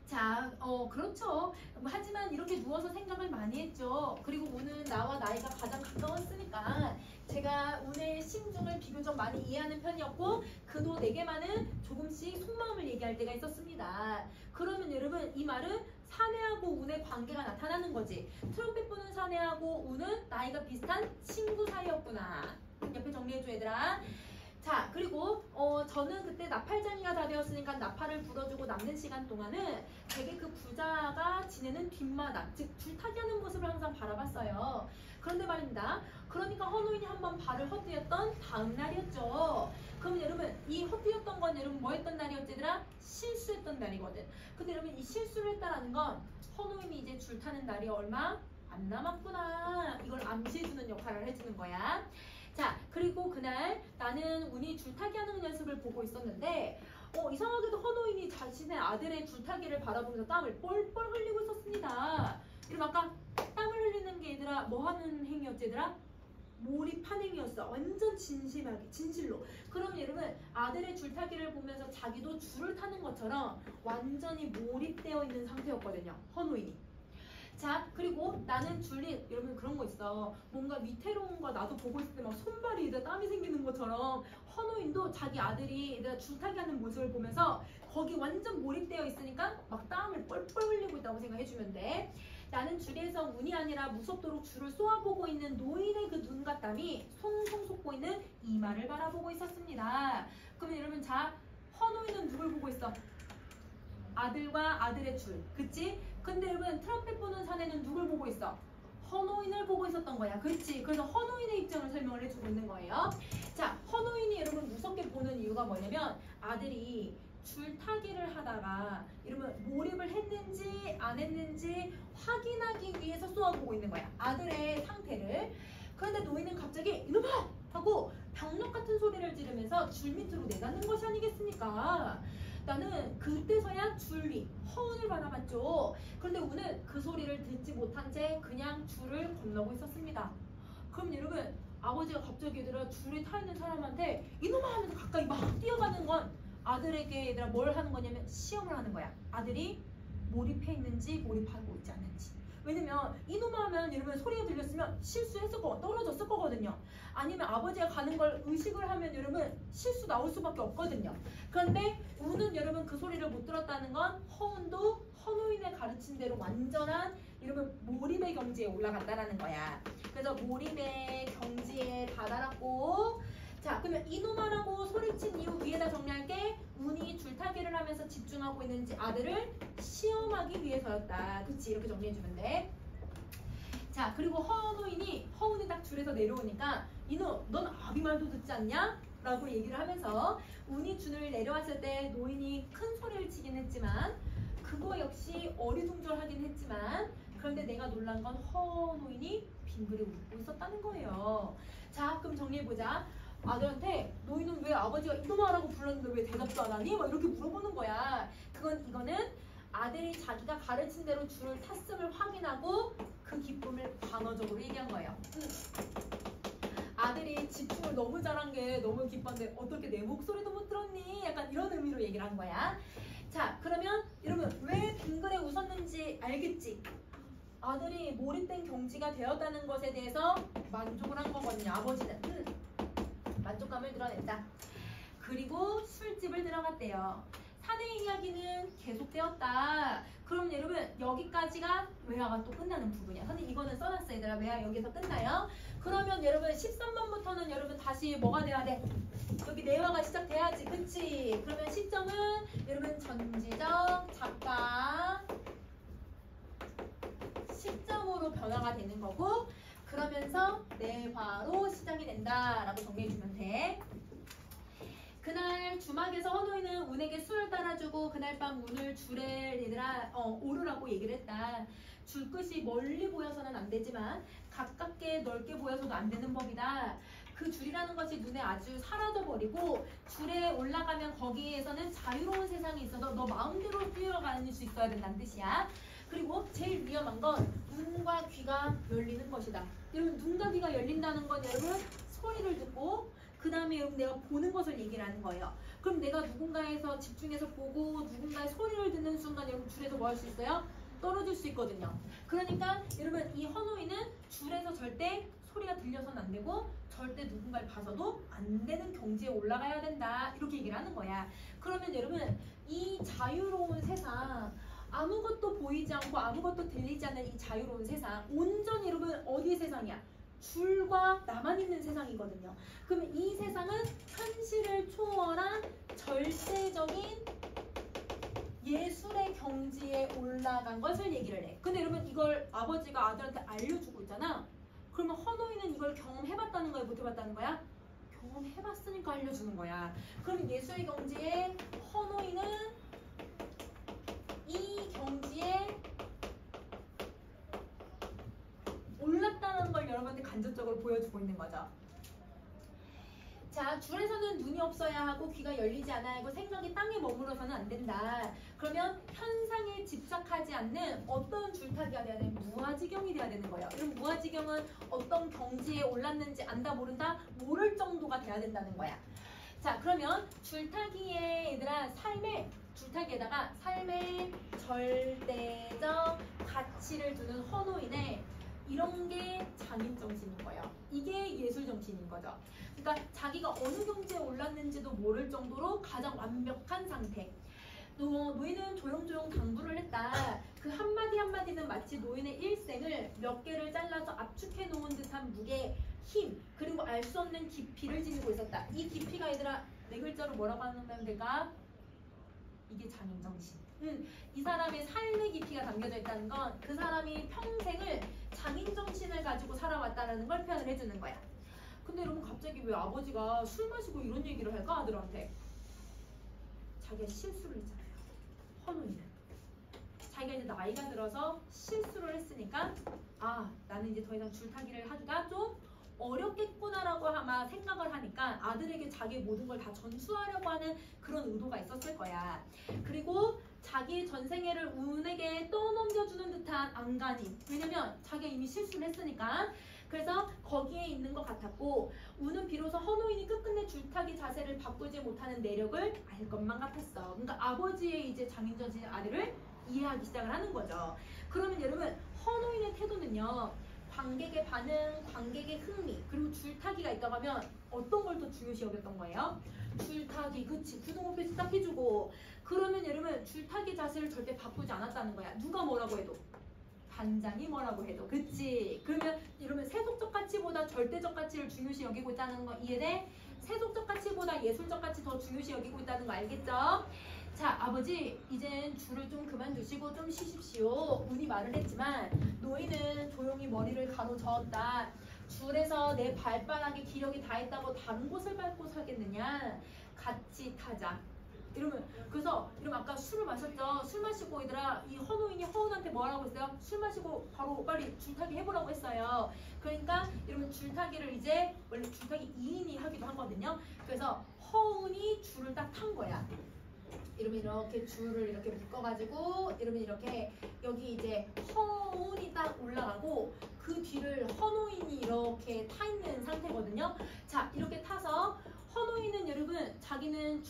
자, 그렇죠. 하지만 이렇게 누워서 생각을 많이 했죠. 그리고 운은 나와 나이가 가장 가까웠으니까 제가 운의 심중을 비교적 많이 이해하는 편이었고 그도 내게만은 조금씩 속마음을 얘기할 때가 있었습니다. 그러면 여러분 이 말은 사내하고 운의 둘의 관계가 나타나는 거지. 트럼펫 부는 사내하고 우는 나이가 비슷한 친구 사이였구나. 옆에 정리해줘 얘들아. 자, 그리고 저는 그때 나팔장이가 다 되었으니까 나팔을 불어주고 남는 시간 동안은 되게 그 부자가 지내는 뒷마당, 즉 줄타기 하는 모습을 항상 바라봤어요. 그런데 말입니다. 그러니까 헌호인이 한번 발을 헛디뎠던 다음 날이었죠. 그럼 여러분 이 헛디뎠던 건 여러분 뭐 했던 날이었지 얘들아? 실수했던 날이거든. 근데 여러분 이 실수를 했다라는 건 헌호인이 이제 줄 타는 날이 얼마 안 남았구나. 이걸 암시해주는 역할을 해주는 거야. 자, 그리고 그날 나는 운이 줄타기 하는 연습을 보고 있었는데 이상하게도 헌호인이 자신의 아들의 줄타기를 바라보면서 땀을 뻘뻘 흘리고 있었습니다. 이러면 아까 땀을 흘리는 게 얘들아 뭐 하는 행위였지 얘들아? 몰입한 행위였어. 완전 진심하게, 진실로. 그럼 여러분 아들의 줄타기를 보면서 자기도 줄을 타는 것처럼 완전히 몰입되어 있는 상태였거든요. 헌호인이. 자, 그리고 나는 줄리 여러분 그런 거 있어. 뭔가 위태로운 거 나도 보고 있을 때 막 손발이 땀이 생기는 것처럼 헌호인도 자기 아들이 얘들아 줄타기 하는 모습을 보면서 거기 완전 몰입되어 있으니까 막 땀을 뻘뻘 흘리고 있다고 생각해주면 돼. 나는 줄에서 운이 아니라 무섭도록 줄을 쏘아보고 있는 노인의 그 눈과 땀이 송송 솟고 있는 이마를 바라보고 있었습니다. 그러면 여러분 자, 헌호인은 누굴 보고 있어? 아들과 아들의 줄, 그치? 근데 여러분 트럼펫 부는 사내는 누굴 보고 있어? 헌호인을 보고 있었던 거야, 그치? 그래서 헌호인의 입장을 설명을 해주고 있는 거예요. 자, 헌호인이 여러분 무섭게 보는 이유가 뭐냐면 아들이 줄타기를 하다가 여러분 몰입을 했는지 안 했는지 확인하기 위해서 쏘아보고 있는 거야, 아들의 상태를. 그런데 노인은 갑자기 이놈아! 하고 병력 같은 소리를 지르면서 줄 밑으로 내닫는 것이 아니겠습니까? 나는 그때서야 줄리, 허운을 바라봤죠. 그런데 우는 그 소리를 듣지 못한 채 그냥 줄을 건너고 있었습니다. 그럼 여러분 아버지가 갑자기 얘들아 줄이 타 있는 사람한테 이놈아 하면서 가까이 막 뛰어가는 건 아들에게 얘들아 뭘 하는 거냐면 시험을 하는 거야. 아들이 몰입해 있는지 몰입하고 있지 않는지. 왜냐면 이놈아 하면 여러분 소리가 들렸으면 실수했을 거 떨어졌을 거거든요. 아니면 아버지가 가는 걸 의식을 하면 여러분 실수 나올 수밖에 없거든요. 그런데 우는 여러분 그 소리를 못 들었다는 건 허운도 헌호인의 가르친 대로 완전한 여러분 몰입의 경지에 올라간다라는 거야. 그래서 몰입의 경지에 다다랐고, 자, 그러면 이놈아라고 소리친 이유 위에다 정리할게. 운이 줄타기를 하면서 집중하고 있는지 아들을 시험하기 위해서였다. 그치? 이렇게 정리해주면 돼. 자, 그리고 허운이 딱 줄에서 내려오니까 이놈, 넌 아비 말도 듣지 않냐? 라고 얘기를 하면서 운이 줄을 내려왔을 때 노인이 큰 소리를 치긴 했지만 그거 역시 어리둥절하긴 했지만 그런데 내가 놀란 건 허노인이 빙그레 웃고 있었다는 거예요. 자, 그럼 정리해보자. 아들한테 너희는 왜 아버지가 이놈아라고 불렀는데 왜 대답도 안 하니? 막 이렇게 물어보는 거야. 이거는 아들이 자기가 가르친 대로 줄을 탔음을 확인하고 그 기쁨을 단어적으로 얘기한 거예요. 아들이 집중을 너무 잘한 게 너무 기뻤는데 어떻게 내 목소리도 못 들었니? 약간 이런 의미로 얘기를 한 거야. 자, 그러면 여러분 왜 빙그레 웃었는지 알겠지? 아들이 몰입된 경지가 되었다는 것에 대해서 만족을 한 거거든요. 아버지는 만족감을 드러냈다. 그리고 술집을 들어갔대요. 사내의 이야기는 계속되었다. 그럼 여러분 여기까지가 외화가 또 끝나는 부분이야. 근데 이거는 써놨어 얘들아. 외화 여기서 끝나요. 그러면 여러분 13번부터는 여러분 다시 뭐가 돼야 돼? 여기 내화가 시작돼야지. 그치? 그러면 시점은 여러분 전지적 작가 시점으로 변화가 되는 거고, 그러면서 내화로 시작이 된다라고 정리해주면 돼. 그날 주막에서 헌호이는 운에게 술을 따라주고 그날 밤 운을 줄에 얘들아 오르라고 얘기를 했다. 줄 끝이 멀리 보여서는 안 되지만 가깝게 넓게 보여서도 안 되는 법이다. 그 줄이라는 것이 눈에 아주 사라져버리고 줄에 올라가면 거기에서는 자유로운 세상이 있어서 너 마음대로 뛰어가는 수 있어야 된다는 뜻이야. 그리고 제일 위험한 건 눈과 귀가 열리는 것이다. 여러분 눈과 귀가 열린다는 건 여러분 소리를 듣고 그 다음에 여러분 내가 보는 것을 얘기를 하는 거예요. 그럼 내가 누군가에서 집중해서 보고 누군가의 소리를 듣는 순간 여러분 줄에서 뭐 할 수 있어요? 떨어질 수 있거든요. 그러니까 여러분 이 헌호이는 줄에서 절대 소리가 들려서는 안 되고 절대 누군가를 봐서도 안 되는 경지에 올라가야 된다. 이렇게 얘기를 하는 거야. 그러면 여러분 이 자유로운 세상 아무것도 보이지 않고 아무것도 들리지 않는 이 자유로운 세상, 온전히 여러분 어디의 세상이야? 줄과 나만 있는 세상이거든요. 그러면 이 세상은 현실을 초월한 절대적인 예술의 경지에 올라간 것을 얘기를 해. 근데 여러분 이걸 아버지가 아들한테 알려주고 있잖아. 그러면 허노이는 이걸 경험해봤다는 거야? 못해봤다는 거야? 경험해봤으니까 알려주는 거야. 그럼 예술의 경지에 허노이는 이 경지에 올랐다는 걸 여러분한테 간접적으로 보여주고 있는 거죠. 자, 줄에서는 눈이 없어야 하고 귀가 열리지 않아야 하고 생각이 땅에 머물러서는 안 된다. 그러면 현상에 집착하지 않는 어떤 줄타기가 돼야 돼? 무아지경이 돼야 되는 거예요. 그럼 무아지경은 어떤 경지에 올랐는지 안다 모른다? 모를 정도가 돼야 된다는 거야. 자, 그러면 줄타기에 얘들아 줄타기에다가 삶의 절대적 가치를 두는 헌호인의 이런 게 장인정신인 거예요. 이게 예술정신인 거죠. 그러니까 자기가 어느 경지에 올랐는지도 모를 정도로 가장 완벽한 상태. 노인은 조용조용 당부를 했다. 그 한마디 한마디는 마치 노인의 일생을 몇 개를 잘라서 압축해 놓은 듯한 무게, 힘, 그리고 알 수 없는 깊이를 지니고 있었다. 이 깊이가 얘들아 네 글자로 뭐라고 하면 될까? 이게 장인정신. 이 사람의 삶의 깊이가 담겨져 있다는 건 그 사람이 평생을 장인정신을 가지고 살아왔다는 걸 표현을 해주는 거야. 근데 여러분 갑자기 왜 아버지가 술 마시고 이런 얘기를 할까 아들한테? 자기가 실수를 했잖아요. 헌우이는 자기가 이제 나이가 들어서 실수를 했으니까 나는 이제 더 이상 줄타기를 하기가 좀 어렵겠구나라고 아마 생각을 하니까 아들에게 자기의 모든 걸 다 전수하려고 하는 그런 의도가 있었을 거야. 그리고 자기 전생애를 운에게 떠넘겨주는 듯한 안간힘. 왜냐면 자기가 이미 실수를 했으니까. 그래서 거기에 있는 것 같았고 운은 비로소 헌호인이 끝끝내 줄타기 자세를 바꾸지 못하는 내력을 알 것만 같았어. 그러니까 아버지의 이제 장인정신 아들을 이해하기 시작을 하는 거죠. 그러면 여러분 헌호인의 태도는요. 관객의 반응, 관객의 흥미, 그리고 줄타기가 있다고 하면 어떤 걸 더 중요시 여겼던 거예요? 줄타기, 그치, 구동호표 딱 해주고. 그러면 여러분 줄타기 자세를 절대 바꾸지 않았다는 거야. 누가 뭐라고 해도. 단장이 뭐라고 해도. 그치? 그러면 여러분 세속적 가치보다 절대적 가치를 중요시 여기고 있다는 거 이해돼? 세속적 가치보다 예술적 가치 더 중요시 여기고 있다는 거 알겠죠? 자, 아버지 이젠 줄을 좀 그만두시고 좀 쉬십시오. 운이 말을 했지만 노인은 조용히 머리를 가로저었다. 줄에서 내 발바닥에 기력이 다 있다고 다른 곳을 밟고 살겠느냐? 같이 타자. 그래서 아까 술을 마셨죠? 술 마시고 얘들아 이 헌호인이 허운한테 뭐라고 했어요? 술 마시고 바로 빨리 줄타기 해보라고 했어요. 그러니까 여러분 줄타기를 이제 원래 줄타기 2인이 하기도 하거든요. 그래서 허운이 줄을 딱 탄 거야. 이러면 이렇게 줄을 이렇게 묶어가지고 이러면 이렇게 여기 이제 허운이 딱 올라가고 그 뒤를 헌호인이 이렇게 타 있는 상태거든요. 자, 이렇게 타서 헌호인은 여러분 자기는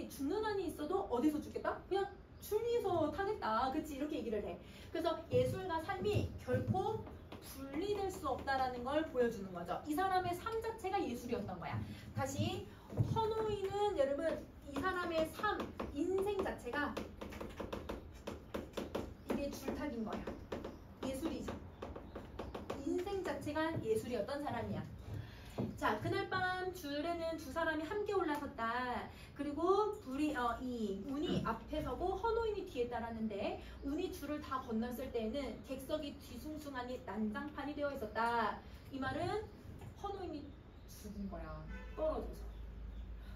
죽는 한이 있어도 어디서 죽겠다? 그냥 줄 위에서 타겠다. 그치? 이렇게 얘기를 해. 그래서 예술과 삶이 결코 분리될 수 없다라는 걸 보여주는 거죠. 이 사람의 삶 자체가 예술이었던 거야. 다시 헌호인은 여러분 이 사람의 삶, 인생 자체가 이게 줄타기인 거야. 예술이죠. 인생 자체가 예술이었던 사람이야. 자, 그날 밤 줄에는 두 사람이 함께 올라섰다. 그리고 이 운이 앞에 서고 헌호인이 뒤에 따랐는데 운이 줄을 다 건넜을 때에는 객석이 뒤숭숭하니 난장판이 되어 있었다. 이 말은 헌호인이 죽은 거야. 떨어져서.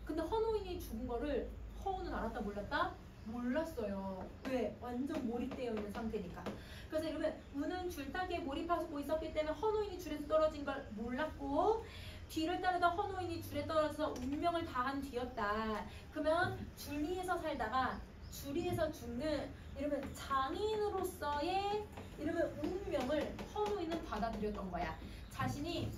근데 헌호인이 죽은 거를 허우는 알았다 몰랐다? 몰랐어요. 왜? 완전 몰입되어 있는 상태니까. 그래서 여러분 운은 줄타기에 몰입하고 있었기 때문에 헌호인이 줄에서 떨어진 걸 몰랐고 뒤를 따르다 헌호인이 줄에 떨어져서 운명을 다한 뒤였다. 그러면 줄 위에서 살다가 줄 위에서 죽는 여러분 장인으로서의 여러분 운명을 헌호인은 받아들였던 거야. 자신이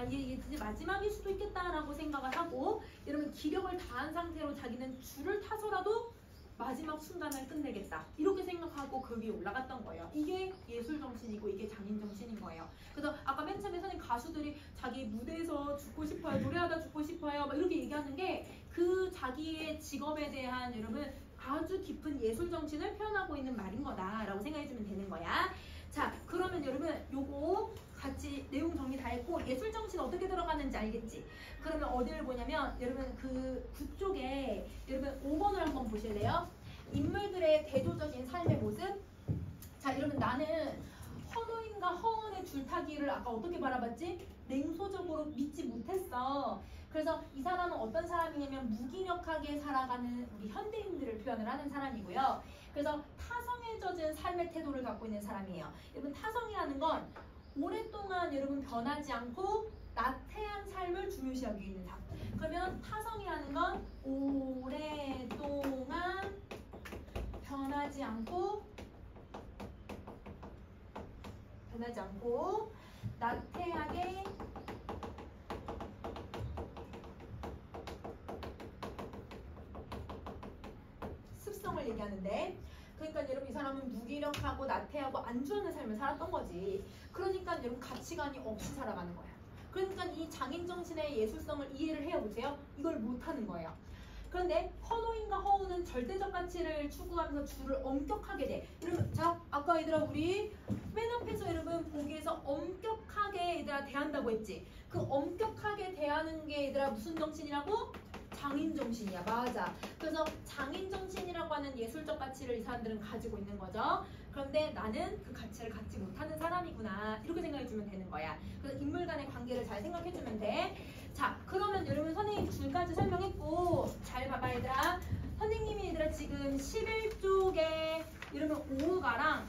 이게 이제 마지막일 수도 있겠다라고 생각을 하고 여러분 기력을 다한 상태로 자기는 줄을 타서라도 마지막 순간을 끝내겠다 이렇게 생각하고 그 위에 올라갔던 거예요. 이게 예술정신이고 이게 장인정신인 거예요. 그래서 아까 맨 처음에 선생님 가수들이 자기 무대에서 죽고 싶어요, 노래하다 죽고 싶어요 막 이렇게 얘기하는 게 그 자기의 직업에 대한 여러분 아주 깊은 예술 정신을 표현하고 있는 말인 거다라고 생각해주면 되는 거야. 자, 그러면 여러분 요거 같이 내용 정리 다 했고 예술 정신 어떻게 들어가는지 알겠지? 그러면 어디를 보냐면 여러분 그 9쪽에 여러분 5번을 한번 보실래요? 인물들의 대조적인 삶의 모습. 자, 여러분 나는 헌호인과 허언의 줄타기를 아까 어떻게 바라봤지? 냉소적으로 믿지 못했어. 그래서 이 사람은 어떤 사람이냐면 무기력하게 살아가는 우리 현대인들을 표현을 하는 사람이고요. 그래서 타성에 젖은 삶의 태도를 갖고 있는 사람이에요. 여러분 타성이라는 건 오랫동안 여러분 변하지 않고 나태한 삶을 중요시하고 있는 사람. 그러면 타성이라는 건 오랫동안 변하지 않고 나태하게 습성을 얘기하는데, 그러니까 여러분 이 사람은 무기력하고 나태하고 안주하는 삶을 살았던 거지. 그러니까 여러분 가치관이 없이 살아가는 거야. 그러니까 이 장인 정신의 예술성을 이해를 해보세요. 이걸 못하는 거예요. 그런데 헌호인과 허우는 절대적 가치를 추구하면서 주를 엄격하게 돼. 여러분, 자, 아까 얘들아 우리 맨 앞에서 여러분 보기에서 엄격하게 얘들아 대한다고 했지. 그 엄격하게 대하는 게 얘들아 무슨 정신이라고? 장인 정신이야. 맞아. 그래서 장인 정신이라고 하는 예술적 가치를 이 사람들은 가지고 있는 거죠. 그런데 나는 그 가치를 갖지 못하는 사람이구나. 이렇게 생각해주면 되는 거야. 그래서 인물 간의 관계를 잘 생각해주면 돼. 자, 그러면 여러분 선생님 줄까지 설명했고 잘 봐봐 얘들아. 선생님이 얘들아 지금 11쪽에 여러분 오가랑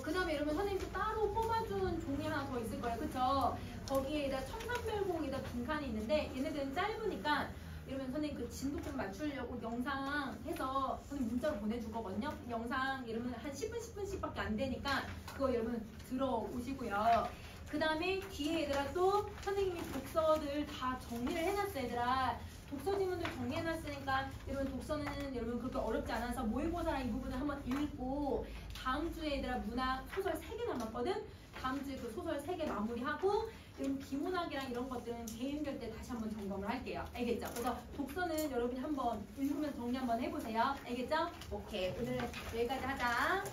그 다음에 여러분 선생님 또 따로 뽑아준 종이 하나 더 있을 거예요. 그쵸? 거기에다 청산별곡에다 빈칸이 있는데 얘네들은 짧으니까 이러면 선생님 그 진도점 맞추려고 영상 해서 선생님 문자로 보내줄 거거든요. 영상 이러면 한 10분씩밖에 안 되니까 그거 여러분 들어오시고요. 그 다음에 뒤에 얘들아 또 선생님이 독서들 다 정리를 해놨어 얘들아. 독서 지문들 정리해놨으니까 여러분 독서는 여러분 그렇게 어렵지 않아서 모의고사랑 이 부분을 한번 읽고 다음 주에 얘들아 문학 소설 3개 남았거든? 다음 주에 그 소설 3개 마무리하고 여러분 비문학이랑 이런 것들은 개인별 때 다시 한번 점검을 할게요. 알겠죠? 그래서 독서는 여러분이 한번 읽으면 정리 한번 해보세요. 알겠죠? 오케이. 오늘 여기까지 하자.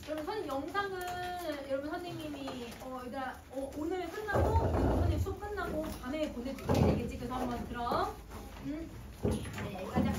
여러분 선생님 영상은 여러분 선생님이 얘들아 오늘 끝나고 선생님 수업 끝나고 밤에 보내줄게. 알겠지? 그래서 한번 들어. 네, 여기까지